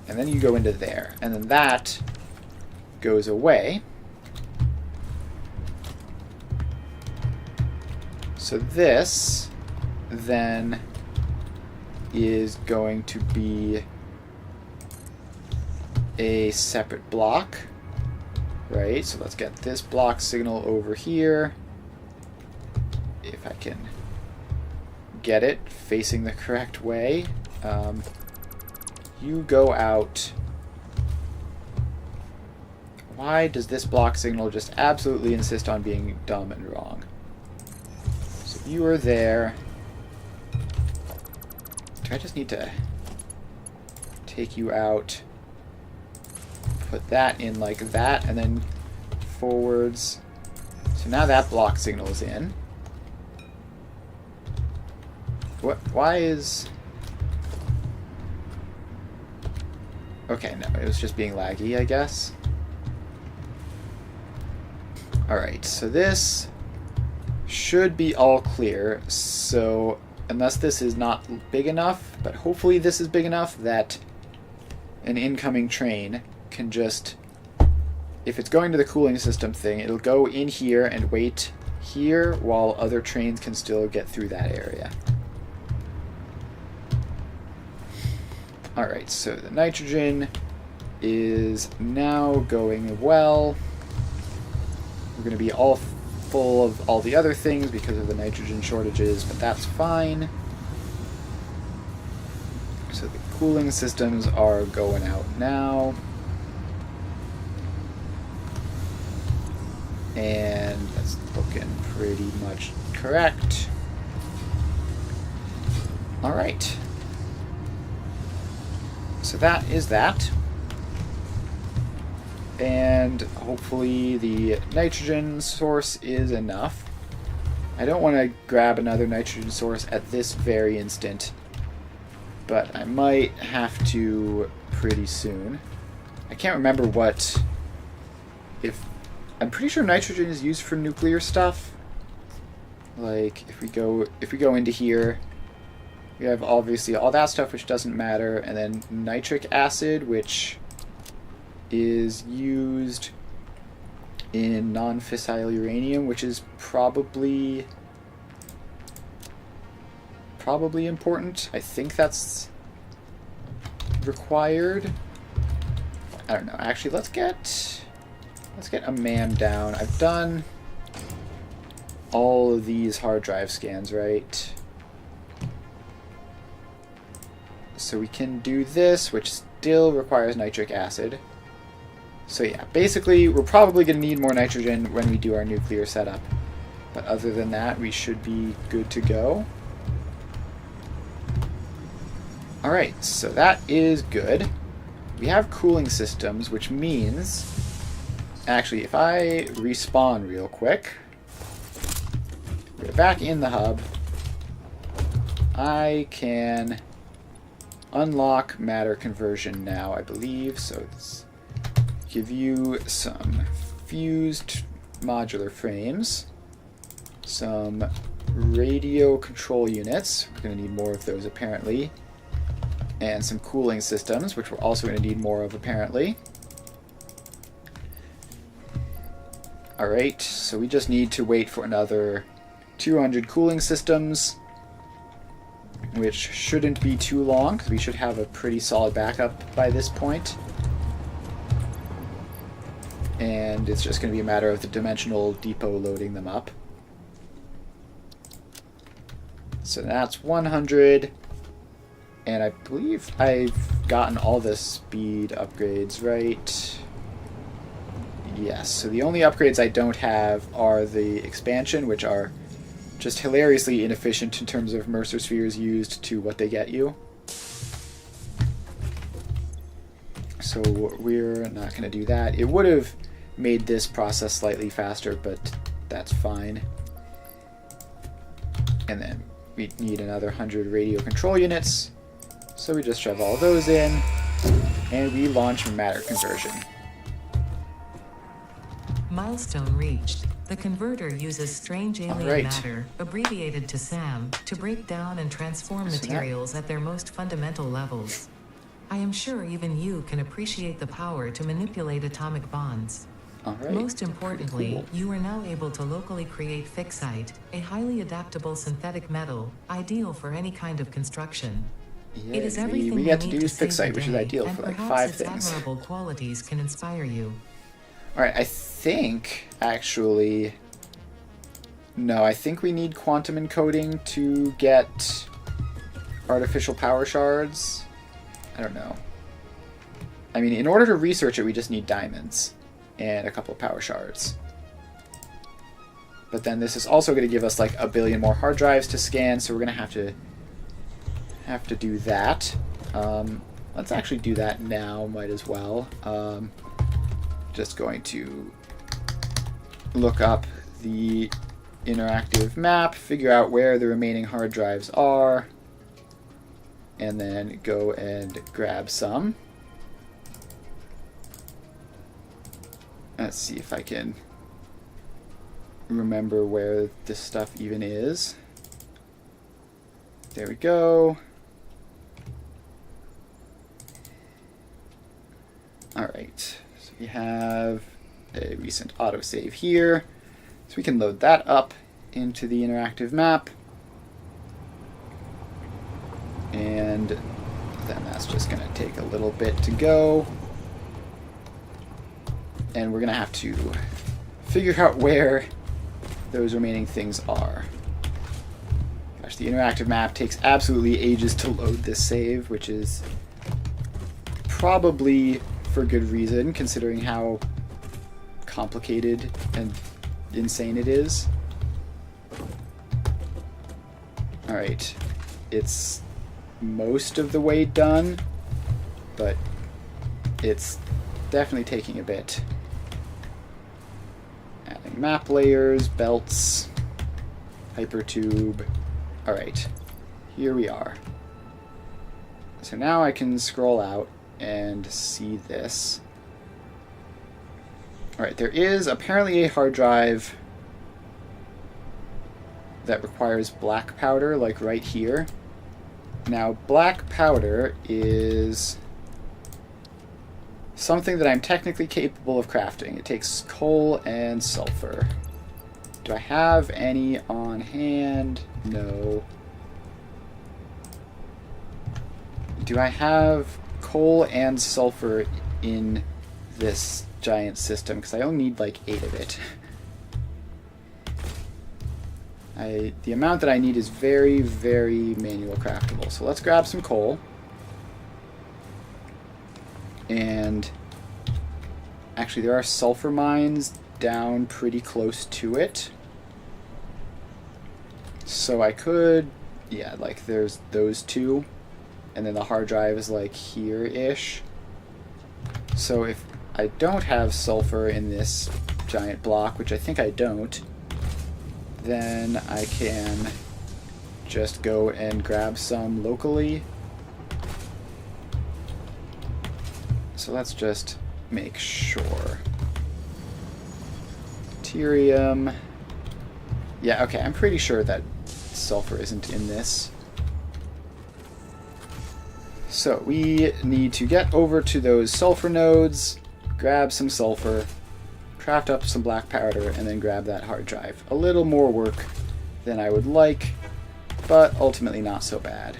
A: And then you go into there. And then that goes away. So this then is going to be a separate block, right? So let's get this block signal over here. If I can get it facing the correct way. You go out. Why does this block signal just absolutely insist on being dumb and wrong? So you are there. Do I just need to take you out, put that in like that, and then forwards? So now that block signal is in. What? Why is... Okay, no, it was just being laggy, I guess. Alright, so this should be all clear. So, unless this is not big enough, but hopefully this is big enough that an incoming train can just... If it's going to the cooling system thing, it'll go in here and wait here while other trains can still get through that area. Alright, so the nitrogen is now going well. We're going to be all full of all the other things because of the nitrogen shortages, but that's fine. So the cooling systems are going out now. And that's looking pretty much correct. Alright. So that is that. And hopefully the nitrogen source is enough. I don't want to grab another nitrogen source at this very instant, but I might have to pretty soon. I can't remember what... I'm pretty sure nitrogen is used for nuclear stuff. Like if we go into here We have obviously all that stuff which doesn't matter, and then nitric acid, which is used in non-fissile uranium, which is probably important. I think that's required. I don't know. Actually, let's get a man down. I've done all of these hard drive scans, right? So we can do this, which still requires nitric acid. So yeah, basically we're probably going to need more nitrogen when we do our nuclear setup. But other than that, we should be good to go. Alright, so that is good. We have cooling systems, which means... Actually, if I respawn real quick, we're back in the hub, I can unlock matter conversion now, I believe. So let's give you some fused modular frames, some radio control units, we're going to need more of those apparently, and some cooling systems, which we're also going to need more of apparently. Alright, so we just need to wait for another 200 cooling systems, which shouldn't be too long, because we should have a pretty solid backup by this point. And it's just going to be a matter of the dimensional depot loading them up. So that's 100. And I believe I've gotten all the speed upgrades, right? Yes, so the only upgrades I don't have are the expansion, which are just hilariously inefficient in terms of Mercer spheres used to what they get you. So we're not going to do that. It would have made this process slightly faster, but that's fine. And then we need another 100 radio control units. So we just shove all those in, and we launch matter conversion.
B: Milestone reached. The converter uses strange alien matter, abbreviated to SAM, to break down and transform materials at their most fundamental levels. I am sure even you can appreciate the power to manipulate atomic bonds. Most importantly, you are now able to locally create fixite, a highly adaptable synthetic metal, ideal for any kind of construction.
A: Yeah,
B: it is everything
A: we get to use fixite, which is ideal for like 5 things.
B: Its admirable qualities can inspire you.
A: Alright, I think, actually... No, I think we need quantum encoding to get artificial power shards. I don't know. I mean, in order to research it, we just need diamonds and a couple of power shards. But then this is also going to give us like a billion more hard drives to scan, so we're going to have to do that. Let's actually do that now, might as well. Just going to look up the interactive map, figure out where the remaining hard drives are, and then go and grab some. Let's see if I can remember where this stuff even is. There we go. Alright, so we have a recent autosave here. So we can load that up into the interactive map. And then that's just going to take a little bit to go. And we're going to have to figure out where those remaining things are. Gosh, the interactive map takes absolutely ages to load this save, which is probably for good reason, considering how complicated and insane it is. Alright, it's most of the way done, but it's definitely taking a bit. Adding map layers, belts, hypertube. Alright, here we are. So now I can scroll out and see this. Alright, there is apparently a hard drive that requires black powder, like right here. Now, black powder is something that I'm technically capable of crafting. It takes coal and sulfur. Do I have any on hand? No. Do I have coal and sulfur in this giant system? Because I only need like 8 of it. The amount that I need is very, very manual craftable. So let's grab some coal. And actually there are sulfur mines down pretty close to it. So I could, yeah, like there's those two. And then the hard drive is like here-ish. So if I don't have sulfur in this giant block, which I think I don't, then I can just go and grab some locally. So let's just make sure. Deuterium. Yeah, okay, I'm pretty sure that sulfur isn't in this. So we need to get over to those sulfur nodes, grab some sulfur, craft up some black powder, and then grab that hard drive. A little more work than I would like, but ultimately not so bad.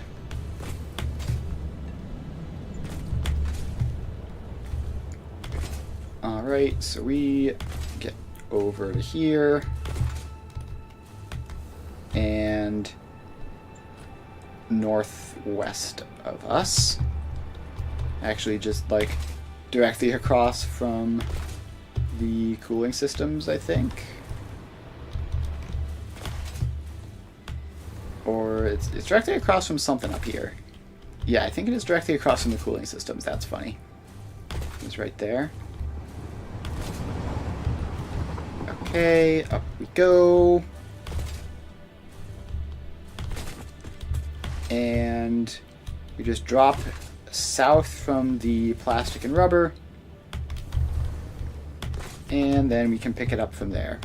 A: Alright, so we get over to here, and northwest of us. Actually just like directly across from the cooling systems, I think. Or it's directly across from something up here. Yeah, I think it is directly across from the cooling systems. That's funny. It's right there. Okay, up we go. And we just drop south from the plastic and rubber, and then we can pick it up from there.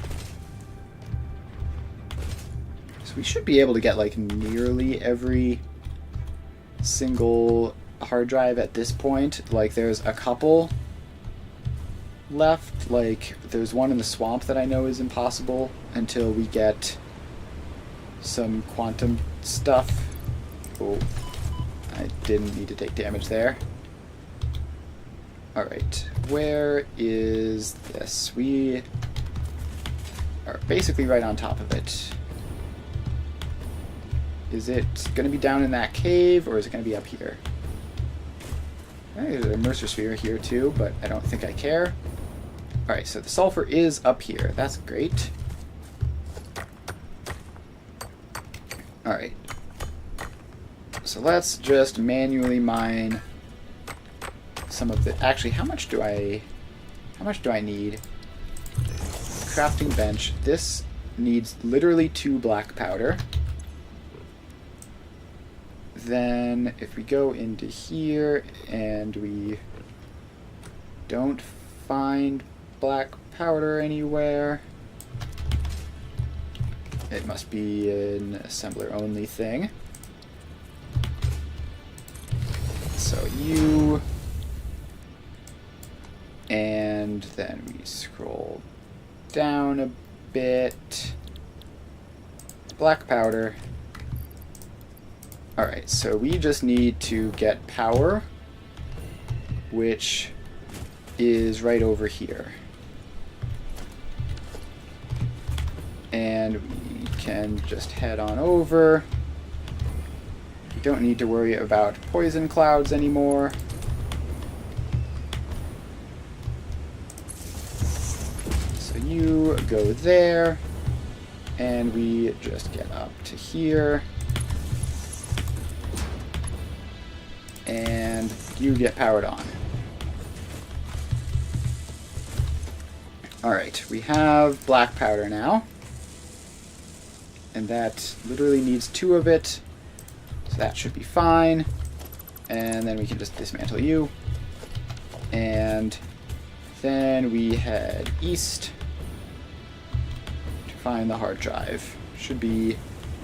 A: So we should be able to get like nearly every single hard drive at this point. Like there's a couple left, like there's one in the swamp that I know is impossible until we get some quantum stuff. Oh, I didn't need to take damage there. Alright, where is this? We are basically right on top of it. Is it going to be down in that cave, or is it going to be up here? There's a Mercer Sphere here too, but I don't think I care. Alright, so the sulfur is up here. That's great. Alright. So let's just manually mine some of the... Actually, how much do I need? Crafting bench. This needs literally 2 black powder. Then if we go into here and we don't find black powder anywhere, it must be an assembler only thing. So you, and then we scroll down a bit. Black powder. Alright, so we just need to get power, which is right over here. And we can just head on over. We don't need to worry about poison clouds anymore. So you go there, and we just get up to here. And you get powered on. Alright, we have black powder now. And that literally needs 2 of it. So that should be fine. And then we can just dismantle you. And then we head east to find the hard drive. Should be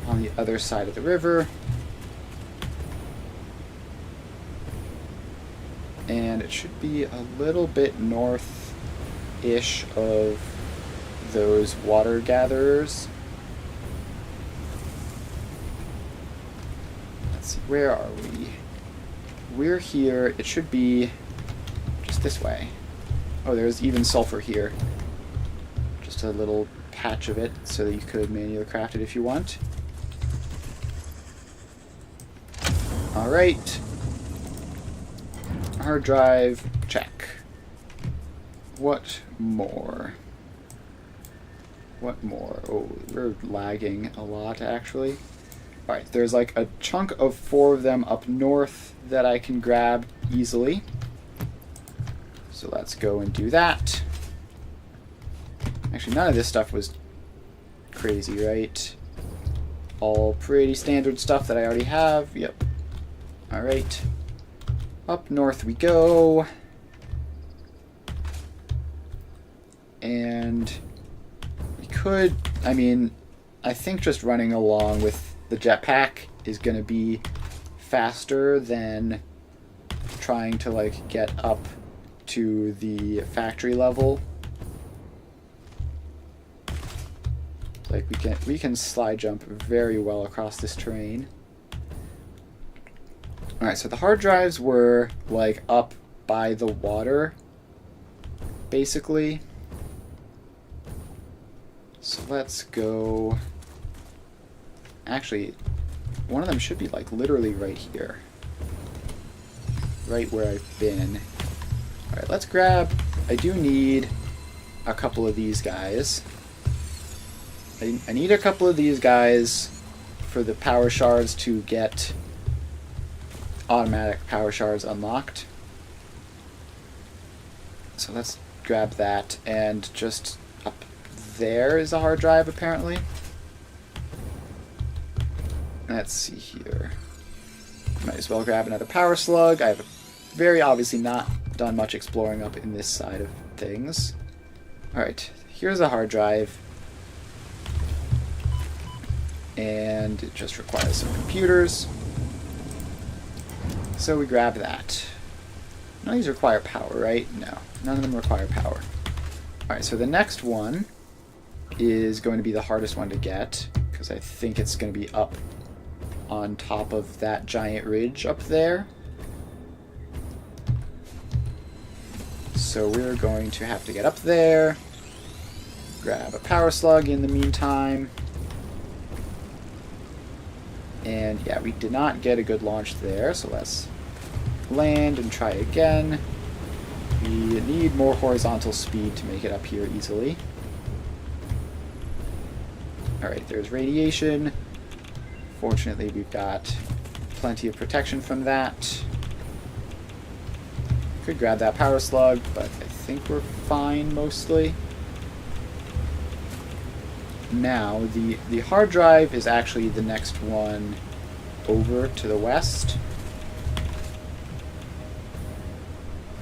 A: on the other side of the river. And it should be a little bit north-ish of those water gatherers. Let's see, where are we? We're here. It should be just this way. Oh, there's even sulfur here. Just a little patch of it so that you could manually craft it if you want. Alright. Hard drive, check. What more? What more? Oh, we're lagging a lot, actually. Alright, there's like a chunk of 4 of them up north that I can grab easily. So let's go and do that. Actually, none of this stuff was crazy, right? All pretty standard stuff that I already have. Yep. Alright. Up north we go. And we could, I mean, I think just running along with the jetpack is going to be faster than trying to, like, get up to the factory level. Like, we can slide jump very well across this terrain. Alright, so the hard drives were, like, up by the water, basically. So let's go... Actually, one of them should be, like, literally right here. Right where I've been. Alright, let's grab... I do need a couple of these guys. I need a couple of these guys for the power shards to get automatic power shards unlocked. So let's grab that, and just up there is a hard drive apparently. Let's see here. Might as well grab another power slug. I've very obviously not done much exploring up in this side of things. Alright, here's a hard drive. And it just requires some computers. So we grab that. None of these require power, right? No, none of them require power. Alright, so the next one is going to be the hardest one to get, because I think it's going to be up on top of that giant ridge up there. So we're going to have to get up there, grab a power slug in the meantime. And yeah, we did not get a good launch there, so let's land and try again. We need more horizontal speed to make it up here easily. Alright, there's radiation. Fortunately, we've got plenty of protection from that. Could grab that power slug, but I think we're fine mostly. Now, the hard drive is actually the next one over to the west.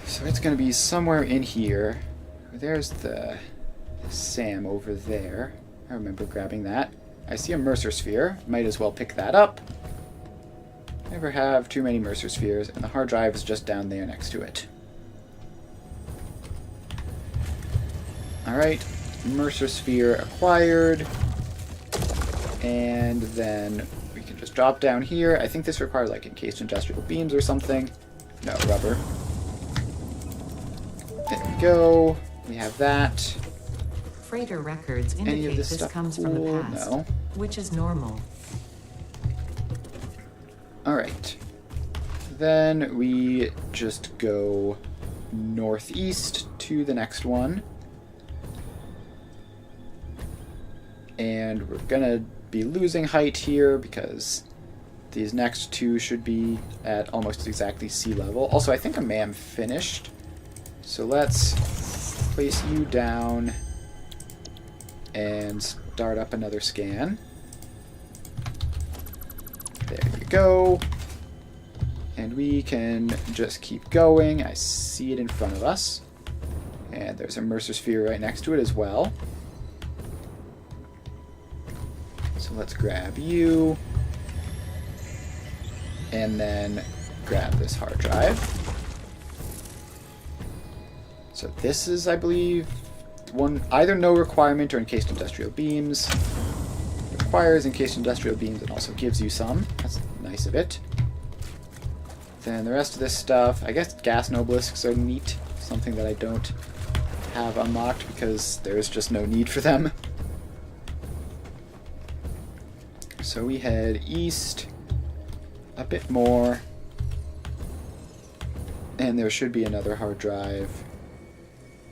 A: So it's going to be somewhere in here. There's the SAM over there. I remember grabbing that. I see a Mercer Sphere. Might as well pick that up. Never have too many Mercer Spheres, and the hard drive is just down there next to it. Alright. Mercer Sphere acquired, and then we can just drop down here. I think this requires like encased industrial beams or something. No, rubber. There we go. We have that.
B: Freighter records indicate this comes from the past,
A: no.
B: which is normal.
A: Alright. Then we just go northeast to the next one. And we're gonna be losing height here because these next two should be at almost exactly sea level. Also, I think I may have finished. So let's place you down and start up another scan. There you go. And we can just keep going. I see it in front of us. And there's a Mercer Sphere right next to it as well. So let's grab you, and then grab this hard drive. So this is, I believe, one either no requirement or encased industrial beams. Requires encased industrial beams and also gives you some. That's nice of it. Then the rest of this stuff, I guess gas nobelisks are neat. Something that I don't have unlocked because there's just no need for them. So we head east a bit more. And there should be another hard drive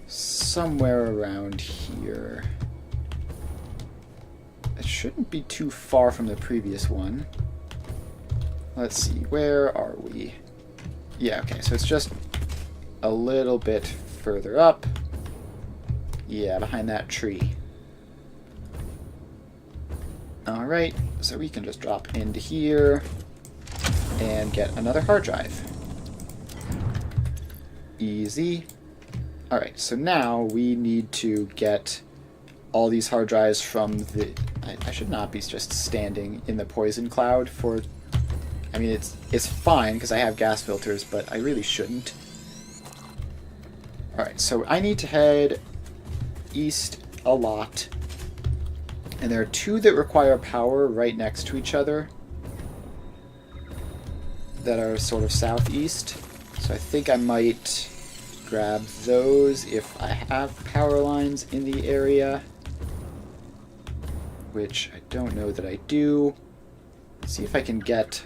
A: somewhere around here. It shouldn't be too far from the previous one. Let's see, where are we? Yeah, okay, so it's just a little bit further up. Yeah, behind that tree. Alright, so we can just drop into here and get another hard drive. Easy. Alright, so now we need to get all these hard drives from the... I should not be just standing in the poison cloud for... I mean, it's fine because I have gas filters, but I really shouldn't. Alright, so I need to head east a lot. And there are two that require power right next to each other that are sort of southeast. So I think I might grab those if I have power lines in the area, which I don't know that I do. Let's see if I can get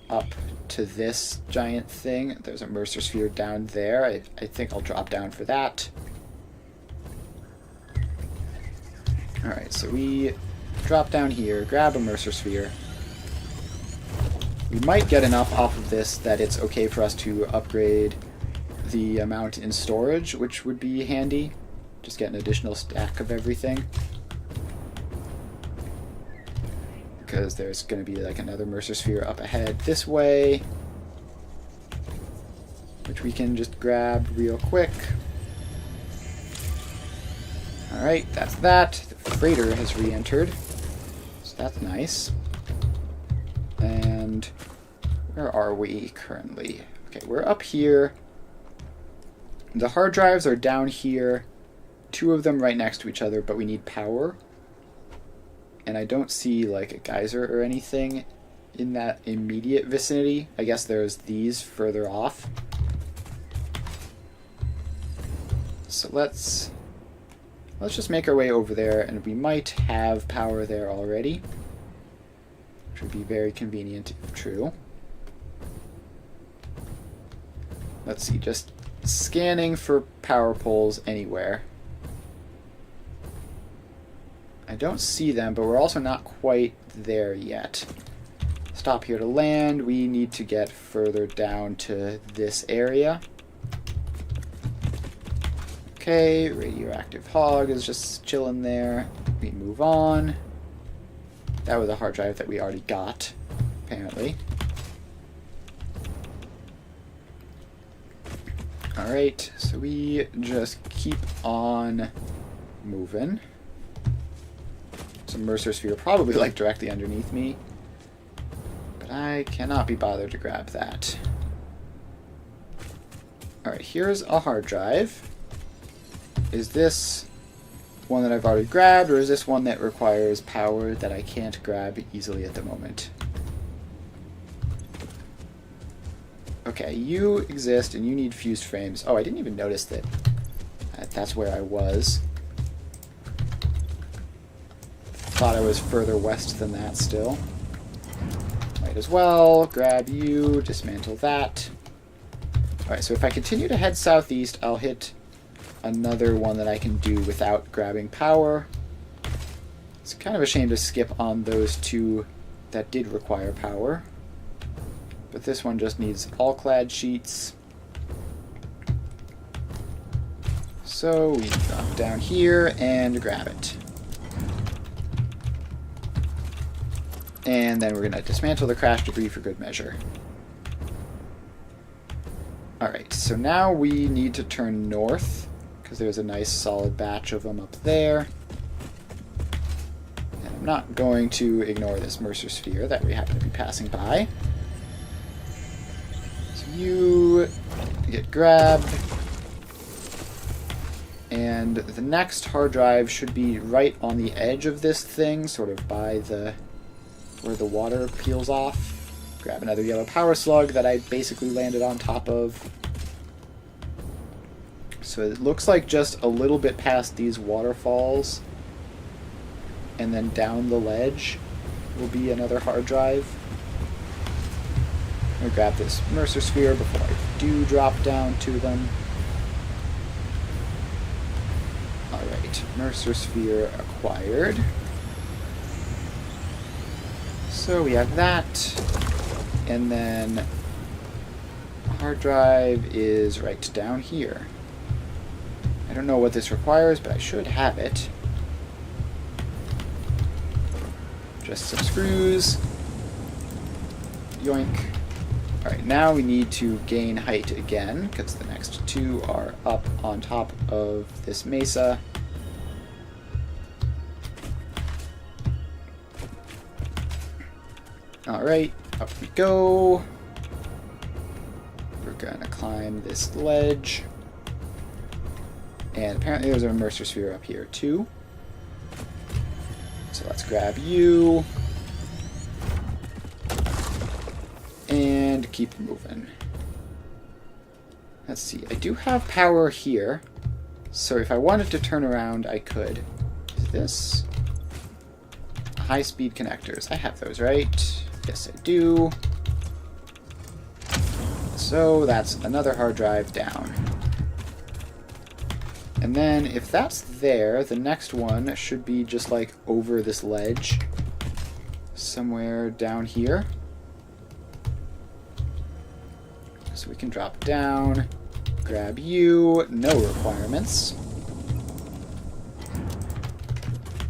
A: up to this giant thing. There's a Mercer sphere down there. I think I'll drop down for that. Alright, so we drop down here, grab a Mercer sphere. We might get enough off of this that it's okay for us to upgrade the amount in storage, which would be handy. Just get an additional stack of everything. Because there's going to be like another Mercer sphere up ahead this way, which we can just grab real quick. Alright, that's that. The freighter has re-entered, so that's nice. And where are we currently? Okay, we're up here. The hard drives are down here. Two of them right next to each other, but we need power. And I don't see like a geyser or anything in that immediate vicinity. I guess there's these further off. So let's just make our way over there, and we might have power there already, which would be very convenient if true. Let's see, just scanning for power poles anywhere. I don't see them, but we're also not quite there yet. Stop here to land. We need to get further down to this area. Okay, radioactive hog is just chilling there. We move on. That was a hard drive that we already got, apparently. Alright, so we just keep on moving. Some Mercer sphere probably like directly underneath me, but I cannot be bothered to grab that. Alright, here's a hard drive. Is this one that I've already grabbed, or is this one that requires power that I can't grab easily at the moment? Okay, you exist and you need fused frames. Oh, I didn't even notice that that's where I was. Thought I was further west than that still. Might as well grab you, dismantle that. Alright, so if I continue to head southeast, I'll hit another one that I can do without grabbing power. It's kind of a shame to skip on those two that did require power. But this one just needs all clad sheets. So we drop down here and grab it. And then we're going to dismantle the crash debris for good measure. Alright, so now we need to turn north, because there's a nice solid batch of them up there. And I'm not going to ignore this Mercer sphere that we happen to be passing by. So you get grabbed. And the next hard drive should be right on the edge of this thing, sort of by where the water peels off. Grab another yellow power slug that I basically landed on top of. So it looks like just a little bit past these waterfalls, and then down the ledge will be another hard drive. I'm gonna grab this Mercer sphere before I do drop down to them. Alright, Mercer sphere acquired. So we have that, and then hard drive is right down here. I don't know what this requires, but I should have it. Just some screws. Yoink. Alright, now we need to gain height again, because the next two are up on top of this mesa. Alright, up we go. We're gonna climb this ledge. And apparently there's a Mercer sphere up here too. So let's grab you. And keep moving. Let's see, I do have power here. So if I wanted to turn around, I could. Is this? High-speed connectors. I have those, right? Yes, I do. So that's another hard drive down. And then if that's there, the next one should be just like over this ledge. Somewhere down here. So we can drop down, grab you, no requirements.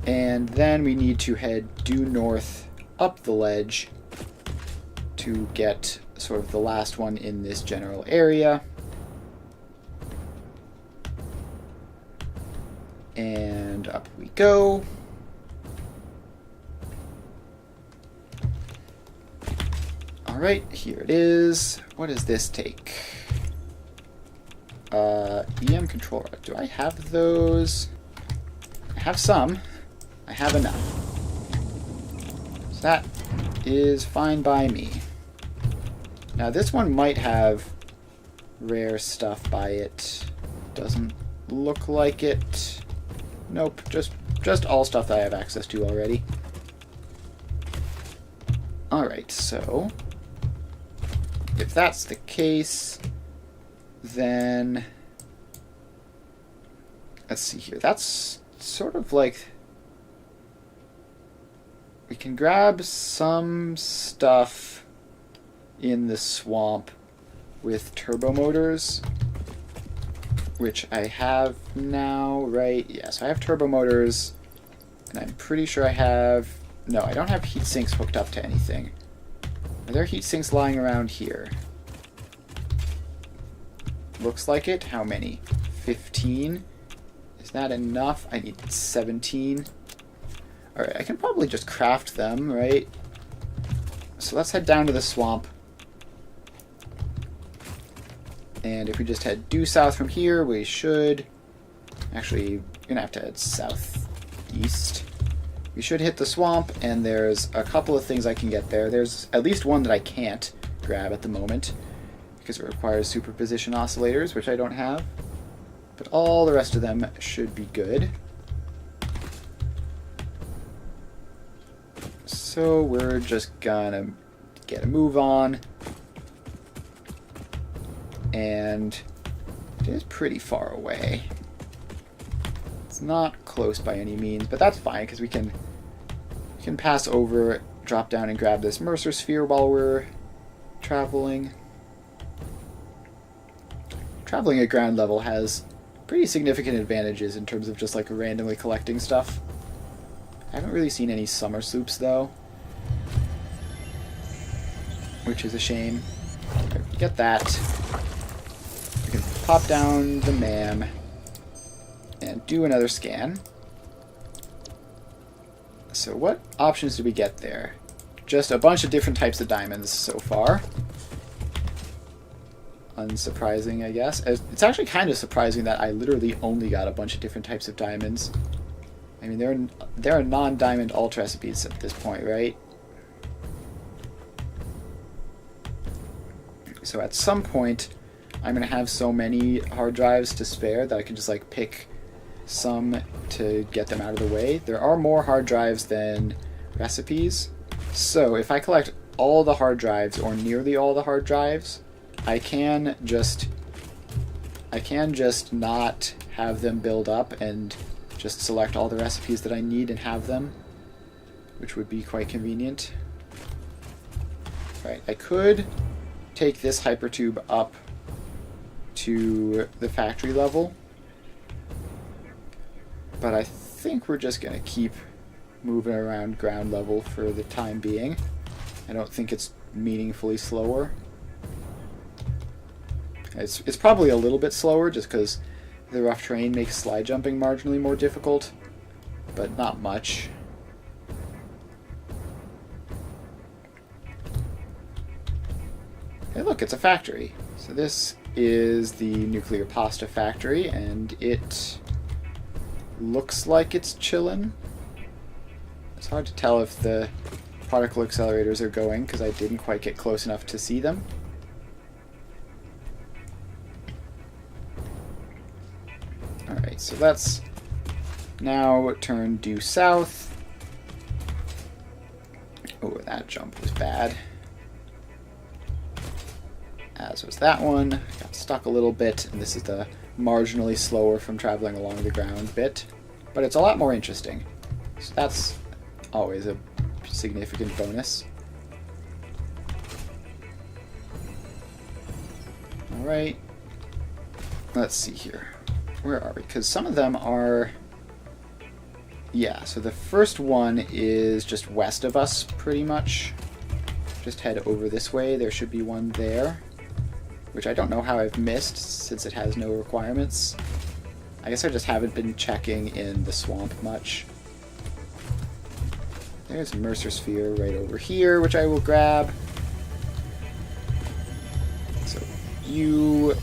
A: And then we need to head due north up the ledge to get sort of the last one in this general area. And up we go. Alright, here it is. What does this take? EM controller. Do I have those? I have some. I have enough. So that is fine by me. Now this one might have rare stuff by it. Doesn't look like it. Nope, just all stuff that I have access to already. Alright, so if that's the case, then let's see here. That's sort of like we can grab some stuff in the swamp with turbo motors, which I have now, right? Yeah, so I have turbo motors, and I'm pretty sure I have... No, I don't have heat sinks hooked up to anything. Are there heat sinks lying around here? Looks like it. How many? 15? Is that enough? I need 17. Alright, I can probably just craft them, right? So let's head down to the swamp. And if we just head due south from here, we should... Actually, we're going to have to head southeast. We should hit the swamp, and there's a couple of things I can get there. There's at least one that I can't grab at the moment, because it requires superposition oscillators, which I don't have. But all the rest of them should be good. So we're just gonna get a move on. And it is pretty far away. It's not close by any means, but that's fine because we can pass over, drop down and grab this Mercer sphere while we're traveling. Traveling at ground level has pretty significant advantages in terms of just like randomly collecting stuff. I haven't really seen any summer sloops though, which is a shame. Get that. We can pop down the MAM and do another scan. So what options do we get there? Just a bunch of different types of diamonds so far. unsurprising, I guess. It's actually kind of surprising that I literally only got a bunch of different types of diamonds. I mean, there are non-diamond alt recipes at this point, right? So at some point, I'm going to have so many hard drives to spare that I can just like pick some to get them out of the way. There are more hard drives than recipes. So if I collect all the hard drives, or nearly all the hard drives, I can just not have them build up and just select all the recipes that I need and have them, which would be quite convenient. Right, I could take this hypertube up to the factory level, but I think we're just going to keep moving around ground level for the time being. I don't think it's meaningfully slower. It's probably a little bit slower just because the rough terrain makes slide jumping marginally more difficult, but not much. Hey look, it's a factory. So this is the nuclear pasta factory, and it looks like it's chillin'. It's hard to tell if the particle accelerators are going because I didn't quite get close enough to see them. Alright, so let's now turn due south. Oh, that jump was bad. As was that one. Got stuck a little bit, and this is the marginally slower from traveling along the ground bit. But it's a lot more interesting. So that's always a significant bonus. Alright. Let's see here. Where are we? Because some of them are... Yeah, so the first one is just west of us, pretty much. Just head over this way. There should be one there, which I don't know how I've missed since it has no requirements. I guess I just haven't been checking in the swamp much. There's a Mercer Sphere right over here, which I will grab. So, you...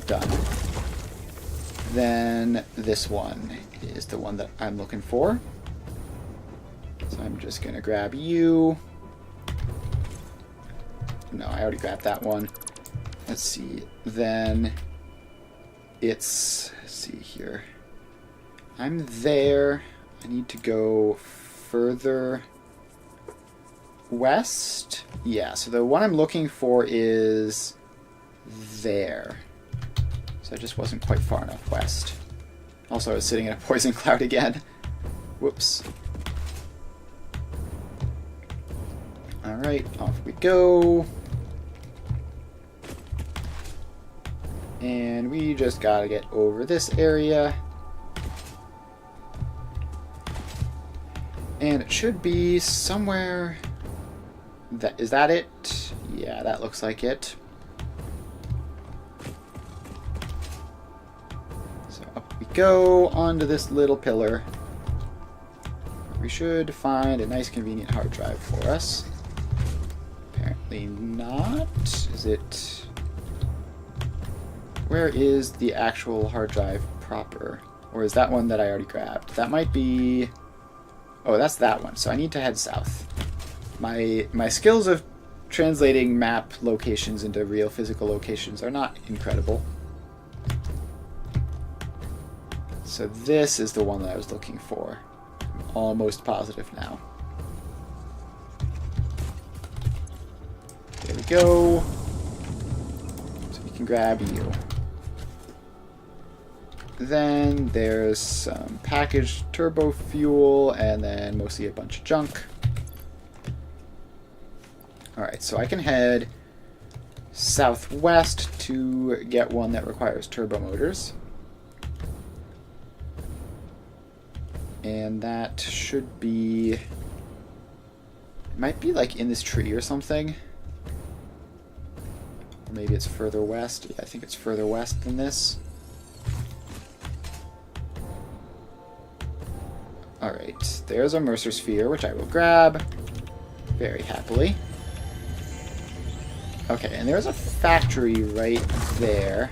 A: done. Then this one is the one that I'm looking for. So I'm just going to grab you. No, I already grabbed that one. Let's see. Then let's see here. I'm there. I need to go further west. Yeah, so the one I'm looking for is there. So I just wasn't quite far enough west. Also, I was sitting in a poison cloud again. Whoops. Alright, off we go. And we just gotta get over this area. And it should be somewhere... Is that it? Yeah, that looks like it. So up we go onto this little pillar. We should find a nice convenient hard drive for us. Apparently not. Is it... Where is the actual hard drive proper? Or is that one that I already grabbed? That might be... Oh, that's that one. So I need to head south. My skills of translating map locations into real physical locations are not incredible. So this is the one that I was looking for. I'm almost positive now. There we go. So we can grab you. Then there's some packaged turbo fuel, and then mostly a bunch of junk. Alright, so I can head southwest to get one that requires turbo motors. And that should be... It might be like in this tree or something. Or maybe it's further west. Yeah, I think it's further west than this. Alright, there's a Mercer Sphere, which I will grab very happily. Okay, and there's a factory right there,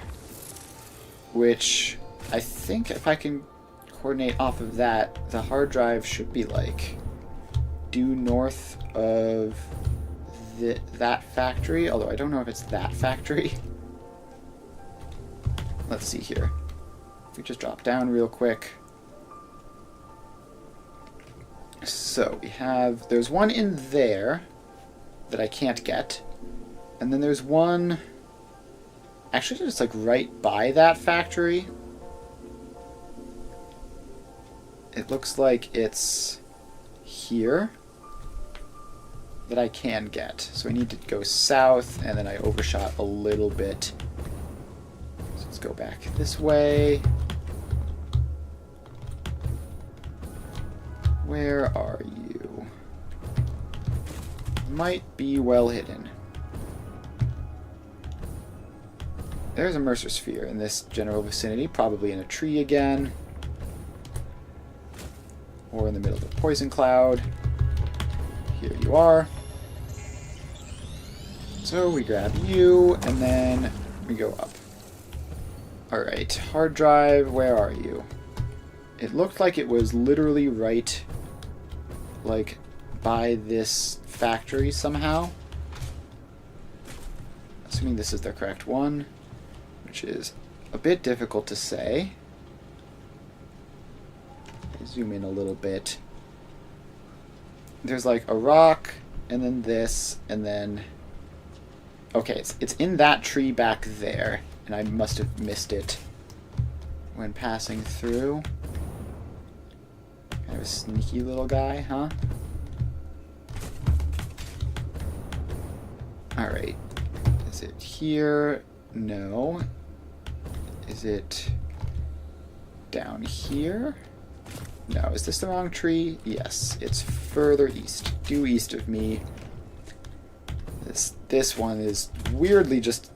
A: which I think if I can coordinate off of that, the hard drive should be like due north of that factory, although I don't know if it's that factory. Let's see here. We just drop down real quick. So we have, there's one in there that I can't get. And then there's one, actually just like right by that factory. It looks like it's here that I can get. So I need to go south, and then I overshot a little bit. So let's go back this way. Where are you? Might be well hidden. There's a Mercer Sphere in this general vicinity, probably in a tree again. Or in the middle of a poison cloud. Here you are. So we grab you, and then we go up. Alright, hard drive, where are you? It looked like it was literally right, like, by this factory somehow. Assuming this is the correct one, which is a bit difficult to say. Zoom in a little bit. There's like a rock, and then this, and then... Okay, it's in that tree back there, and I must have missed it when passing through. Kind of a sneaky little guy, huh? Alright. Is it here? No. Is it down here? No. Is this the wrong tree? Yes. It's further east. Due east of me. This one is weirdly just...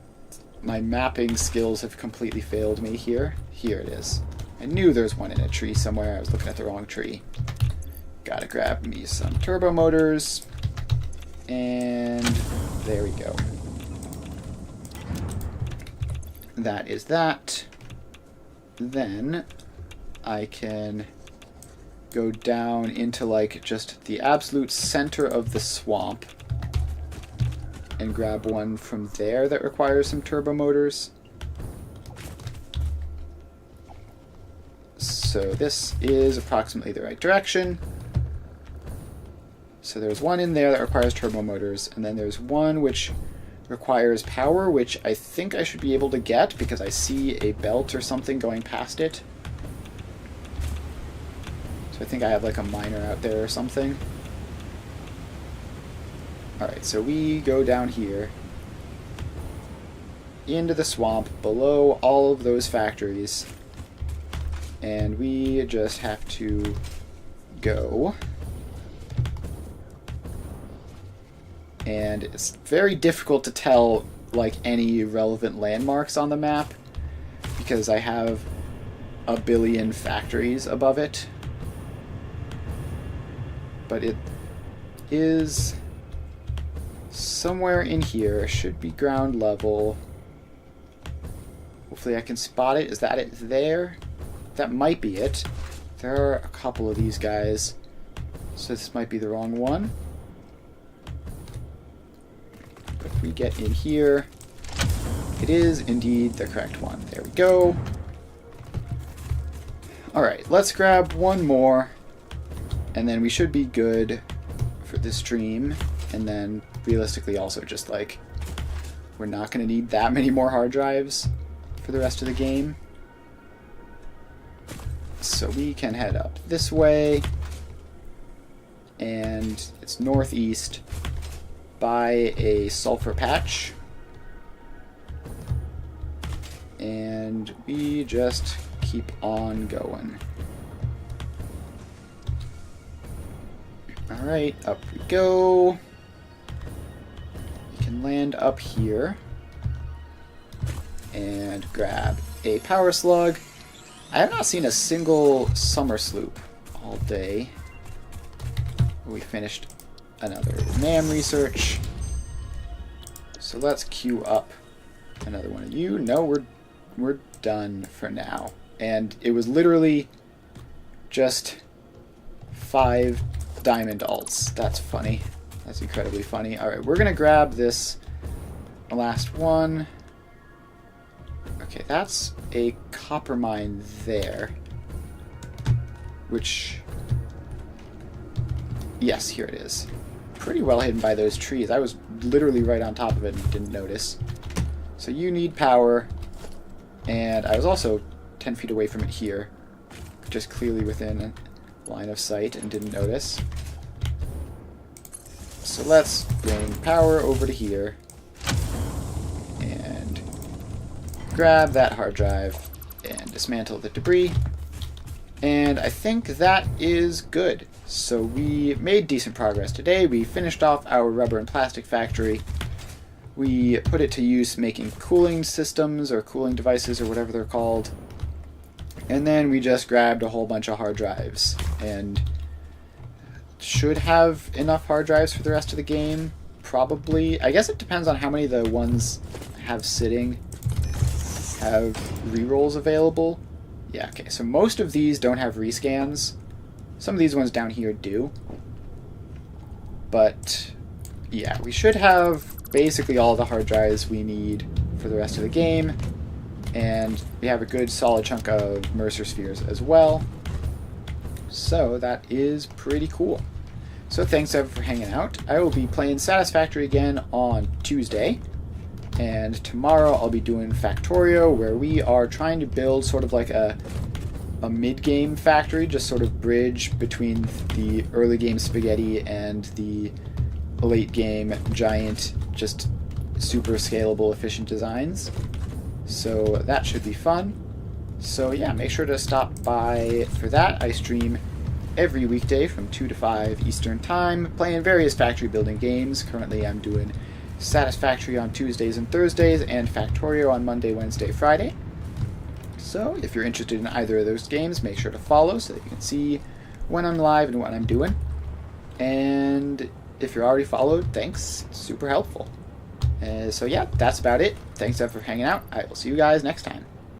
A: My mapping skills have completely failed me here. Here it is. I knew there was one in a tree somewhere. I was looking at the wrong tree. Gotta grab me some turbo motors. And there we go. That is that. Then I can go down into like just the absolute center of the swamp and grab one from there that requires some turbo motors. So this is approximately the right direction. So there's one in there that requires turbo motors, and then there's one which requires power, which I think I should be able to get because I see a belt or something going past it. So I think I have like a miner out there or something. Alright, so we go down here into the swamp below all of those factories, and we just have to go. And it's very difficult to tell like any relevant landmarks on the map because I have a billion factories above it. But it is somewhere in here. Should be ground level. Hopefully I can spot it. Is that it there? That might be it. There are a couple of these guys, so this might be the wrong one. But if we get in here, it is indeed the correct one. There we go. Alright, let's grab one more, and then we should be good for this stream. And then, realistically, also just like, we're not going to need that many more hard drives for the rest of the game. So we can head up this way, and it's northeast by a sulfur patch, and we just keep on going. Alright, up we go. We can land up here and grab a power slug. I have not seen a single summer sloop all day. We finished another NAM research. So let's queue up another one of you. No, we're done for now. And it was literally just 5 diamond alts. That's funny. That's incredibly funny. Alright, we're gonna grab this last one. Okay, that's a copper mine there. Which... yes, here it is. Pretty well hidden by those trees. I was literally right on top of it and didn't notice. So you need power. And I was also 10 feet away from it here. Just clearly within line of sight and didn't notice. So let's bring power over to here. And grab that hard drive and dismantle the debris. And I think that is good. So we made decent progress today. We finished off our rubber and plastic factory. We put it to use making cooling systems or cooling devices or whatever they're called. And then we just grabbed a whole bunch of hard drives and should have enough hard drives for the rest of the game. Probably. I guess it depends on how many the ones have sitting have rerolls available. Yeah, okay, so most of these don't have rescans. Some of these ones down here do. But, yeah, we should have basically all the hard drives we need for the rest of the game. And we have a good solid chunk of Mercer spheres as well. So that is pretty cool. So thanks everyone for hanging out. I will be playing Satisfactory again on Tuesday. And tomorrow I'll be doing Factorio, where we are trying to build sort of like a mid-game factory, just sort of bridge between the early game spaghetti and the late game giant, just super scalable, efficient designs. So that should be fun. So yeah, make sure to stop by for that. I stream every weekday from 2 to 5 Eastern Time, playing various factory building games. Currently I'm doing Satisfactory on Tuesdays and Thursdays, and Factorio on Monday, Wednesday, Friday. So if you're interested in either of those games, make sure to follow so that you can see when I'm live and what I'm doing. And if you're already followed, thanks. It's super helpful. So yeah, that's about it. Thanks for hanging out. I will see you guys next time.